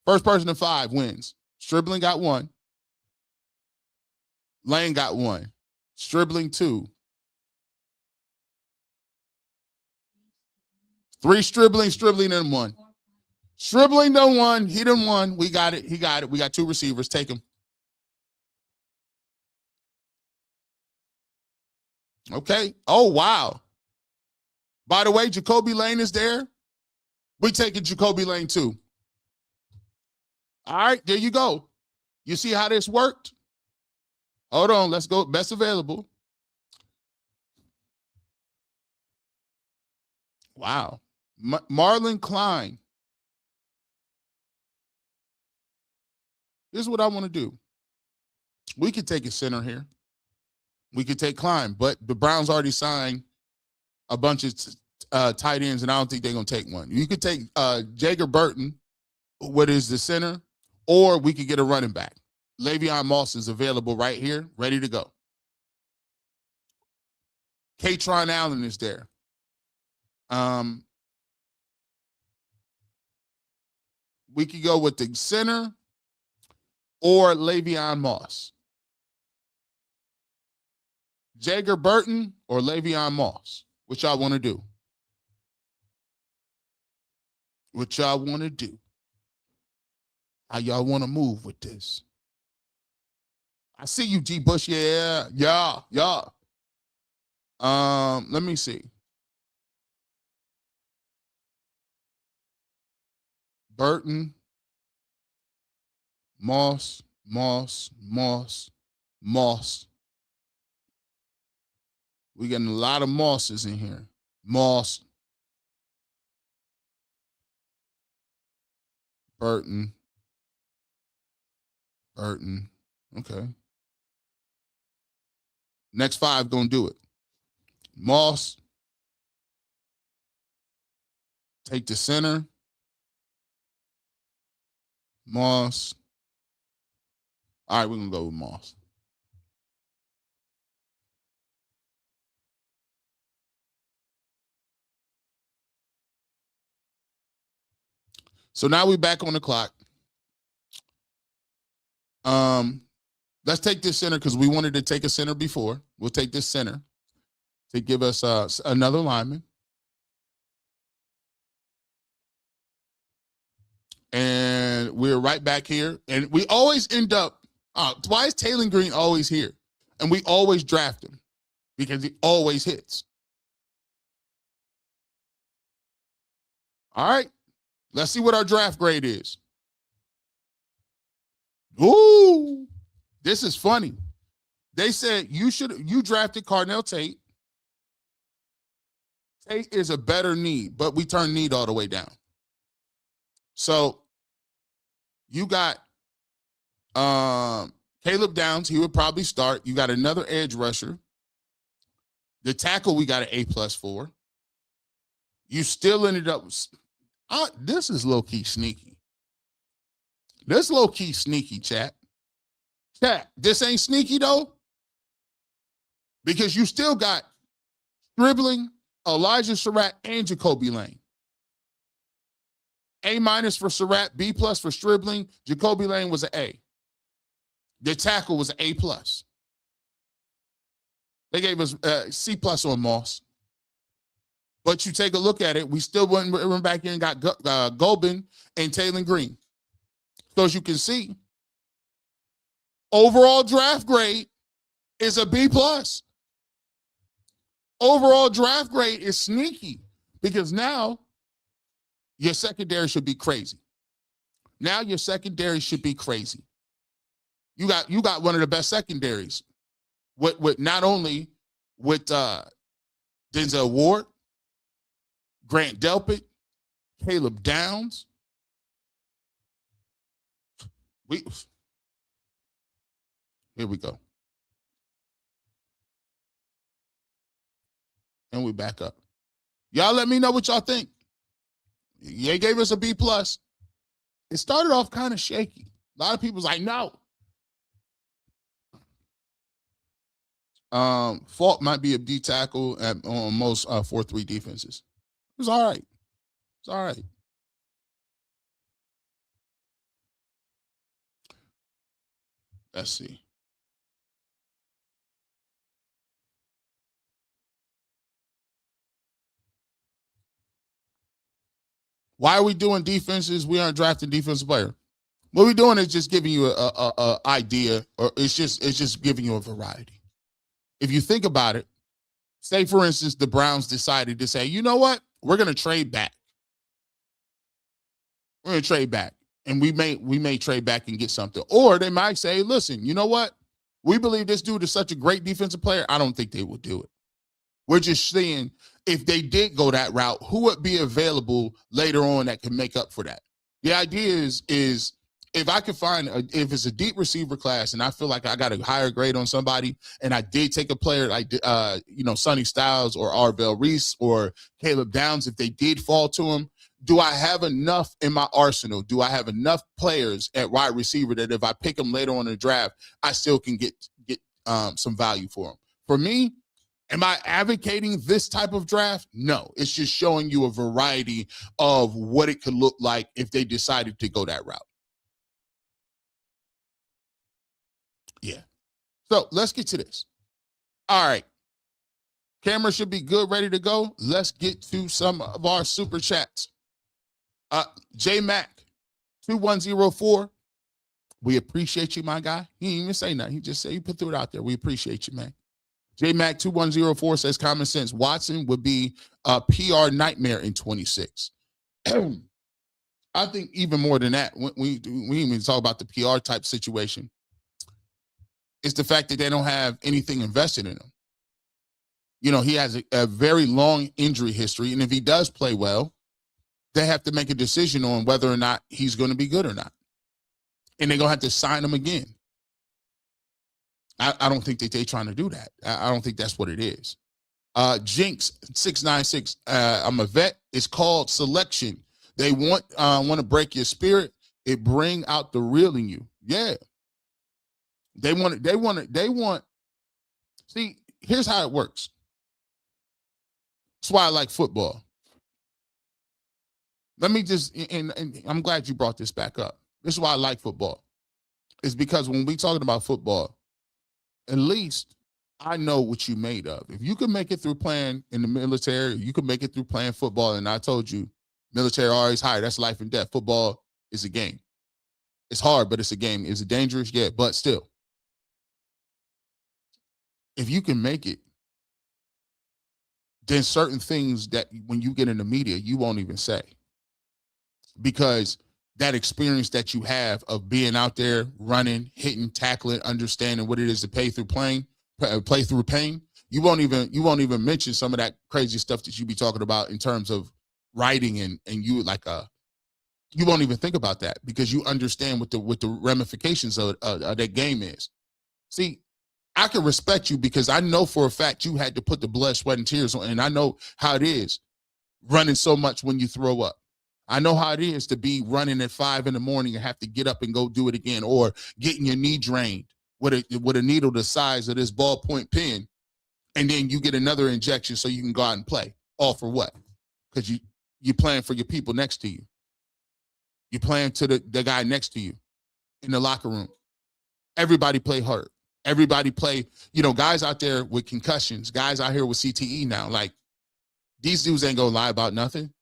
First person to 5 wins. Stribling got 1. Lane got 1. Stribling, 2. 3 Stribling and 1. Stribling done 1. He done 1. We got it. He got it. We got 2 receivers. Take him. Okay. Oh, wow. By the way, Jacoby Lane is there. We taking Jacoby Lane too. All right, there you go. You see how this worked? Hold on. Let's go. Best available. Wow. Marlon Klein. This is what I want to do. We could take a center here. We could take Klein, but the Browns already signed a bunch of tight ends, and I don't think they're going to take one. You could take Jager Burton, what is the center, or we could get a running back. Le'Veon Moss is available right here, ready to go. Katron Allen is there. We could go with the center or Le'Veon Moss. Jager Burton or Le'Veon Moss. What y'all want to do? How y'all want to move with this? I see you, G. Bush. Yeah. Let me see. Burton, Moss. We're getting a lot of Mosses in here. Moss. Burton. Okay. Next 5 gonna do it. Moss. Take the center. Moss. All right, we're gonna go with Moss. So now we're back on the clock. Let's take this center because we wanted to take a center before. We'll take this center to give us another lineman. And we're right back here. And we always end up, why is Taylor Green always here? And we always draft him because he always hits. All right. Let's see what our draft grade is. Ooh, this is funny. They said you drafted Cardinal Tate. Tate is a better need, but we turned need all the way down. So you got Caleb Downs, he would probably start. You got another edge rusher. The tackle we got an A+ for. You still ended up this is low-key sneaky. This low-key sneaky, chat. Chat, this ain't sneaky though. Because you still got Stribling, Elijah Surratt, and Jacoby Lane. A- for Surratt, B+ for Stribling. Jacoby Lane was an A. The tackle was an A+. They gave us C+ on Moss. But you take a look at it, we still went back in and got Gobin and Taylor Green. So as you can see, overall draft grade is a B+. Overall draft grade is sneaky because now your secondary should be crazy. Now your secondary should be crazy. You got one of the best secondaries with not only with Denzel Ward, Grant Delpit, Caleb Downs. Here we go. And we back up. Y'all let me know what y'all think. They gave us a B+. It started off kind of shaky. A lot of people's like, no. Fault might be a D tackle on most 4-3 defenses. It was all right. It's all right. Let's see. Why are we doing defenses? We aren't drafting defensive player. What we're doing is just giving you a idea, or it's just giving you a variety. If you think about it, say for instance, the Browns decided to say, you know what? We're going to trade back. We're going to trade back. And we may trade back and get something. Or they might say, listen, you know what? We believe this dude is such a great defensive player. I don't think they will do it. We're just saying if they did go that route, who would be available later on that can make up for that? The idea is if I can find, if it's a deep receiver class and I feel like I got a higher grade on somebody and I did take a player like, Sonny Styles or Arvell Reese or Caleb Downs, if they did fall to him, do I have enough in my arsenal? Do I have enough players at wide receiver that if I pick them later on in the draft, I still can get some value for them? For me, am I advocating this type of draft? No, it's just showing you a variety of what it could look like if they decided to go that route. Yeah. So let's get to this. All right. Camera should be good, ready to go. Let's get to some of our super chats. J Mac 2104. We appreciate you, my guy. He didn't even say nothing. He just said he threw it out there. We appreciate you, man. J Mac 2104 says common sense. Watson would be a PR nightmare in 26. I think even more than that, we even talk about the PR type situation. It's the fact that they don't have anything invested in him. You know, he has a very long injury history, and if he does play well, they have to make a decision on whether or not he's going to be good or not. And they're going to have to sign him again. I don't think that they're trying to do that. I don't think that's what it is. Jinx 696. I'm a vet. It's called selection. They want to break your spirit. It bring out the real in you. Yeah. They want. See, here's how it works. That's why I like football. Let me just, and I'm glad you brought this back up. This is why I like football. It's because when we talking about football, at least I know what you made of. If you can make it through playing in the military, you can make it through playing football. And I told you, military always higher. That's life and death. Football is a game. It's hard, but it's a game. Is it dangerous? Yeah, but still. If you can make it, then certain things that when you get in the media, you won't even say. Because that experience that you have of being out there running, hitting, tackling, understanding what it is to play through pain. You won't even mention some of that crazy stuff that you be talking about in terms of writing and you you won't even think about that because you understand what the ramifications of that game is. See, I can respect you because I know for a fact you had to put the blood, sweat, and tears on, and I know how it is running so much when you throw up. I know how it is to be running at 5 a.m. and have to get up and go do it again, or getting your knee drained with a needle the size of this ballpoint pen, and then you get another injection so you can go out and play. All for what? Because you're playing for your people next to you. You're playing to the guy next to you in the locker room. Everybody play hard. Everybody play, guys out there with concussions, guys out here with CTE now. Like, these dudes ain't gonna lie about nothing.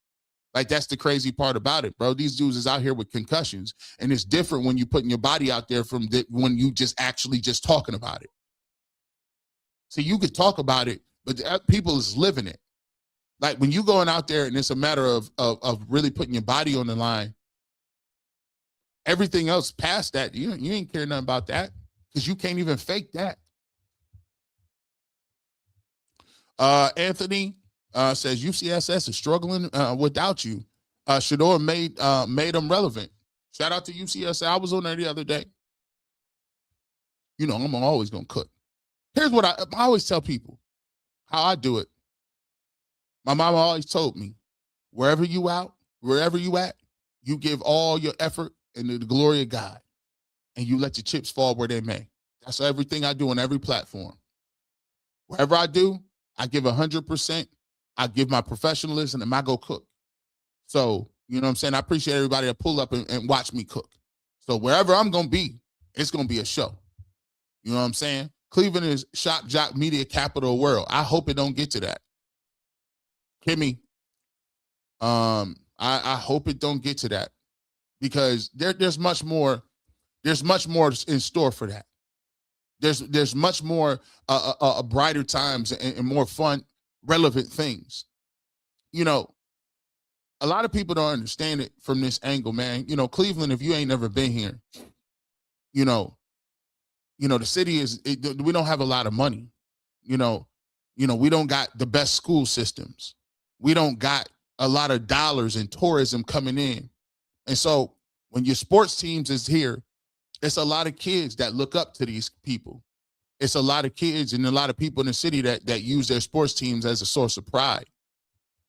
Like, that's the crazy part about it, bro. These dudes is out here with concussions, and it's different when you're putting your body out there when you just actually just talking about it. So you could talk about it, but people is living it. Like, when you going out there and it's a matter of really putting your body on the line, everything else past that, you ain't care nothing about that because you can't even fake that. Anthony says UCSS is struggling without you. Shedeur made them relevant. Shout out to UCSS. I was on there the other day. I'm always gonna cook. Here's what I always tell people how I do it. My mama always told me, wherever you at, you give all your effort into the glory of God, and you let your chips fall where they may. That's everything I do on every platform. Wherever I do, I give 100%. I give my professionalism and I go cook. So, you know what I'm saying? I appreciate everybody that pull up and watch me cook. So wherever I'm going to be, it's going to be a show. You know what I'm saying? Cleveland is shock jock media capital of the world. I hope it don't get to that. Kimmy, I hope it don't get to that because there's much more in store for that. There's much more brighter times and more fun, relevant things. A lot of people don't understand it from this angle, man. Cleveland, if you ain't never been here, the city we don't have a lot of money. We don't got the best school systems. We don't got a lot of dollars in tourism coming in. And so when your sports teams is here, it's a lot of kids that look up to these people. It's a lot of kids and a lot of people in the city that use their sports teams as a source of pride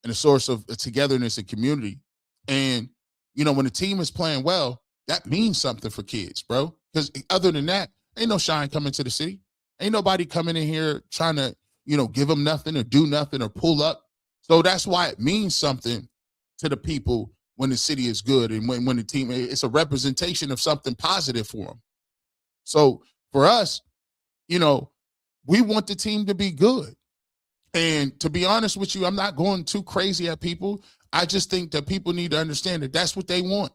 and a source of togetherness and community. And, when the team is playing well, that means something for kids, bro. Because other than that, ain't no shine coming to the city. Ain't nobody coming in here trying to, give them nothing or do nothing or pull up. So that's why it means something to the people when the city is good and when the team, it's a representation of something positive for them. So for us, we want the team to be good. And to be honest with you, I'm not going too crazy at people. I just think that people need to understand that that's what they want.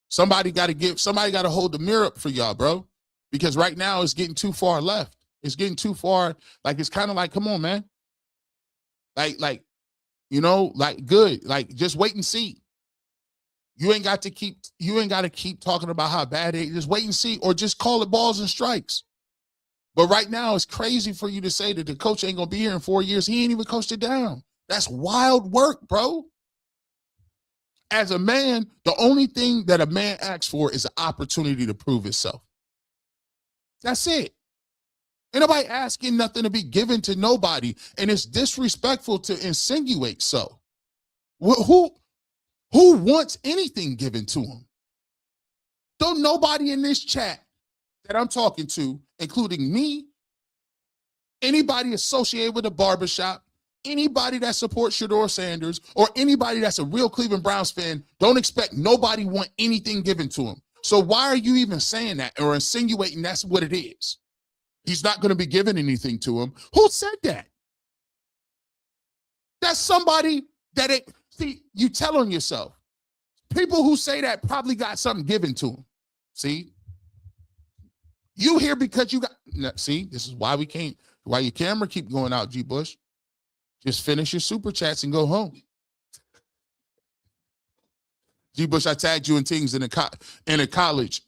Somebody got to hold the mirror up for y'all, bro. Because right now it's getting too far left. It's getting too far. Like, it's kind of like, come on, man. Like, good. Like, just wait and see. You ain't got to keep talking about how bad it is. Just wait and see, or just call it balls and strikes. But right now, it's crazy for you to say that the coach ain't gonna be here in 4 years. He ain't even coached it down. That's wild work, bro. As a man, the only thing that a man asks for is an opportunity to prove himself. That's it. Ain't nobody asking nothing to be given to nobody, and it's disrespectful to insinuate so. Who wants anything given to them? Don't nobody in this chat that I'm talking to, including me, anybody associated with a barbershop, anybody that supports Shedeur Sanders, or anybody that's a real Cleveland Browns fan, don't expect nobody want anything given to him. So why are you even saying that or insinuating that's what it is? He's not going to be given anything to him. Who said that? That's somebody that you tell on yourself. People who say that probably got something given to them. See? You here because you got, see, this is why why your camera keep going out, G. Bush. Just finish your super chats and go home. G. Bush, I tagged you in things in a college.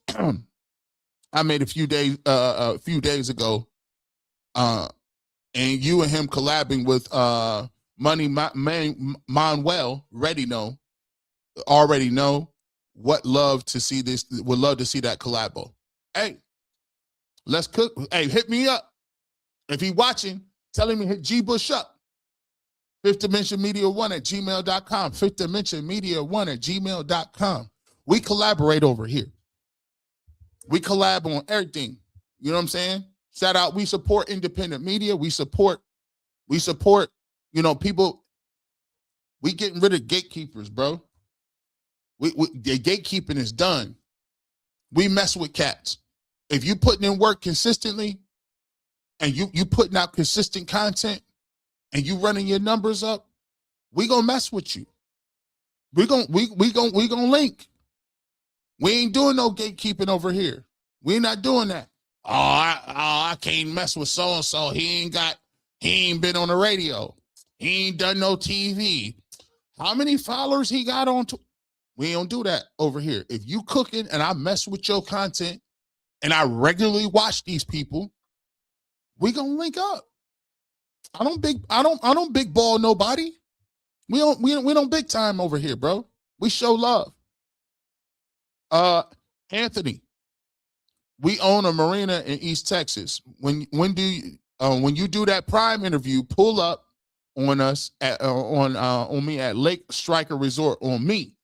I made a few days ago, and you and him collabing with Money Manuel. Already know what love to see this. Would love to see that collabo. Hey, let's cook. Hey, hit me up if he watching. Tell him to hit G. Bush up. Fifth Dimension Media 1 at gmail.com. Fifth Dimension Media 1 at gmail.com. We collaborate over here. We collab on everything. You know what I'm saying? Shout out. We support independent media. We support, people. We getting rid of gatekeepers, bro. The gatekeeping is done. We mess with cats. If you putting in work consistently and you putting out consistent content, and you running your numbers up, we gonna mess with you. We gonna link. We ain't doing no gatekeeping over here. We not doing that. I can't mess with so and so. He ain't been on the radio. He ain't done no TV. How many followers he got on? We don't do that over here. If you cooking and I mess with your content, and I regularly watch these people, we gonna link up. I don't big ball nobody. We don't big time over here, bro. We show love. Anthony, we own a marina in East Texas. When you do that Prime interview, pull up on us on me at Lake Striker Resort on me.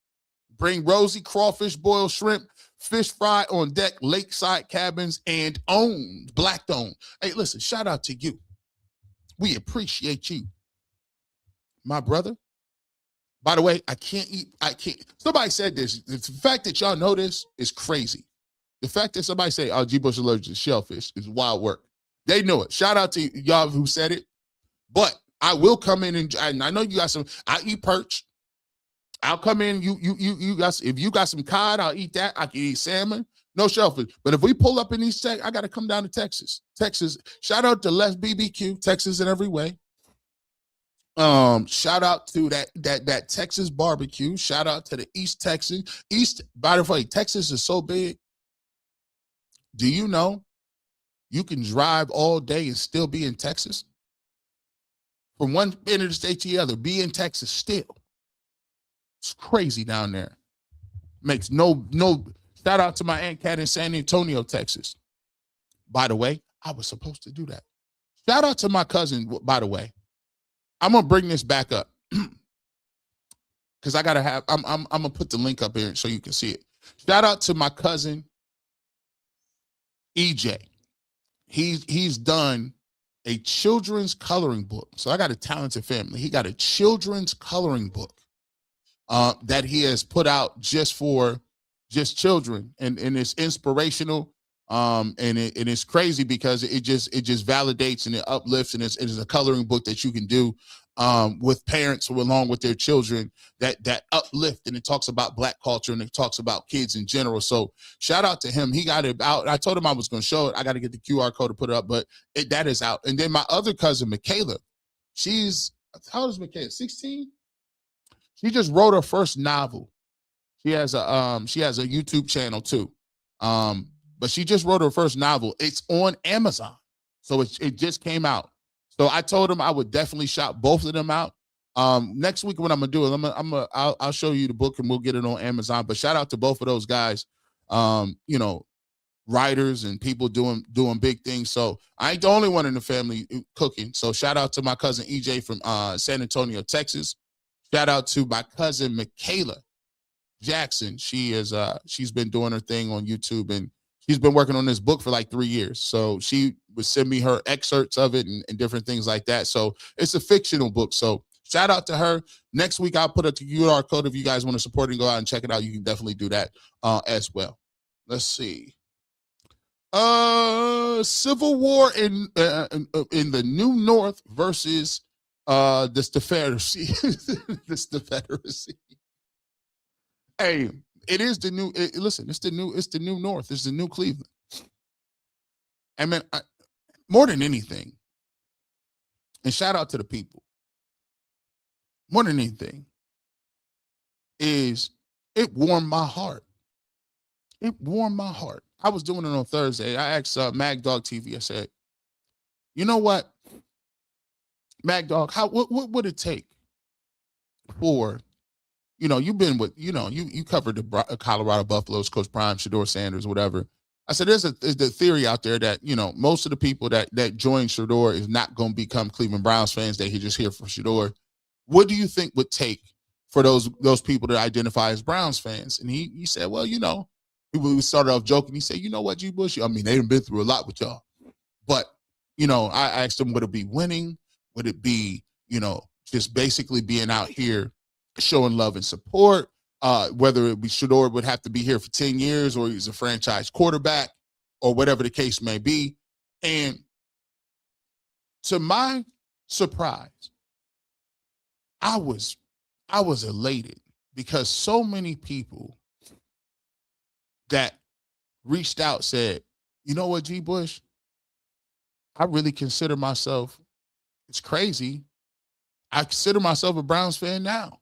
Bring Rosie crawfish, boiled shrimp, fish fry on deck, lakeside cabins, and owned, black owned. Hey, listen, shout out to you. We appreciate you, my brother. By the way, I can't. Somebody said this. The fact that y'all know this is crazy. The fact that somebody say, G. Bush allergic to shellfish is wild work. They know it. Shout out to y'all who said it. But I will come in and I know you got some. I eat perch. I'll come in. You got. If you got some cod, I'll eat that. I can eat salmon. No shellfish. But if we pull up in East Texas, I got to come down to Texas. Texas. Shout out to Les BBQ, Texas in every way. Shout out to that Texas barbecue. Shout out to the East Texas. By the way, Texas is so big. Do you know you can drive all day and still be in Texas? From one end of the state to the other, be in Texas still. It's crazy down there. Makes no. Shout out to my Aunt Cat in San Antonio, Texas. By the way, I was supposed to do that. Shout out to my cousin, by the way. I'm gonna bring this back up because I gotta have. I'm gonna put the link up here so you can see it. Shout out to my cousin EJ. He's done a children's coloring book. So I got a talented family. He got a children's coloring book that he has put out just children, and it's inspirational. And it's crazy because it just validates and it uplifts, and it is a coloring book that you can do with parents who along with their children that uplift, and it talks about Black culture and it talks about kids in general. So shout out to him. He got it out. I told him I was going to show it. I got to get the QR code to put it up, but that is out. And then my other cousin, Michaela, how old is Michaela? 16? She just wrote her first novel. She has a YouTube channel too. But she just wrote her first novel. It's on Amazon. So it just came out. So I told him I would definitely shop both of them out. Next week, what I'm gonna do is I'll show you the book and we'll get it on Amazon. But shout out to both of those guys, writers and people doing big things. So I ain't the only one in the family cooking. So shout out to my cousin EJ from San Antonio, Texas. Shout out to my cousin Michaela Jackson. She's been doing her thing on YouTube, and she's been working on this book for like 3 years. So she would send me her excerpts of it and different things like that. So it's a fictional book. So shout out to her. Next week, I'll put a QR code. If you guys want to support it and go out and check it out, you can definitely do that as well. Let's see. Civil war in the New North versus the Confederacy. This Confederacy. Hey, it is the new. Listen, it's the new North. It's the new Cleveland. I mean, more than anything, and shout out to the people. More than anything, is it warmed my heart. It warmed my heart. I was doing it on Thursday. I asked Mag Dog TV, I said, you know what, Mag Dog, what would it take for, you've been with, you covered the Colorado Buffaloes, Coach Prime, Shedeur Sanders, whatever. I said, there's the theory out there that, most of the people that join Shedeur is not going to become Cleveland Browns fans. They just here for Shedeur. What do you think would take for those people to identify as Browns fans? And he said, well, we started off joking. He said, you know what, G. Bush? I mean, they've been through a lot with y'all. But, I asked him, would it be winning? Would it be, just basically being out here showing love and support? Whether it be Shedeur would have to be here for 10 years or he's a franchise quarterback or whatever the case may be. And to my surprise, I was elated because so many people that reached out said, you know what, G. Bush, I really consider myself, it's crazy, I consider myself a Browns fan now.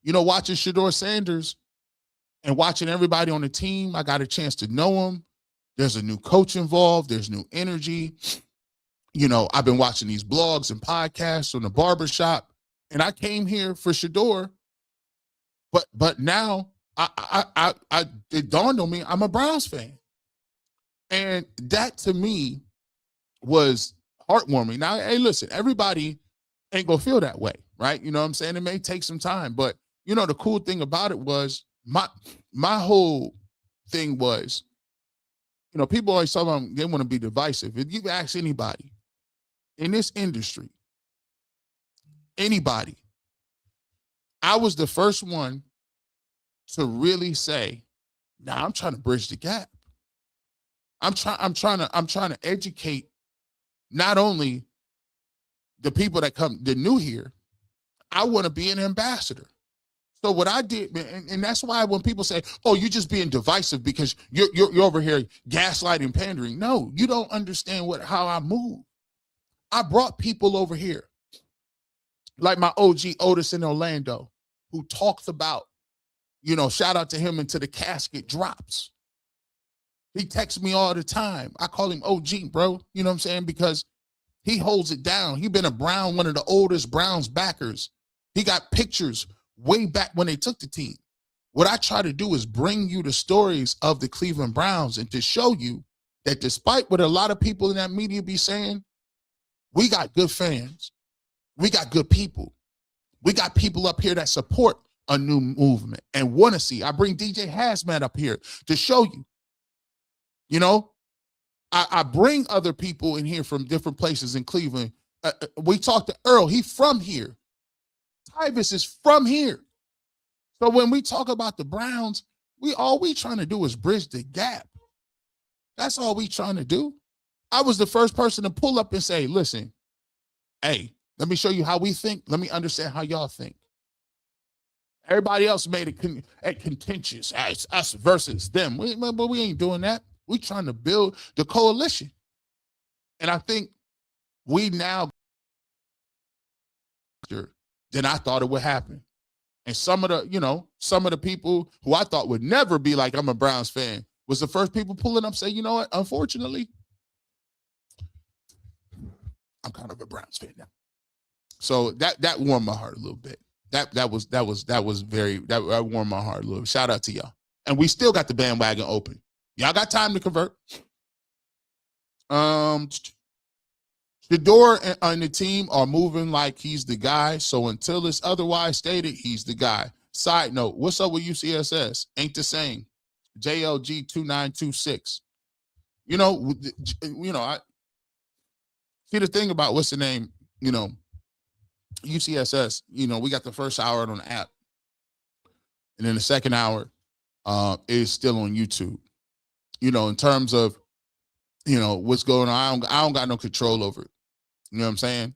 Watching Shedeur Sanders and watching everybody on the team, I got a chance to know him. There's a new coach involved. There's new energy. I've been watching these blogs and podcasts on the barbershop, and I came here for Shedeur, but now it dawned on me I'm a Browns fan. And that to me was heartwarming. Now, hey, listen, everybody ain't gonna feel that way, right? You know what I'm saying? It may take some time, but the cool thing about it was my whole thing was, people always tell them they want to be divisive. If you ask anybody in this industry, anybody, I was the first one to really say, nah, I'm trying to bridge the gap. I'm trying to educate not only the people that new here, I want to be an ambassador. So what I did, and that's why when people say, oh, you're just being divisive because you're over here gaslighting, pandering. No, you don't understand how I move. I brought people over here, like my OG Otis in Orlando, who talks about, shout out to him until the casket drops. He texts me all the time. I call him OG, bro. You know what I'm saying? Because he holds it down. He's been one of the oldest Browns backers. He got pictures way back when they took the team. What I try to do is bring you the stories of the Cleveland Browns and to show you that despite what a lot of people in that media be saying, we got good fans. We got good people. We got people up here that support a new movement and want to see. I bring DJ Hazmat up here to show you. I bring other people in here from different places in Cleveland. We talked to Earl. He's from here. Tyvis is from here. So when we talk about the Browns, all we trying to do is bridge the gap. That's all we trying to do. I was the first person to pull up and say, listen, hey, let me show you how we think. Let me understand how y'all think. Everybody else made it contentious. It's us versus them. But we ain't doing that. We trying to build the coalition. And I think we now than I thought it would happen. And some of the people who I thought would never be like, I'm a Browns fan, was the first people pulling up saying, you know what, unfortunately, I'm kind of a Browns fan now. So that warmed my heart a little bit. That warmed my heart a little bit. Shout out to y'all. And we still got the bandwagon open. Y'all got time to convert. Shedeur and the team are moving like he's the guy. So until it's otherwise stated, he's the guy. Side note, what's up with UCSS? Ain't the same. JLG 2926. I see the thing about what's the name, UCSS, we got the first hour on the app. And then the second hour is still on YouTube. In terms of, what's going on, I don't got no control over it. You know what I'm saying?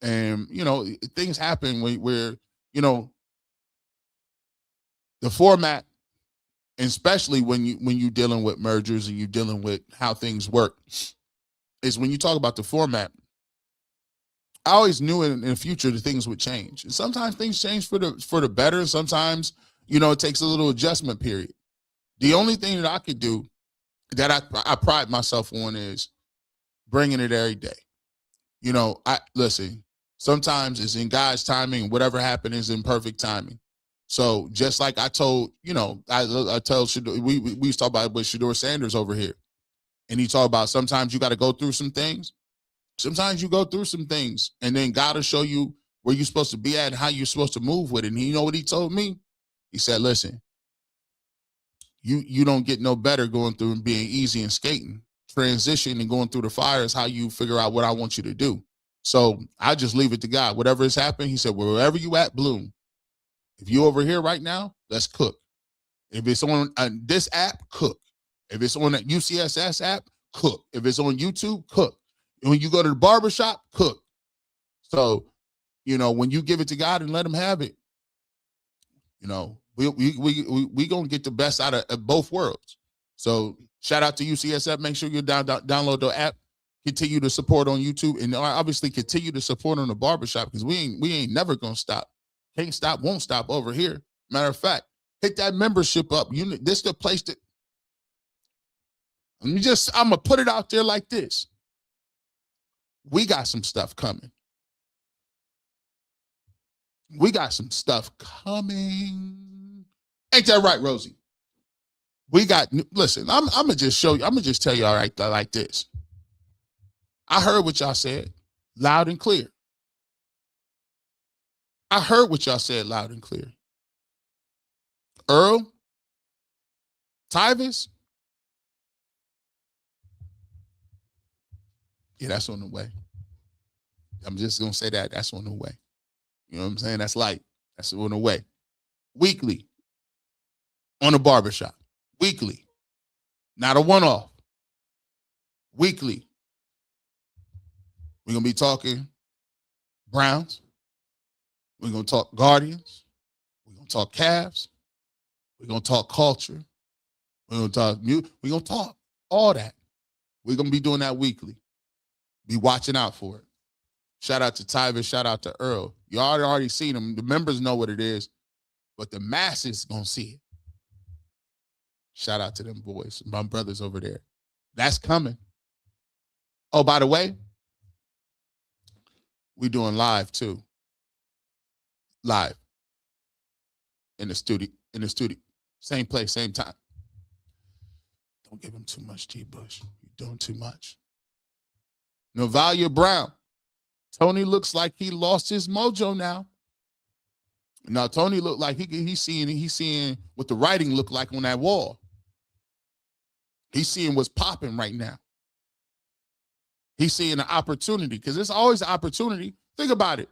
And, things happen where the format, especially when you dealing with mergers and you dealing with how things work, is when you talk about the format, I always knew in the future that things would change. And sometimes things change for the better. Sometimes, it takes a little adjustment period. The only thing that I could do that I pride myself on is bringing it every day. Listen, sometimes it's in God's timing. Whatever happened is in perfect timing. So just like I told, I tell Shedeur, we used to talk about it with Shedeur Sanders over here. And he talked about sometimes you got to go through some things. Sometimes you go through some things and then God will show you where you're supposed to be at and how you're supposed to move with it. And you know what he told me? He said, listen, you don't get no better going through and being easy and skating. Transition and going through the fire is how you figure out what I want you to do. So I just leave it to God. Whatever is happening, he said, wherever you at, bloom. If you over here right now, let's cook. If it's on this app, cook. If it's on that UCSS app, cook. If it's on YouTube, cook. When you go to the barbershop, cook. So, when you give it to God and let him have it, we gonna get the best out of both worlds. So shout out to UCSF. Make sure you download the app. Continue to support on YouTube, and obviously continue to support on the barbershop because we ain't never gonna stop. Can't stop, won't stop over here. Matter of fact, hit that membership up. This the place that I'm gonna put it out there like this. We got some stuff coming. We got some stuff coming. Ain't that right, Rosie? Listen, I'm gonna just show you, I'm gonna just tell you all right like this. I heard what y'all said loud and clear. I heard what y'all said loud and clear. Earl, Tyvis, yeah, that's on the way. I'm just gonna say that's on the way. You know what I'm saying? That's light. That's on the way. Weekly on the barbershop. Weekly. Not a one-off. Weekly. We're going to be talking Browns. We're going to talk Guardians. We're going to talk Cavs. We're going to talk culture. We're going to talk music. We're going to talk all that. We're going to be doing that weekly. Be watching out for it. Shout out to Tyvis. Shout out to Earl. You already seen them. The members know what it is, but the masses going to see it. Shout out to them boys, my brothers over there. That's coming. Oh, by the way, we doing live too. Live. In the studio. Same place, same time. Don't give him too much, T. Bush. You're doing too much. Novalia Brown. Tony looks like he lost his mojo now. Now Tony looked like he's seeing what the writing looked like on that wall. He's seeing what's popping right now. He's seeing an opportunity because there's always an opportunity. Think about it.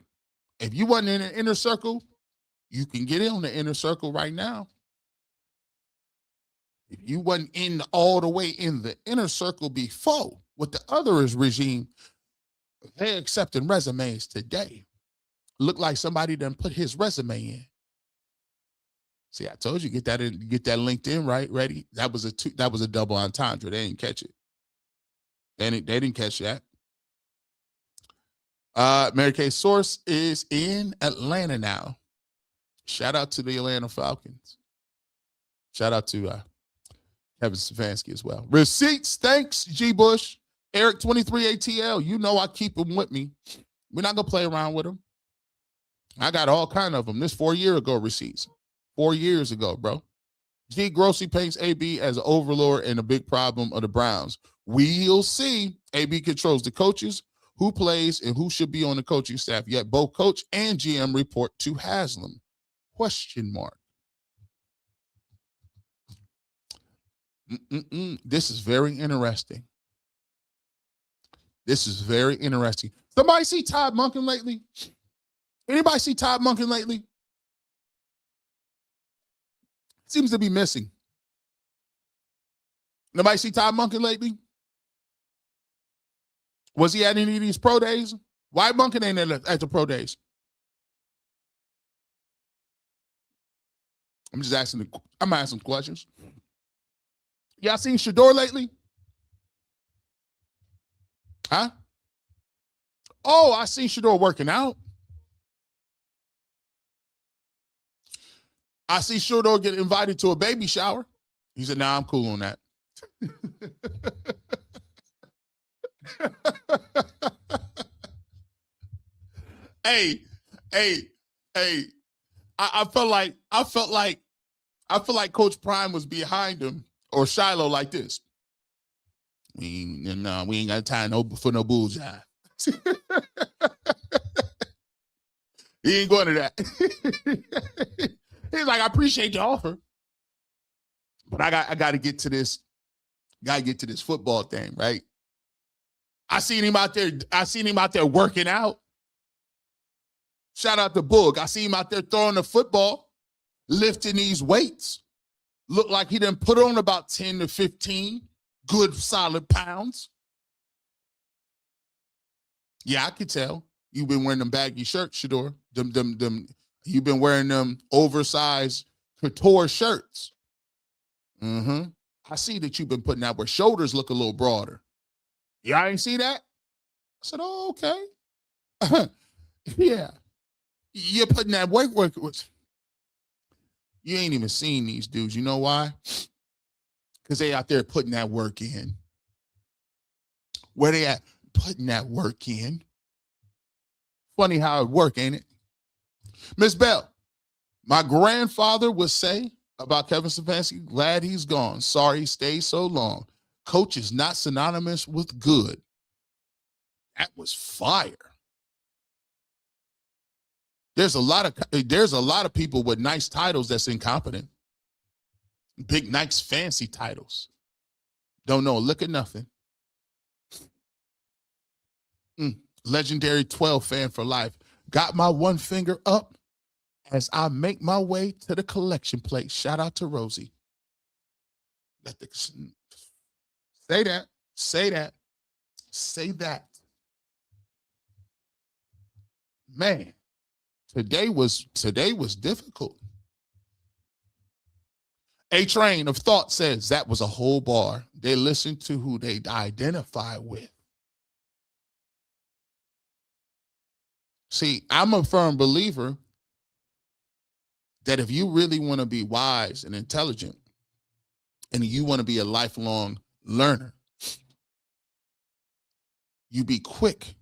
If you wasn't in an inner circle, you can get in the inner circle right now. If you wasn't in all the way in the inner circle before with the other regime, they're accepting resumes today. Look like somebody done put his resume in. See, I told you, get that LinkedIn right, ready. That was a double entendre. They didn't catch it. They didn't catch that. Mary Kay Source is in Atlanta now. Shout out to the Atlanta Falcons. Shout out to Kevin Stefanski as well. Receipts, thanks, G. Bush. Eric 23 ATL, you know I keep them with me. We're not going to play around with them. I got all kind of them. This 4 year ago receipts. 4 years ago, bro. G. Grossi paints AB as an overlord and a big problem of the Browns. We'll see. AB controls the coaches, who plays, and who should be on the coaching staff. Yet both coach and GM report to Haslam. Question mark. This is very interesting. This is very interesting. Somebody see Todd Monken lately? Anybody see Todd Monken lately? Seems to be missing. Nobody see Todd Monken lately? Was he at any of these pro days? Why Monken ain't at the pro days? I'm just asking. I'm asking questions. Y'all seen Shedeur lately? Huh? Oh, I seen Shedeur working out. I see Shedeur get invited to a baby shower. He said, nah, I'm cool on that. hey, I felt like Coach Prime was behind him, or Shiloh, like this. We ain't got time for no bullseye. He ain't going to that. He's like, I appreciate your offer, but I got to get to this. Got to get to this football thing, right? I seen him out there working out. Shout out to Boog. I see him out there throwing the football, lifting these weights. Looked like he done put on about 10 to 15 good solid pounds. Yeah, I could tell. You've been wearing them baggy shirts, Shedeur. You've been wearing them oversized couture shirts. Mm-hmm. I see that you've been putting out where shoulders look a little broader. Yeah, I ain't see that. I said, oh, okay. Yeah. You're putting that work. You ain't even seen these dudes. You know why? Because they out there putting that work in. Where they at? Putting that work in. Funny how it work, ain't it? Miss Bell, my grandfather would say about Kevin Stefanski, glad he's gone. Sorry he stayed so long. Coach is not synonymous with good. That was fire. There's a lot of people with nice titles that's incompetent. Big, nice, fancy titles. Don't know a lick of nothing. Legendary 12 fan for life. Got my one finger up as I make my way to the collection plate. Shout out to Rosie. Say that. Man, today was difficult. A train of thought says that was a whole bar. They listened to who they identify with. See, I'm a firm believer that if you really want to be wise and intelligent and you want to be a lifelong learner, you be quick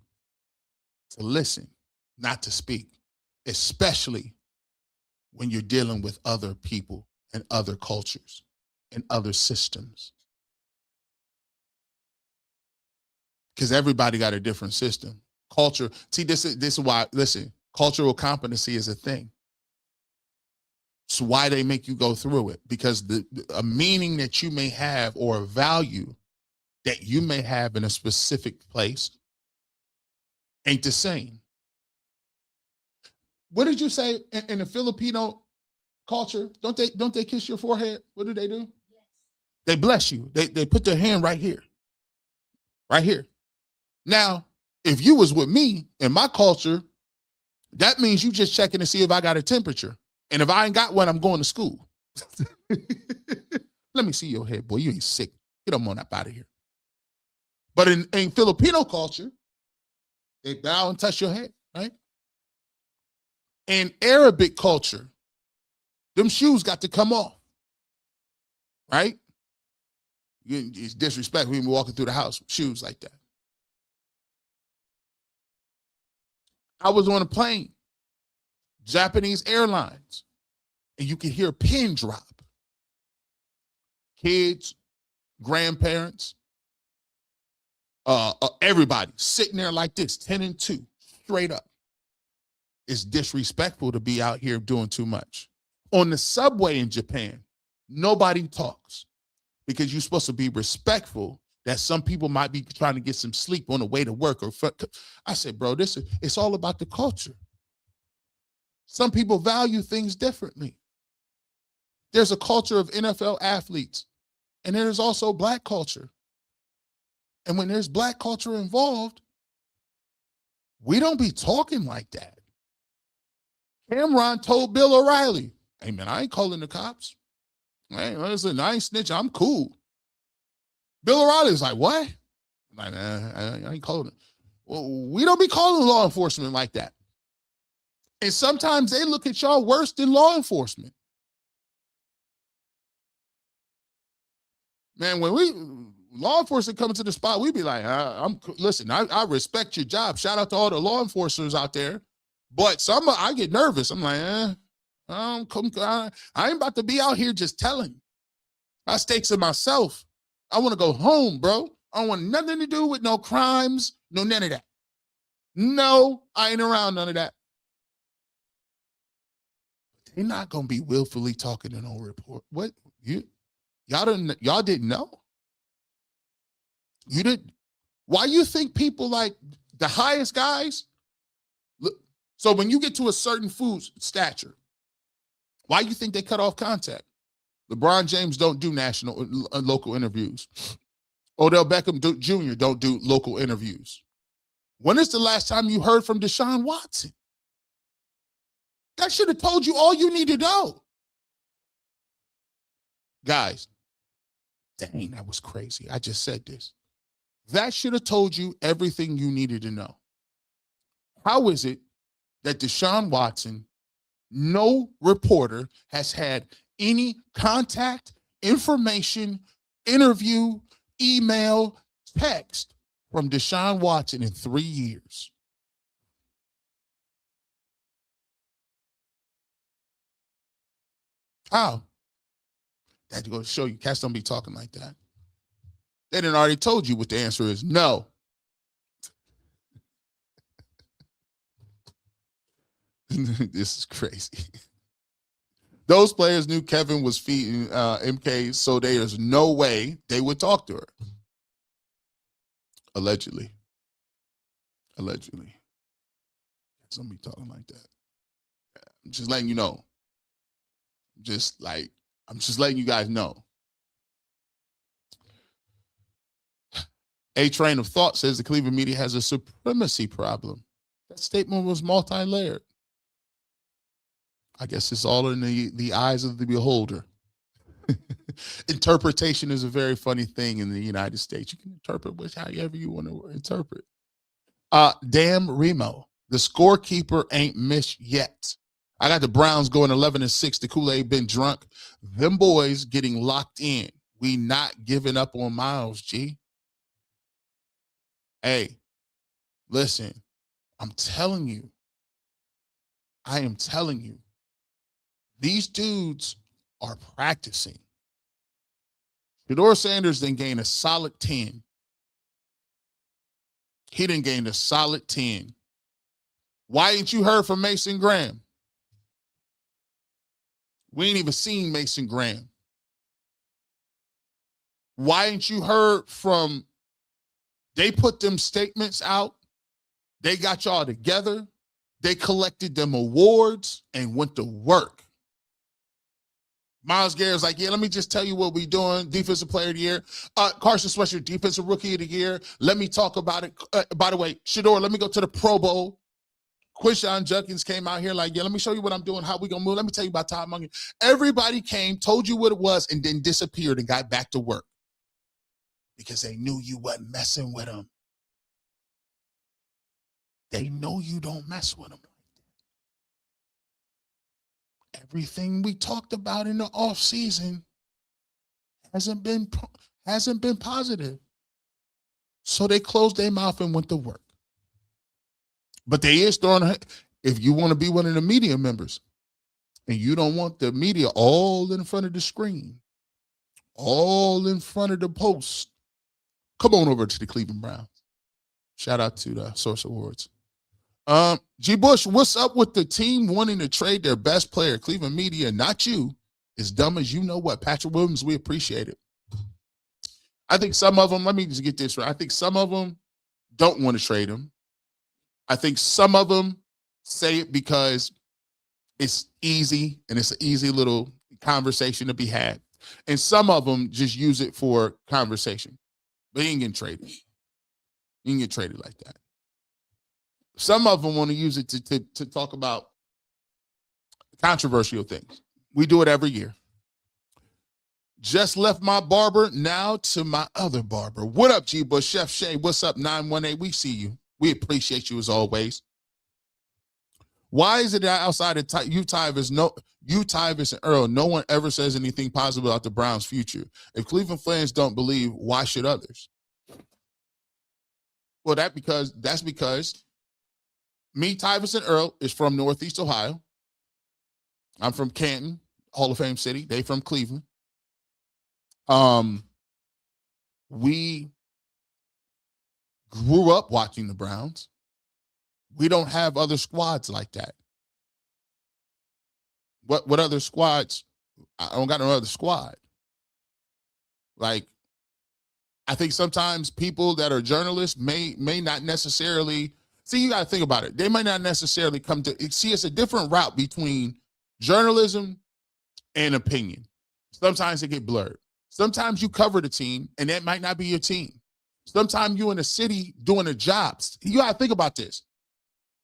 to listen, not to speak, especially when you're dealing with other people and other cultures and other systems. Because everybody got a different system. Culture, see, this is why, listen, cultural competency is a thing. It's why they make you go through it, because a meaning that you may have or a value that you may have in a specific place ain't the same. What did you say in the Filipino culture? Don't they kiss your forehead? What do? Yes. They bless you. They put their hand right here. Right here. Now, if you was with me in my culture, that means you just checking to see if I got a temperature. And if I ain't got one, I'm going to school. Let me see your head, boy. You ain't sick. Get on up out of here. But in Filipino culture, they bow and touch your head, right? In Arabic culture, them shoes got to come off, right? It's disrespectful when you're walking through the house with shoes like that. I was on a plane, Japanese Airlines, and you could hear a pin drop. Kids, grandparents, everybody sitting there like this, 10 and 2, straight up. It's disrespectful to be out here doing too much. On the subway in Japan, nobody talks because you're supposed to be respectful that some people might be trying to get some sleep on the way to work. I said, bro, it's all about the culture. Some people value things differently. There's a culture of NFL athletes, and there's also Black culture. And when there's Black culture involved, we don't be talking like that. Cameron told Bill O'Reilly, hey, man, I ain't calling the cops. Hey, listen, I ain't snitching. I'm cool. Bill O'Reilly's like, what? I'm like, I ain't calling it. Well, we don't be calling law enforcement like that. And sometimes they look at y'all worse than law enforcement. Man, when law enforcement coming to the spot, we be like, listen, I respect your job. Shout out to all the law enforcers out there. But I get nervous. I'm like, I ain't about to be out here just telling. My stakes are myself. I want to go home, bro. I don't want nothing to do with no crimes, no none of that. No, I ain't around none of that. They're not gonna be willfully talking to no report. What y'all didn't know? You didn't. Why you think people like the highest guys? Look, so when you get to a certain food stature, why you think they cut off contact? LeBron James don't do local interviews. Odell Beckham Jr. don't do local interviews. When is the last time you heard from Deshaun Watson? That should have told you all you need to know. Guys, dang, that was crazy. I just said this. That should have told you everything you needed to know. How is it that Deshaun Watson, no reporter has had any contact, information, interview, email, text from Deshaun Watson in 3 years? How? That goes to show you, cats don't be talking like that. They done already told you what the answer is. No. This is crazy. Those players knew Kevin was feeding MK, so there's no way they would talk to her. Allegedly. Some be talking like that. I'm just letting you know. I'm just letting you guys know. A train of thought says the Cleveland media has a supremacy problem. That statement was multi-layered. I guess it's all in the eyes of the beholder. Interpretation is a very funny thing in the United States. You can interpret however you want to interpret. Damn Remo, the scorekeeper ain't missed yet. I got the Browns going 11-6. The Kool-Aid been drunk. Them boys getting locked in. We not giving up on Miles, G. Hey, listen, I am telling you, these dudes are practicing. Shedeur Sanders then gained a solid 10. He didn't gain a solid 10. Why ain't you heard from Mason Graham? We ain't even seen Mason Graham. Why ain't you heard from, they put them statements out, they got y'all together, they collected them awards and went to work. Myles Garrett's like, yeah, let me just tell you what we doing. Defensive Player of the Year. Carson Sweatshirt, Defensive Rookie of the Year. Let me talk about it. By the way, Shedeur, let me go to the Pro Bowl. Quinshon Judkins came out here like, yeah, let me show you what I'm doing, how we gonna move. Let me tell you about Todd Monken. Everybody came, told you what it was, and then disappeared and got back to work because they knew you wasn't messing with them. They know you don't mess with them. Everything we talked about in the offseason hasn't been positive. So they closed their mouth and went to work. But they is throwing, if you want to be one of the media members and you don't want the media all in front of the screen, all in front of the post, come on over to the Cleveland Browns. Shout out to the Source Awards. G. Bush, what's up with the team wanting to trade their best player? Cleveland media, not you, as dumb as you know what. Patrick Williams, we appreciate it. I think some of them, let me just get this right. I think some of them don't want to trade him. I think some of them say it because it's easy and it's an easy little conversation to be had. And some of them just use it for conversation. But he ain't getting traded. You can get traded like that. Some of them want to use it to talk about controversial things. We do it every year. Just left my barber, now to my other barber. What up, G Bush? Chef Shay, what's up, 918? We see you. We appreciate you as always. Why is it that outside of Utah You, Tyvis, and Earl, no one ever says anything positive about the Browns' future. If Cleveland fans don't believe, why should others? Well, that's because me, Tyvis, and Earl is from Northeast Ohio. I'm from Canton, Hall of Fame city. They from Cleveland. We grew up watching the Browns. We don't have other squads like that. What other squads? I don't got no other squad. Like, I think sometimes people that are journalists may not necessarily see. You got to think about it. They might not necessarily come to see. It's a different route between journalism and opinion. Sometimes they get blurred. Sometimes you cover the team, and that might not be your team. Sometimes you're in a city doing a job. You got to think about this.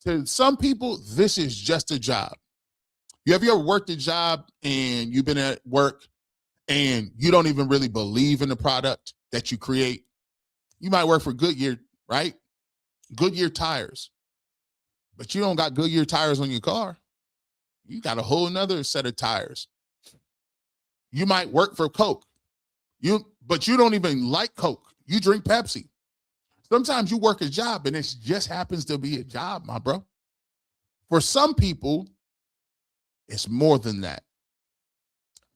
To some people, this is just a job. Have you ever worked a job and you've been at work and you don't even really believe in the product that you create? You might work for Goodyear, right? Goodyear tires. But you don't got Goodyear tires on your car. You got a whole nother set of tires. You might work for Coke. But you don't even like Coke. You drink Pepsi. Sometimes you work a job and it just happens to be a job, my bro. For some people, it's more than that.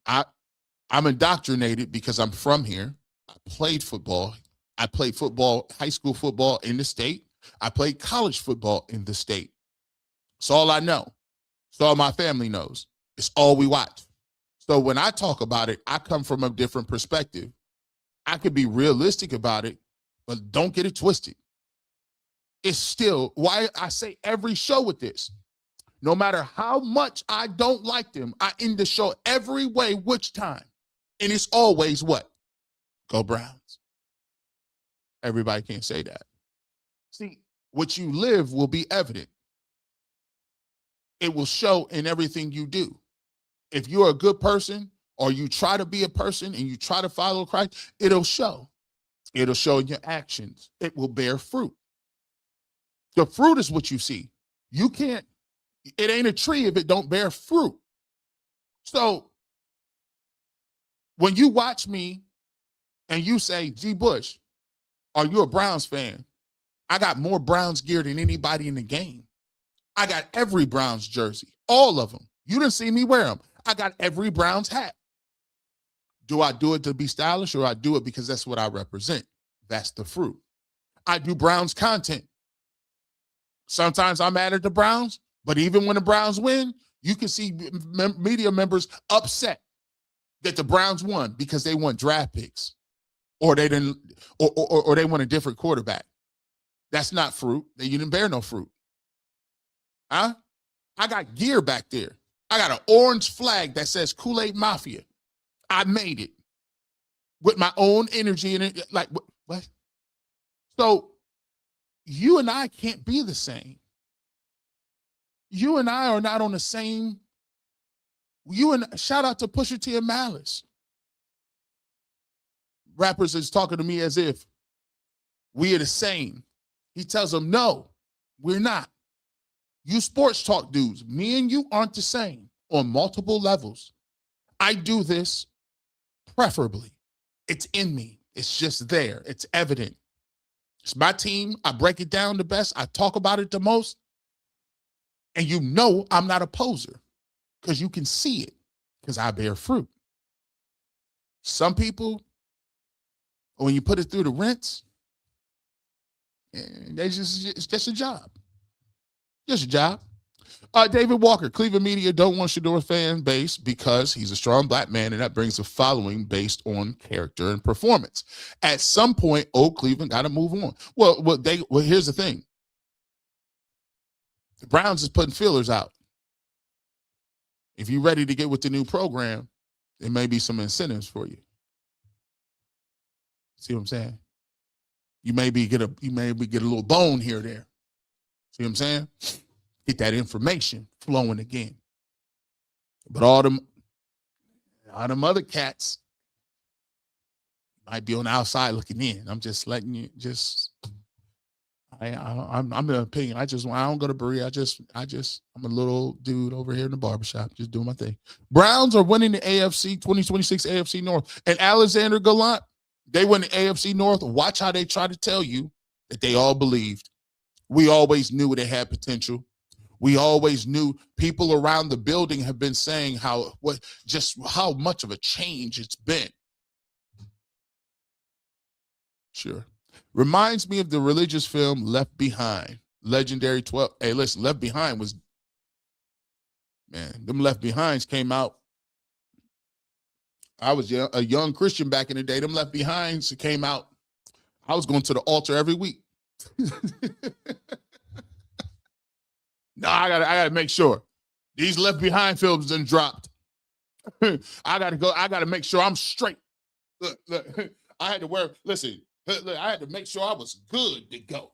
I'm indoctrinated because I'm from here. I played football. I played football, high school football in the state. I played college football in the state. It's all I know. It's all my family knows. It's all we watch. So when I talk about it, I come from a different perspective. I could be realistic about it, but don't get it twisted. It's still why I say every show with this. No matter how much I don't like them, I end the show every way, which time? And it's always what? Go Browns. Everybody can't say that. See, what you live will be evident. It will show in everything you do. If you're a good person or you try to be a person and you try to follow Christ, it'll show. It'll show in your actions. It will bear fruit. The fruit is what you see. You can't. It ain't a tree if it don't bear fruit. So when you watch me and you say, G. Bush, are you a Browns fan? I got more Browns gear than anybody in the game. I got every Browns jersey, all of them. You didn't see me wear them. I got every Browns hat. Do I do it to be stylish or I do it because that's what I represent? That's the fruit. I do Browns content. Sometimes I'm mad at the Browns. But even when the Browns win, you can see media members upset that the Browns won because they won draft picks or they didn't, or they won a different quarterback. That's not fruit. You didn't bear no fruit. Huh? I got gear back there. I got an orange flag that says Kool-Aid Mafia. I made it with my own energy in it. Like, what? So you and I can't be the same. You and I are not on the same. Shout out to Pusha T and Malice. Rappers is talking to me as if we are the same. He tells them, no, we're not. You sports talk dudes, me and you aren't the same on multiple levels. I do this preferably. It's in me. It's just there. It's evident. It's my team. I break it down the best. I talk about it the most. And you know I'm not a poser because you can see it because I bear fruit. Some people, when you put it through the rinse, it's just a job. Just a job. David Walker, Cleveland media don't want Shedeur fan base because he's a strong black man and that brings a following based on character and performance. At some point, Cleveland got to move on. Well, here's the thing. The Browns is putting feelers out. If you're ready to get with the new program, there may be some incentives for you. See what I'm saying? You maybe get a little bone here or there. See what I'm saying? Get that information flowing again. But all them other cats might be on the outside looking in. I'm just letting you I'm an opinion. I don't go to Berea. I'm a little dude over here in the barbershop, just doing my thing. Browns are winning the AFC 2026 AFC North. And Alexander Gallant, they win the AFC North. Watch how they try to tell you that they all believed. We always knew they had potential. We always knew. People around the building have been saying how much of a change it's been. Sure. Reminds me of the religious film Left Behind. Legendary 12. Hey, listen, Left Behind was, man, them Left Behinds came out. I was a young Christian back in the day. Them Left Behinds came out. I was going to the altar every week. No, I gotta make sure these Left Behind films done dropped. I gotta make sure I'm straight. Look, I had to wear, listen, I had to make sure I was good to go.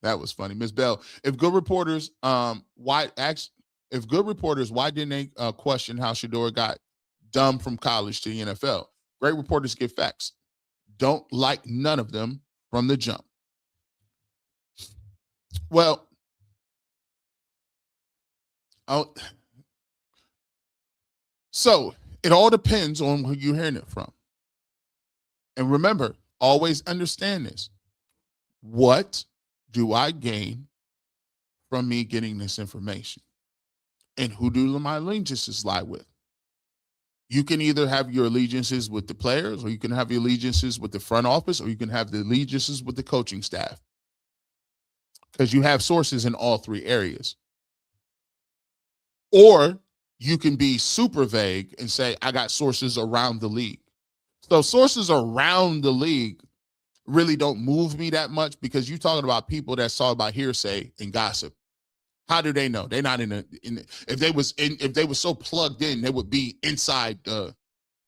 That was funny. Miss Bell, if good reporters, why didn't they question how Shedeur got dumped from college to the NFL? Great reporters get facts. Don't like none of them from the jump. Well, so it all depends on who you're hearing it from. And remember, always understand this. What do I gain from me getting this information? And who do my allegiances lie with? You can either have your allegiances with the players, or you can have your allegiances with the front office, or you can have the allegiances with the coaching staff. Because you have sources in all three areas. Or you can be super vague and say, I got sources around the league. So sources around the league really don't move me that much, because you're talking about people that's talking about hearsay and gossip. How do they know? They're not if they were so plugged in, they would be inside the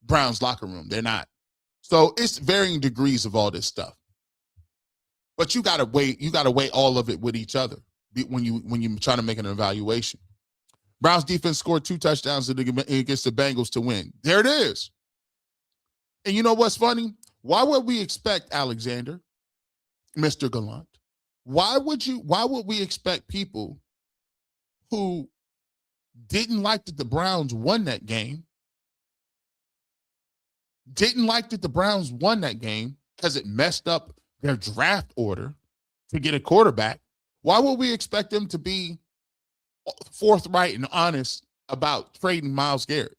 Browns locker room. They're not. So it's varying degrees of all this stuff. But you gotta weigh all of it with each other when you try to make an evaluation. Browns defense scored 2 touchdowns against the Bengals to win. There it is. And you know what's funny? Why would we expect, Alexander, Mr. Gallant? Why would we expect people who didn't like that the Browns won that game, because it messed up their draft order to get a quarterback? Why would we expect them to be forthright and honest about trading Myles Garrett?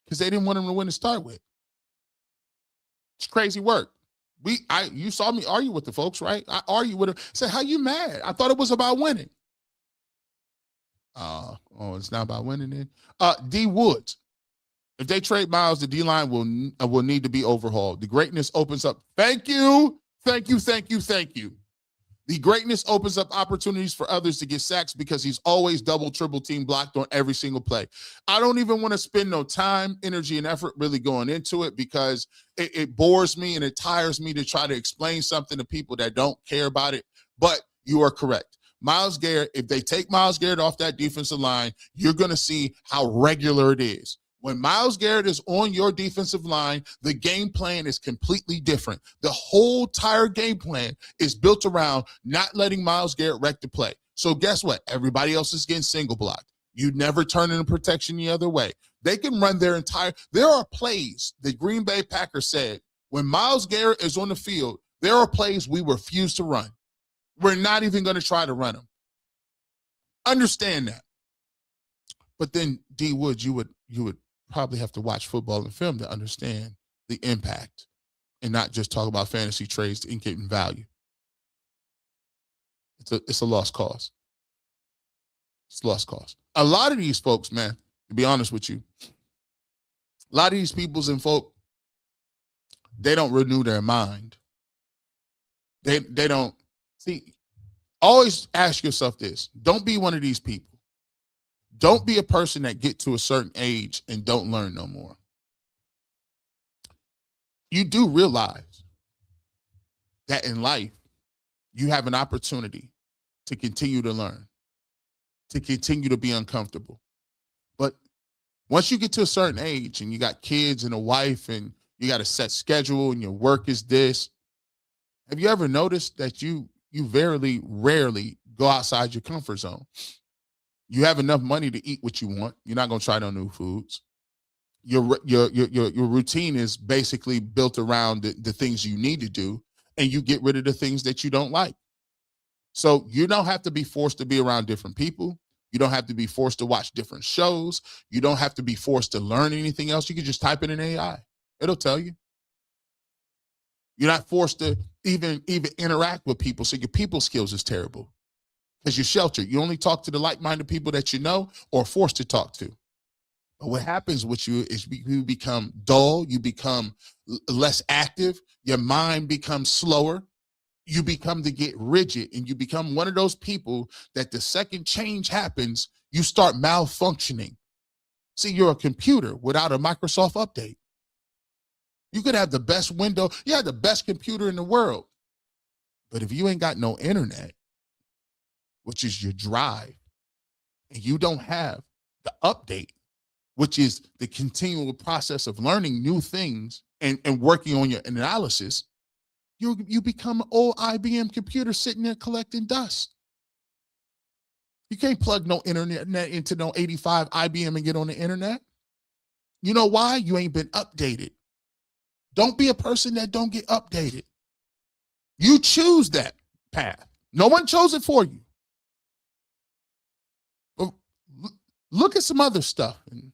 Because they didn't want him to win to start with. It's crazy work. You saw me argue with the folks, right? I argued with them. Said, how you mad? I thought it was about winning. It's not about winning then. D Woods. If they trade Myles, the D-line will need to be overhauled. The greatness opens up. Thank you. The greatness opens up opportunities for others to get sacks, because he's always double, triple team blocked on every single play. I don't even want to spend no time, energy, and effort really going into it, because it bores me and it tires me to try to explain something to people that don't care about it. But you are correct. Myles Garrett, if they take Myles Garrett off that defensive line, you're going to see how regular it is. When Myles Garrett is on your defensive line, the game plan is completely different. The whole entire game plan is built around not letting Myles Garrett wreck the play. So guess what? Everybody else is getting single blocked. You never turn in protection the other way. They can run there are plays that Green Bay Packers said, when Myles Garrett is on the field, there are plays we refuse to run. We're not even going to try to run them. Understand that. But then, D Woods, you would probably have to watch football and film to understand the impact, and not just talk about fantasy trades and getting value. It's a lost cause. It's a lost cause. A lot of these folks, man, to be honest with you, a lot of these peoples and folk, they don't renew their mind. They don't see. Always ask yourself this. Don't be one of these people. Don't be a person that get to a certain age and don't learn no more. You do realize that in life, you have an opportunity to continue to learn, to continue to be uncomfortable. But once you get to a certain age and you got kids and a wife and You got a set schedule and your work is this. Have you ever noticed that you very rarely go outside your comfort zone? You have enough money to eat what you want. You're not going to try no new foods. Your routine is basically built around the things you need to do, and you get rid of the things that you don't like. So you don't have to be forced to be around different people. You don't have to be forced to watch different shows. You don't have to be forced to learn anything else. You can just type it in AI. It'll tell you. You're not forced to even interact with people, so your people skills is terrible because you're sheltered. You only talk to the like-minded people that you know or forced to talk to. But what happens with you is you become dull, you become less active, your mind becomes slower, you become to get rigid, and you become one of those people that the second change happens, you start malfunctioning. See, you're a computer without a Microsoft update. You could have the best window, you have the best computer in the world. But if you ain't got no internet, which is your drive, and you don't have the update, which is the continual process of learning new things and working on your analysis, you become an old IBM computer sitting there collecting dust. You can't plug no internet into no 85 IBM and get on the internet. You know why? You ain't been updated. Don't be a person that don't get updated. You choose that path. No one chose it for you. But look at some other stuff and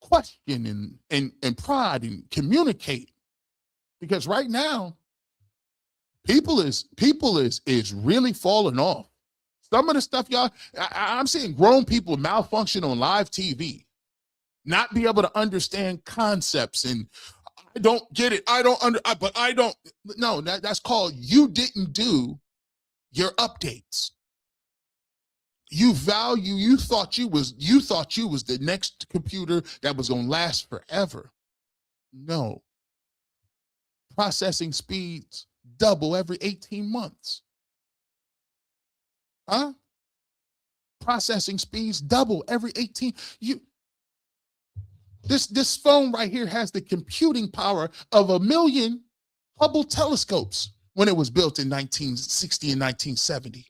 question and prod and communicate. Because right now, people is really falling off. Some of the stuff, y'all, I'm seeing grown people malfunction on live TV, not be able to understand concepts, and I don't get it. No, that's called you didn't do your updates. You thought you was the next computer that was going to last forever. No. Processing speeds double every 18 months. Huh? Processing speeds double every 18. This phone right here has the computing power of 1 million Hubble telescopes when it was built in 1960 and 1970.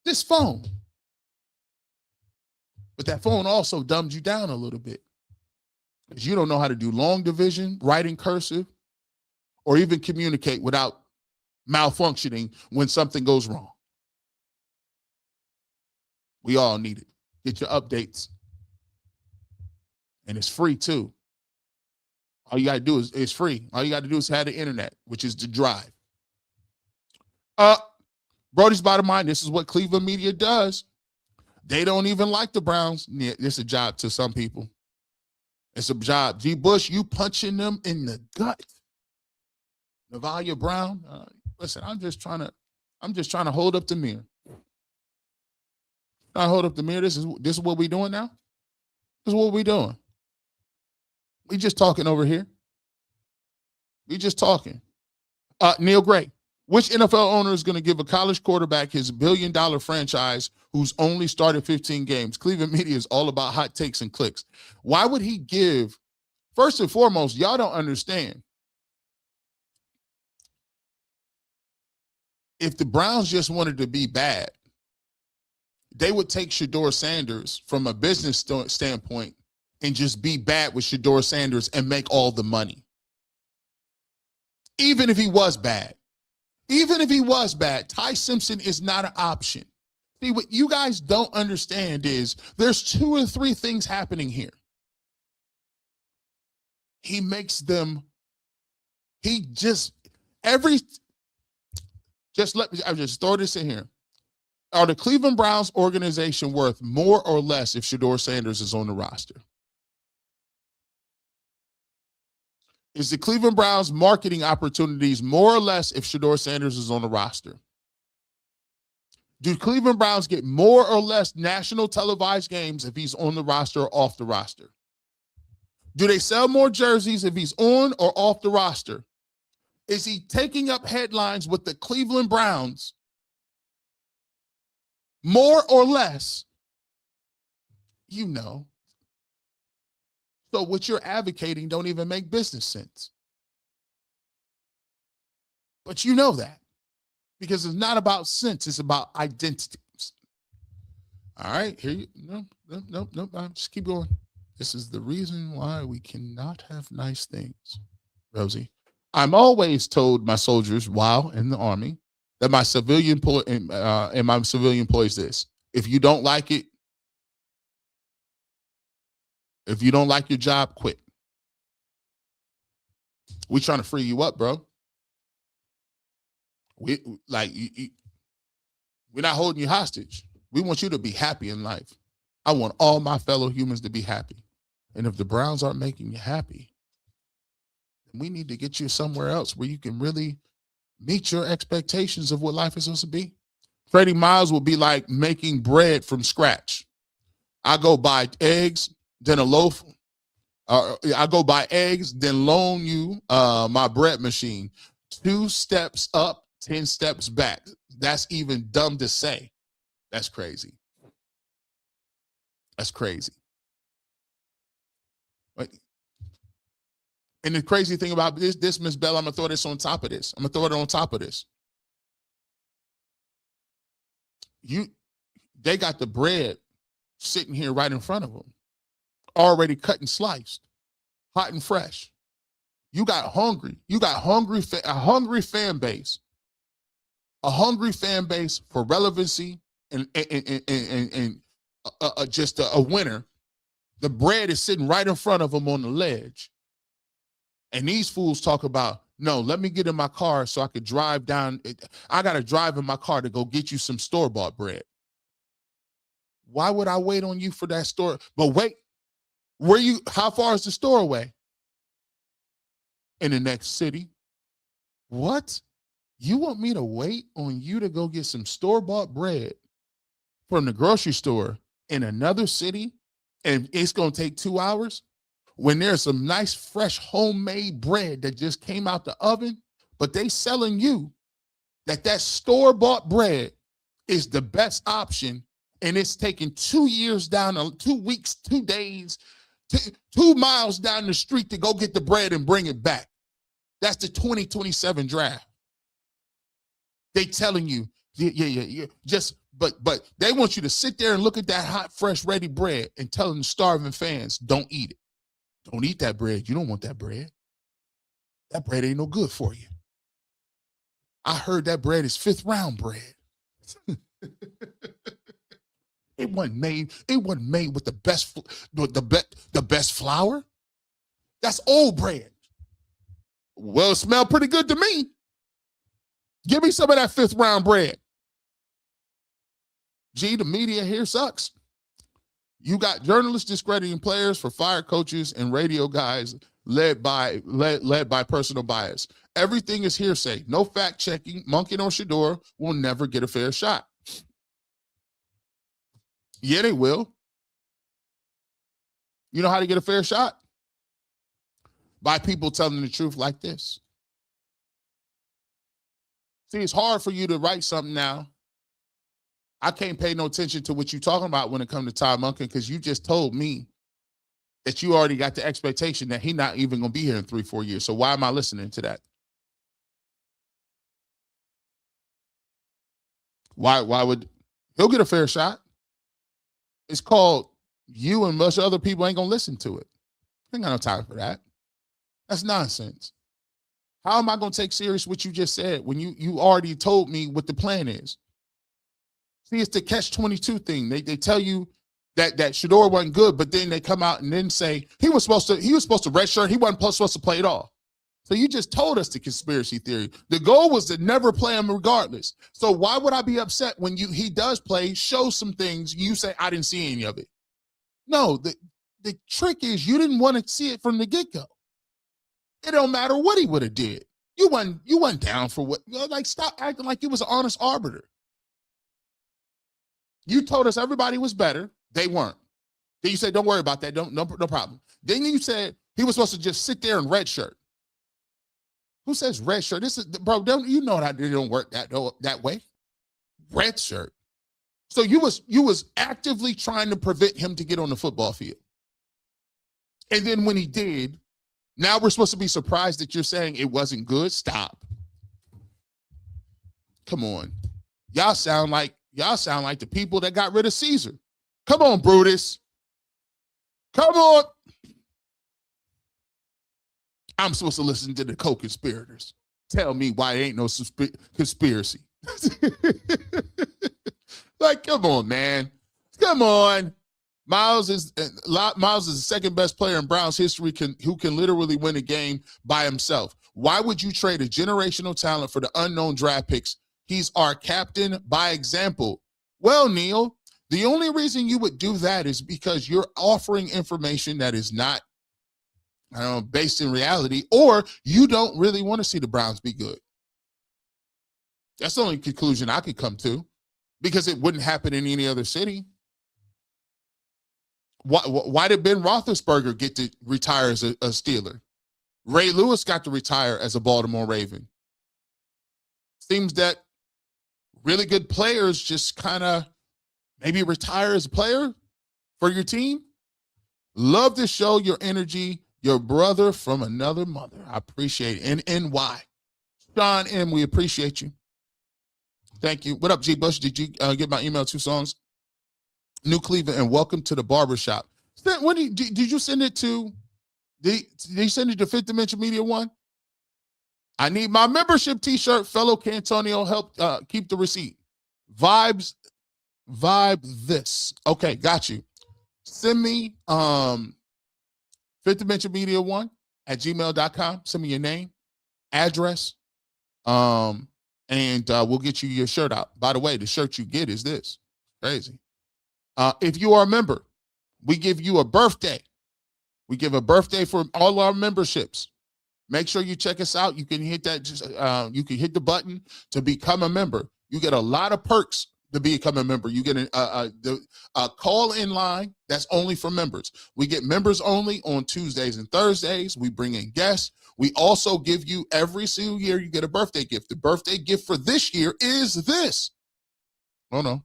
This phone. But that phone also dumbed you down a little bit, because you don't know how to do long division, write in cursive, or even communicate without malfunctioning when something goes wrong. We all need it. Get your updates. And it's free too. All you got to do is, it's free. All you got to do is have the internet, which is the drive. Brody's bottom line, this is what Cleveland media does. They don't even like the Browns. Yeah, it's a job to some people. It's a job. G. Bush, you punching them in the gut. Navalia Brown, listen, I'm just trying to hold up the mirror. I hold up the mirror. This is what we doing now? This is what we doing. We just talking over here. We just talking. Neil Gray, which NFL owner is going to give a college quarterback his $1 billion franchise who's only started 15 games? Cleveland media is all about hot takes and clicks. Why would he give? First and foremost, y'all don't understand. If the Browns just wanted to be bad, they would take Shedeur Sanders from a business standpoint and just be bad with Shedeur Sanders and make all the money. Even if he was bad. Even if he was bad, Ty Simpson is not an option. See, what you guys don't understand is there's 2 or 3 things happening here. He makes them, I just throw this in here. Are the Cleveland Browns organization worth more or less if Shedeur Sanders is on the roster? Is the Cleveland Browns marketing opportunities more or less if Shedeur Sanders is on the roster? Do Cleveland Browns get more or less national televised games if he's on the roster or off the roster? Do they sell more jerseys if he's on or off the roster? Is he taking up headlines with the Cleveland Browns more or less? You know. So what you're advocating don't even make business sense. But you know that because it's not about sense. It's about identity. All right, here you no. Just keep going. This is the reason why we cannot have nice things, Rosie. I'm always told my soldiers while in the Army that my civilian and my civilian employees this: if you don't like it, if you don't like your job, quit. We trying to free you up, bro. We're not holding you hostage. We want you to be happy in life. I want all my fellow humans to be happy. And if the Browns aren't making you happy, then we need to get you somewhere else where you can really meet your expectations of what life is supposed to be. Freddie Miles will be like making bread from scratch. I go buy eggs, then a loaf. I go buy eggs, then loan you my bread machine. 2 steps up, 10 steps back. That's even dumb to say. That's crazy. That's crazy. Right? And the crazy thing about this, Miss Bell, I'm going to throw this on top of this. I'm going to throw it on top of this. They got the bread sitting here right in front of them, already cut and sliced, hot and fresh. You got hungry. You got a hungry fan base. A hungry fan base for relevancy and just a winner. The bread is sitting right in front of them on the ledge. And these fools talk about, no, let me get in my car so I could drive down. I got to drive in my car to go get you some store-bought bread. Why would I wait on you for that store? But wait, how far is the store away? In the next city. What? You want me to wait on you to go get some store-bought bread from the grocery store in another city and it's going to take 2 hours when there's some nice, fresh, homemade bread that just came out the oven, but they selling you that store-bought bread is the best option, and it's taking 2 years down, 2 weeks, 2 days, 2 miles down the street to go get the bread and bring it back. That's the 2027 draft. They telling you, yeah. But they want you to sit there and look at that hot, fresh, ready bread and telling the starving fans, don't eat it. Don't eat that bread. You don't want that bread. That bread ain't no good for you. I heard that bread is 5th round bread. It wasn't made with the best flour. That's old bread. Well, it smelled pretty good to me. Give me some of that 5th round bread. Gee, the media here sucks. You got journalists discrediting players for fired coaches and radio guys led by personal bias. Everything is hearsay. No fact checking. Monken or Shedeur will never get a fair shot. Yeah, they will. You know how to get a fair shot? By people telling the truth like this. See, it's hard for you to write something now. I can't pay no attention to what you're talking about when it comes to Todd Monken because you just told me that you already got the expectation that he's not even going to be here in 3-4 years. So why am I listening to that? Why would he'll get a fair shot? It's called you and most other people ain't going to listen to it. I ain't got no time for that. That's nonsense. How am I going to take serious what you just said when you already told me what the plan is? See, it's the catch-22 thing. They tell you that Shedeur wasn't good, but then they come out and then say he was supposed to redshirt. He wasn't supposed to play at all. So you just told us the conspiracy theory. The goal was to never play him regardless. So why would I be upset when he does play, show some things, you say I didn't see any of it? No, the trick is you didn't want to see it from the get-go. It don't matter what he would have did. You wasn't down for what, stop acting like you was an honest arbiter. You told us everybody was better. They weren't. Then you said, don't worry about that. No problem. Then you said he was supposed to just sit there in red shirt. Who says red shirt? This is, bro, you know that it don't work that way. Red shirt. So you was actively trying to prevent him to get on the football field. And then when he did, now we're supposed to be surprised that you're saying it wasn't good? Stop. Come on. Y'all sound like the people that got rid of Caesar. Come on, Brutus. Come on. I'm supposed to listen to the co-conspirators. Tell me why there ain't no conspiracy. Like, come on, man. Come on. Miles is the second best player in Browns history who can literally win a game by himself. Why would you trade a generational talent for the unknown draft picks? He's our captain by example. Well, Neil, the only reason you would do that is because you're offering information that is not based in reality, or you don't really want to see the Browns be good. That's the only conclusion I could come to, because it wouldn't happen in any other city. Why did Ben Roethlisberger get to retire as a Steeler? Ray Lewis got to retire as a Baltimore Raven. Seems that really good players just kind of maybe retire as a player for your team. Love to show your energy, your brother from another mother. I appreciate it. NY. Sean M., we appreciate you. Thank you. What up, G. Bush? Did you get my email 2 songs? New Cleveland, and welcome to the barbershop. When did you send it to? Did you send it to Fifth Dimension Media 1? I need my membership t-shirt. Fellow Cantonio, help keep the receipt. Vibe this. Okay, got you. Send me Fifth Dimension Media 1 at gmail.com. Send me your name, address, and we'll get you your shirt out. By the way, the shirt you get is this. Crazy. If you are a member, we give you a birthday. We give a birthday for all our memberships. Make sure you check us out. You can hit that. You can hit the button to become a member. You get a lot of perks to become a member. You get a call-in line that's only for members. We get members only on Tuesdays and Thursdays. We bring in guests. We also give you every single year. You get a birthday gift. The birthday gift for this year is this. Oh no.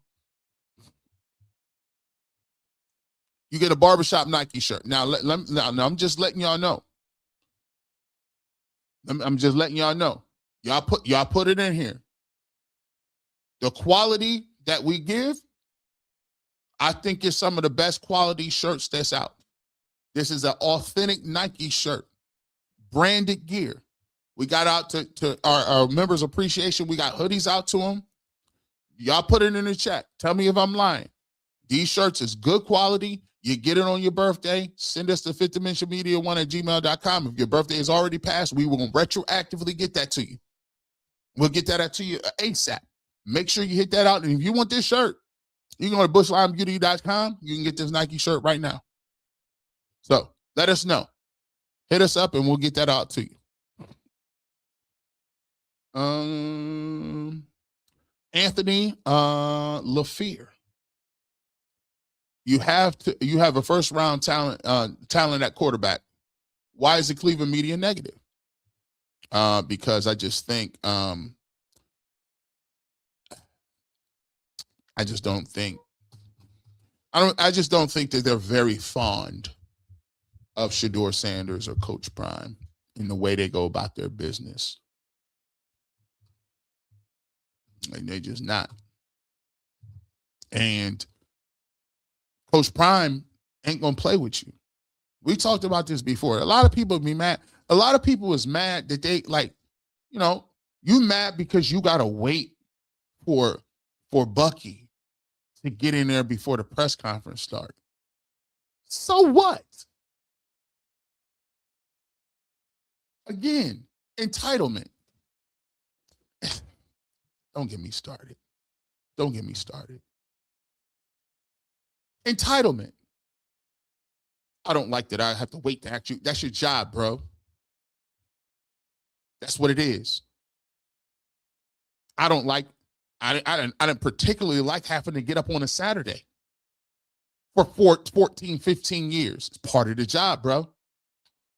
You get a barbershop Nike shirt. Now, I'm just letting y'all know. I'm just letting y'all know. Y'all put it in here. The quality that we give, I think is some of the best quality shirts that's out. This is an authentic Nike shirt, branded gear. We got out to our members' appreciation. We got hoodies out to them. Y'all put it in the chat. Tell me if I'm lying. These shirts is good quality. You get it on your birthday. Send us to Fifth Dimension Media 1 at gmail.com. If your birthday is already passed, we will retroactively get that to you. We'll get that out to you ASAP. Make sure you hit that out. And if you want this shirt, you can go to bushlinebeauty.com. You can get this Nike shirt right now. So let us know. Hit us up and we'll get that out to you. Anthony LaFear. You have a first round talent at quarterback. Why is the Cleveland media negative? Because I just think I just don't think that they're very fond of Shedeur Sanders or Coach Prime in the way they go about their business. Like, they're just not. And Coach Prime ain't gonna play with you. We talked about this before. A lot of people be mad. A lot of people is mad that they you mad because you gotta wait for Bucky to get in there before the press conference started. So what? Again, entitlement. Don't get me started. Don't get me started. Entitlement. I don't like that I have to wait to act you. That's your job, bro. That's what it is. I didn't particularly like having to get up on a Saturday for 14, 15 years. It's part of the job, bro.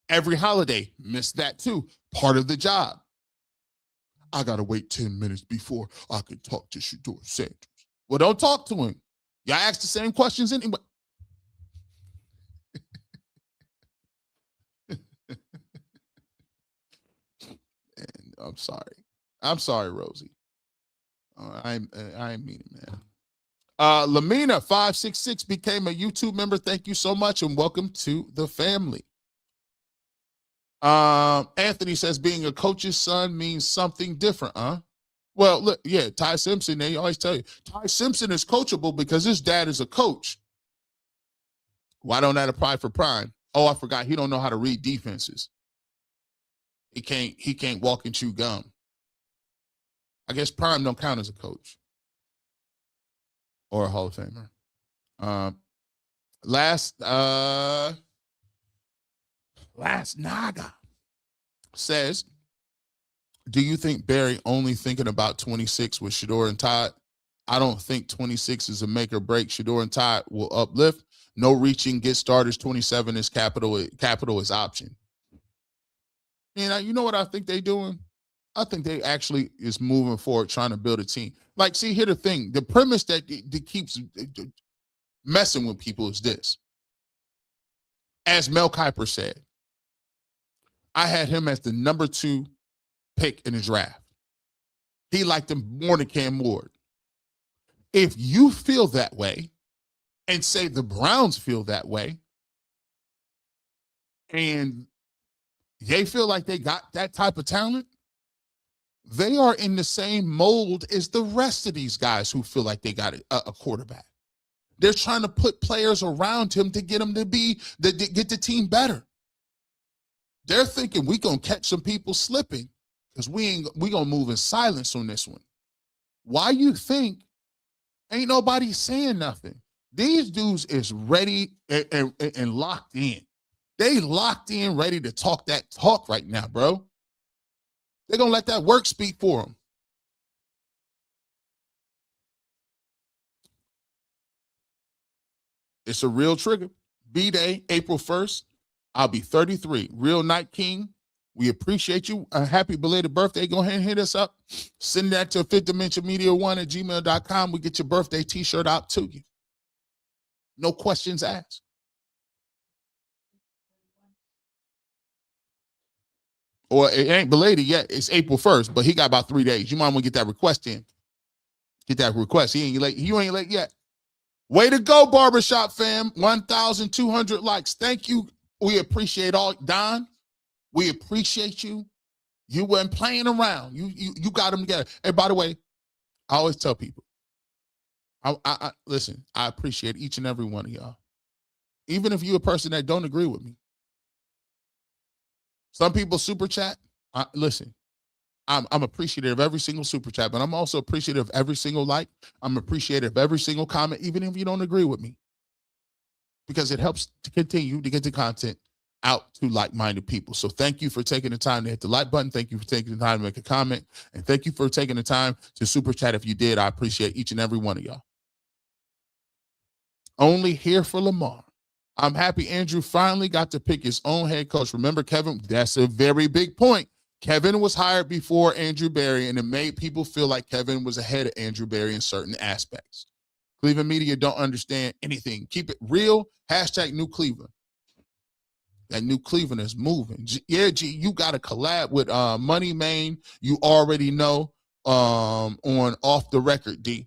Every holiday, miss that too. Part of the job. I got to wait 10 minutes before I can talk to Shedeur Sanders. Well, don't talk to him. Y'all ask the same questions anyway. I'm sorry. I'm sorry, Rosie. I ain't mean it, man. Lamina 566 became a YouTube member. Thank you so much and welcome to the family. Anthony says being a coach's son means something different, huh? Well, look, yeah, Ty Simpson, they always tell you, Ty Simpson is coachable because his dad is a coach. Why don't that apply for Prime? Oh, I forgot. He don't know how to read defenses. He can't walk and chew gum. I guess Prime don't count as a coach or a Hall of Famer. Last Naga says, do you think Barry only thinking about 26 with Shedeur and Todd? I don't think 26 is a make or break. Shedeur and Todd will uplift. No reaching, get starters. 27 is capital is option. And you know what I think they're doing? I think they actually is moving forward, trying to build a team. Like, see, here the thing. The premise that keeps messing with people is this. As Mel Kiper said, I had him as the number 2 pick in the draft. He liked him more than Cam Ward. If you feel that way, and say the Browns feel that way, and they feel like they got that type of talent, they are in the same mold as the rest of these guys who feel like they got a quarterback. They're trying to put players around him to get him to get the team better. They're thinking we gonna catch some people slipping because we gonna move in silence on this one. Why you think ain't nobody saying nothing? These dudes is ready and locked in. They locked in, ready to talk that talk right now, bro. They're going to let that work speak for them. It's a real trigger. B-Day, April 1st. I'll be 33. Real Night King. We appreciate you. A happy belated birthday. Go ahead and hit us up. Send that to fifthdimensionmedia1@gmail.com. We get your birthday t-shirt out to you. No questions asked. Or it ain't belated yet. It's April 1st, but he got about 3 days. You might want to get that request in. Get that request. He ain't late. You ain't late yet. Way to go, barbershop fam. 1,200 likes. Thank you. We appreciate all. Don, we appreciate you. You weren't playing around. You got them together. And by the way, I always tell people, I listen, I appreciate each and every one of y'all. Even if you're a person that don't agree with me. Some people super chat. Listen, I'm appreciative of every single super chat, but I'm also appreciative of every single like. I'm appreciative of every single comment, even if you don't agree with me. Because it helps to continue to get the content out to like-minded people. So thank you for taking the time to hit the like button. Thank you for taking the time to make a comment. And thank you for taking the time to super chat. If you did, I appreciate each and every one of y'all. Only here for Lamar. I'm happy Andrew finally got to pick his own head coach. Remember, Kevin, that's a very big point. Kevin was hired before Andrew Berry, and it made people feel like Kevin was ahead of Andrew Berry in certain aspects. Cleveland media don't understand anything. Keep it real. Hashtag New Cleveland. That New Cleveland is moving. Yeah, G, you got to collab with Money Main. You already know on Off the Record, D.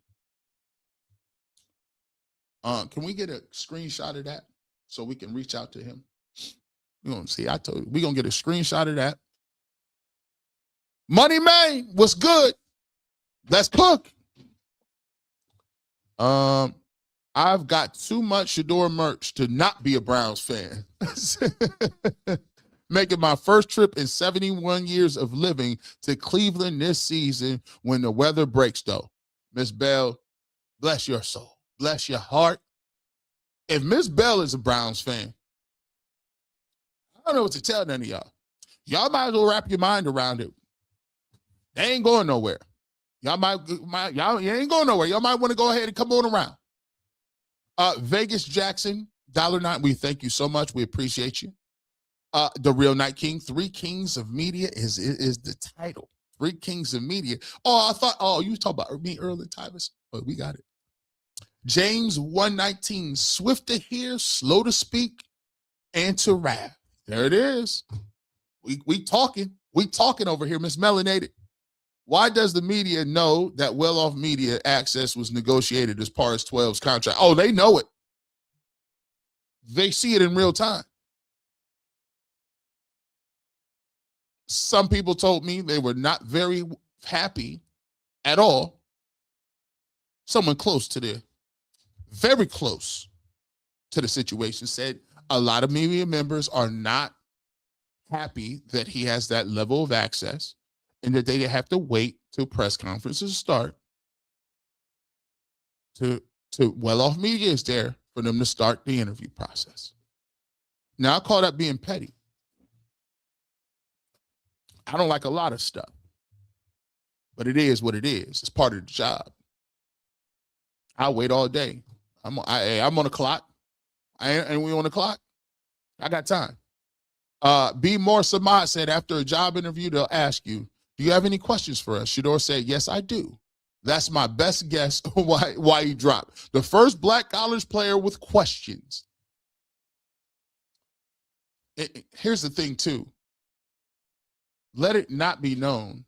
Can we get a screenshot of that so we can reach out to him? We're going to see. I told you. We're going to get a screenshot of that. Money Main, what's good? Let's cook. I've got too much Shedeur merch to not be a Browns fan. Making my first trip in 71 years of living to Cleveland this season when the weather breaks, though. Miss Bell, bless your soul. Bless your heart. If Miss Bell is a Browns fan, I don't know what to tell none of y'all. Y'all might as well wrap your mind around it. They ain't going nowhere. Y'all you ain't going nowhere. Y'all might want to go ahead and come on around. Vegas Jackson, $9. We thank you so much. We appreciate you. The Real Night King, 3 Kings of Media is the title. 3 Kings of Media. Oh, I thought, you was talking about me earlier, Tyvis. Oh, we got it. James 119, swift to hear, slow to speak, and to wrath. There it is. We talking. We talking over here, Miss Melanated. Why does the media know that well-off media access was negotiated as part of 12's contract? Oh, they know it. They see it in real time. Some people told me they were not very happy at all. Someone close to very close to the situation said a lot of media members are not happy that he has that level of access and that they have to wait till press conferences start to well-off media is there for them to start the interview process. Now, I call that being petty. I don't like a lot of stuff, but it is what it is. It's part of the job. I'll wait all day. I'm on the clock. And we on the clock? I got time. B. Moore Samad said, after a job interview, they'll ask you, do you have any questions for us? Shedeur said, yes, I do. That's my best guess why he dropped. The first Black college player with questions. Here's the thing, too. Let it not be known.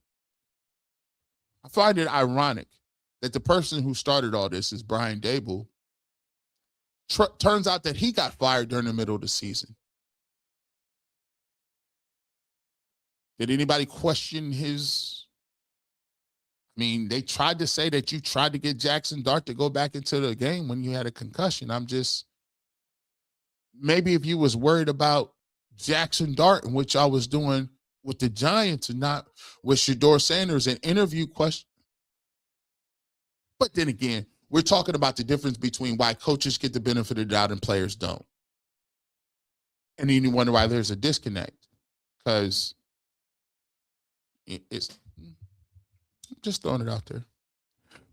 I find it ironic that the person who started all this is Brian Dable. Turns out that he got fired during the middle of the season. Did anybody question his? I mean, they tried to say that you tried to get Jackson Dart to go back into the game when you had a concussion. Maybe if you was worried about Jackson Dart and what y'all was doing with the Giants and not with Shedeur Sanders and interview question. But then again, we're talking about the difference between why coaches get the benefit of the doubt and players don't. And then you wonder why there's a disconnect. Because it's just throwing it out there.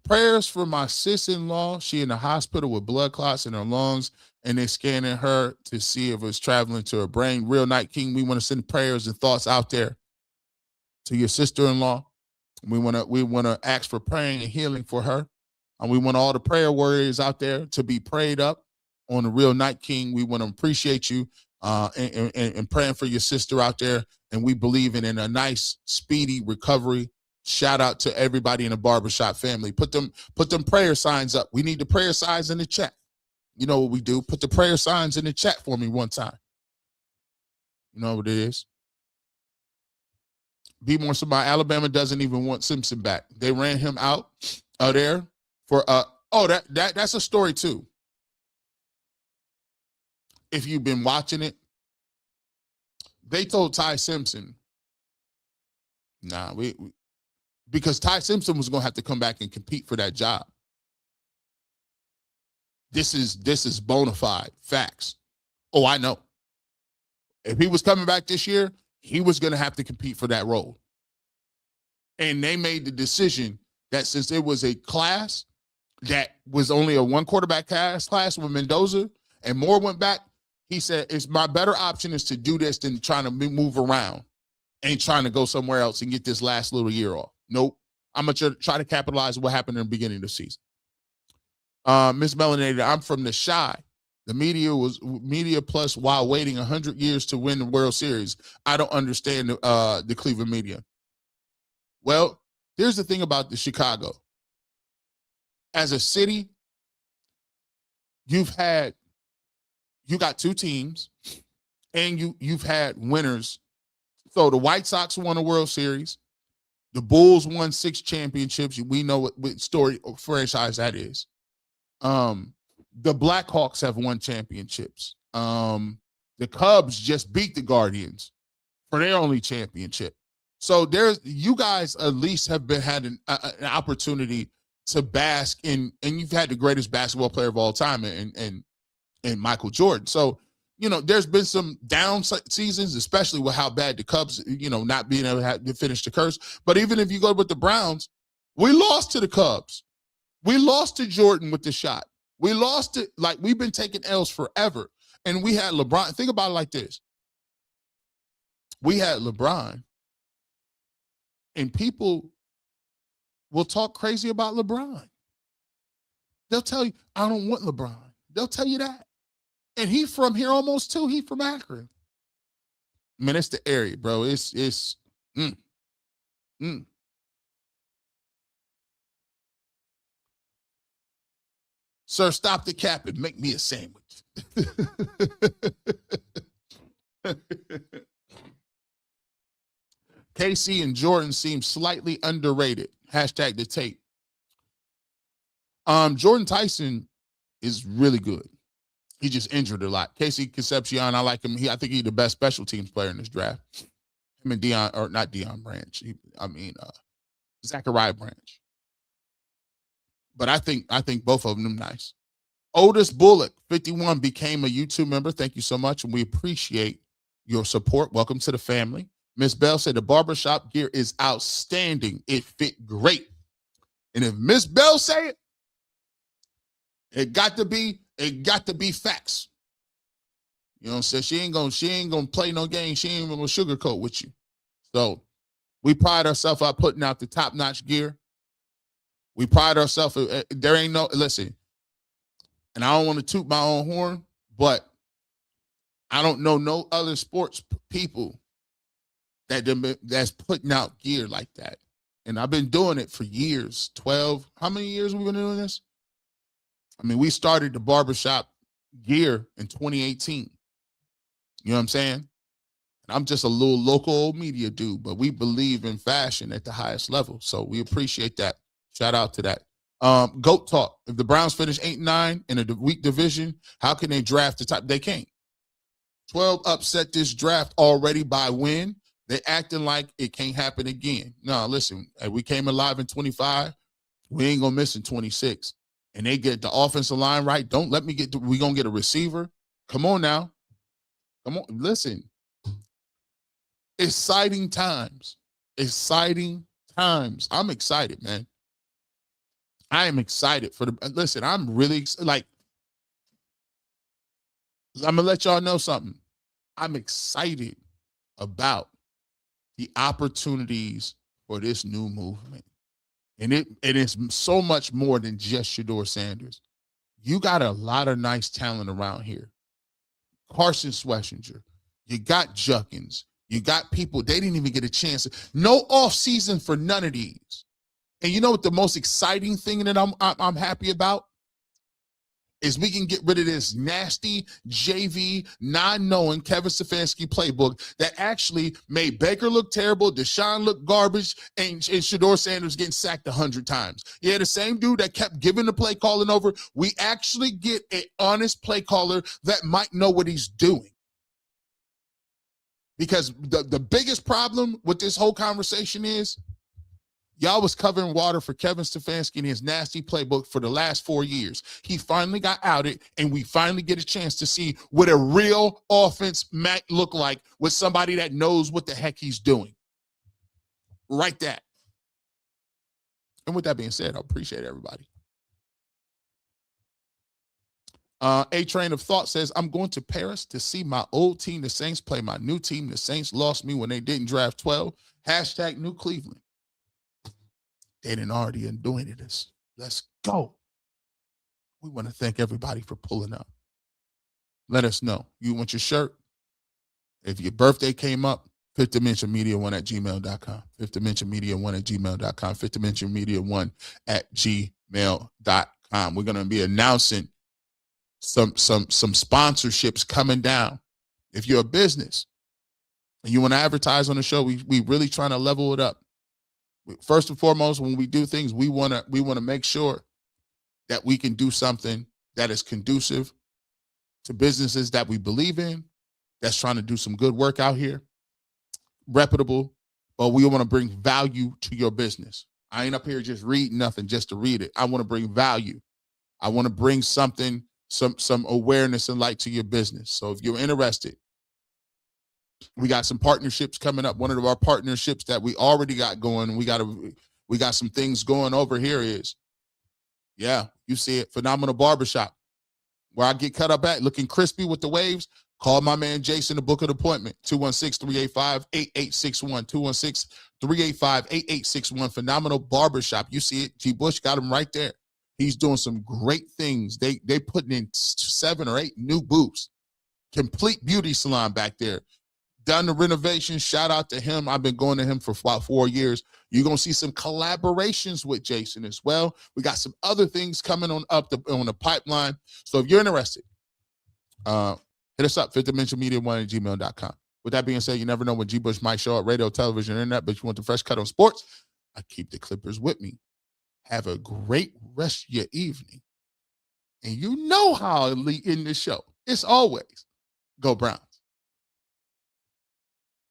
Prayers for my sis-in-law. She in the hospital with blood clots in her lungs, and they're scanning her to see if it's traveling to her brain. Real Night King, we want to send prayers and thoughts out there to your sister-in-law. We want to ask for praying and healing for her. And we want all the prayer warriors out there to be prayed up on the Real Night King. We want to appreciate you and praying for your sister out there. And we believe in a nice, speedy recovery. Shout out to everybody in the barbershop family. Put them prayer signs up. We need the prayer signs in the chat. You know what we do? Put the prayer signs in the chat for me one time. You know what it is? Be more somebody. Alabama doesn't even want Simpson back. They ran him out there for that's a story too. If you've been watching it, they told Ty Simpson, because Ty Simpson was going to have to come back and compete for that job. This is bona fide facts. Oh, I know. If he was coming back this year, he was going to have to compete for that role. And they made the decision that since it was a class that was only a one quarterback class with Mendoza and Moore went back, he said, it's my better option is to do this than trying to move around and trying to go somewhere else and get this last little year off. Nope. I'm going to try to capitalize on what happened in the beginning of the season. Miss Melanated, I'm from the Shy. The media plus while waiting 100 years to win the World Series. I don't understand the Cleveland media. Well, here's the thing about the Chicago. As a city, you got two teams, and you've had winners. So the White Sox won a World Series. The Bulls won 6 championships. We know what story or franchise that is. The Blackhawks have won championships. The Cubs just beat the Guardians for their only championship. So you guys at least have had an opportunity to bask in, and you've had the greatest basketball player of all time and Michael Jordan. So, there's been some down seasons, especially with how bad the Cubs, not being able to finish the curse. But even if you go with the Browns, we lost to the Cubs. We lost to Jordan with the shot. We lost it. Like, we've been taking L's forever. And we had LeBron. Think about it like this. We had LeBron, and people will talk crazy about LeBron. They'll tell you, I don't want LeBron. They'll tell you that. And he from here almost too. He from Akron. Man, it's the area, bro. It's Mm. Mm. Sir, stop the cap and make me a sandwich. KC and Jordan seem slightly underrated. Hashtag the tape. Jordan Tyson is really good. He just injured a lot. Casey Concepcion, I like him. I think he's the best special teams player in this draft. Him and not Deion Branch. Zachariah Branch. But I think both of them nice. Otis Bullock, 51, became a YouTube member. Thank you so much, and we appreciate your support. Welcome to the family. Miss Bell said the barbershop gear is outstanding. It fit great. And if Miss Bell say it, it got to be facts. You know what I'm saying? She ain't gonna play no game. She ain't gonna sugarcoat with you. So we pride ourselves on putting out the top-notch gear. We pride ourselves. There ain't no, listen, and I don't want to toot my own horn, but I don't know no other sports people that's putting out gear like that. And I've been doing it for years. 12, how many years have we been doing this? I mean, we started the barbershop gear in 2018. You know what I'm saying? And I'm just a little local old media dude, but we believe in fashion at the highest level. So we appreciate that. Shout out to that. GOAT talk. If the Browns finish 8-9 in a weak division, how can they draft the top? They can't. 12 upset this draft already by win. They acting like it can't happen again. No, listen, we came alive in 25. We ain't going to miss in 26. And they get the offensive line right. Don't let me we going to get a receiver. Come on now. Come on. Listen. Exciting times. Exciting times. I'm excited, man. I am excited for listen, I'm really like, I'm going to let y'all know something. I'm excited about the opportunities for this new movement. And it is so much more than just Shedeur Sanders. You got a lot of nice talent around here. Carson Schlesinger. You got Juckins. You got people, they didn't even get a chance. No offseason for none of these. And you know what the most exciting thing that I'm happy about? Is we can get rid of this nasty JV, non-knowing Kevin Stefanski playbook that actually made Baker look terrible, Deshaun look garbage, and Shedeur Sanders getting sacked 100 times. Yeah, the same dude that kept giving the play calling over. We actually get an honest play caller that might know what he's doing. Because the biggest problem with this whole conversation is y'all was covering water for Kevin Stefanski and his nasty playbook for the last 4 years. He finally got outed, and we finally get a chance to see what a real offense might look like with somebody that knows what the heck he's doing. Right that. And with that being said, I appreciate everybody. A Train of Thought says, I'm going to Paris to see my old team, the Saints, play my new team. The Saints lost me when they didn't draft 12. Hashtag New Cleveland. They didn't already doing it. Let's go. We want to thank everybody for pulling up. Let us know. You want your shirt? If your birthday came up, Fifth Dimension Media 1 at gmail.com. Fifth Dimension Media 1 at gmail.com. Fifth Dimension Media 1 at gmail.com. We're going to be announcing some sponsorships coming down. If you're a business and you want to advertise on the show, we really trying to level it up. First and foremost, when we do things, we want to make sure that we can do something that is conducive to businesses that we believe in, that's trying to do some good work out here, reputable, but we want to bring value to your business. I ain't up here just reading nothing just to read it. I want to bring value. I want to bring something, some awareness and light to your business. So if you're interested, we got some partnerships coming up. One of our partnerships that we already got going, we got some things going over here is, yeah, you see it, Phenomenal Barbershop, where I get cut up at, looking crispy with the waves. Call my man Jason to book an appointment, 216-385-8861, 216-385-8861, Phenomenal Barbershop. You see it, G. Bush got him right there. He's doing some great things. They putting in 7 or 8 new booths, complete beauty salon back there. done the renovation. Shout out to him. I've been going to him for about 4 years. You're going to see some collaborations with Jason as well. We got some other things coming on the pipeline. So if you're interested, hit us up, fifthdimensionmedia1@gmail.com. With that being said, you never know when G. Bush might show up, radio, television, internet, but you want the fresh cut on sports, I keep the Clippers with me. Have a great rest of your evening. And you know how I end the show. It's always go Brown.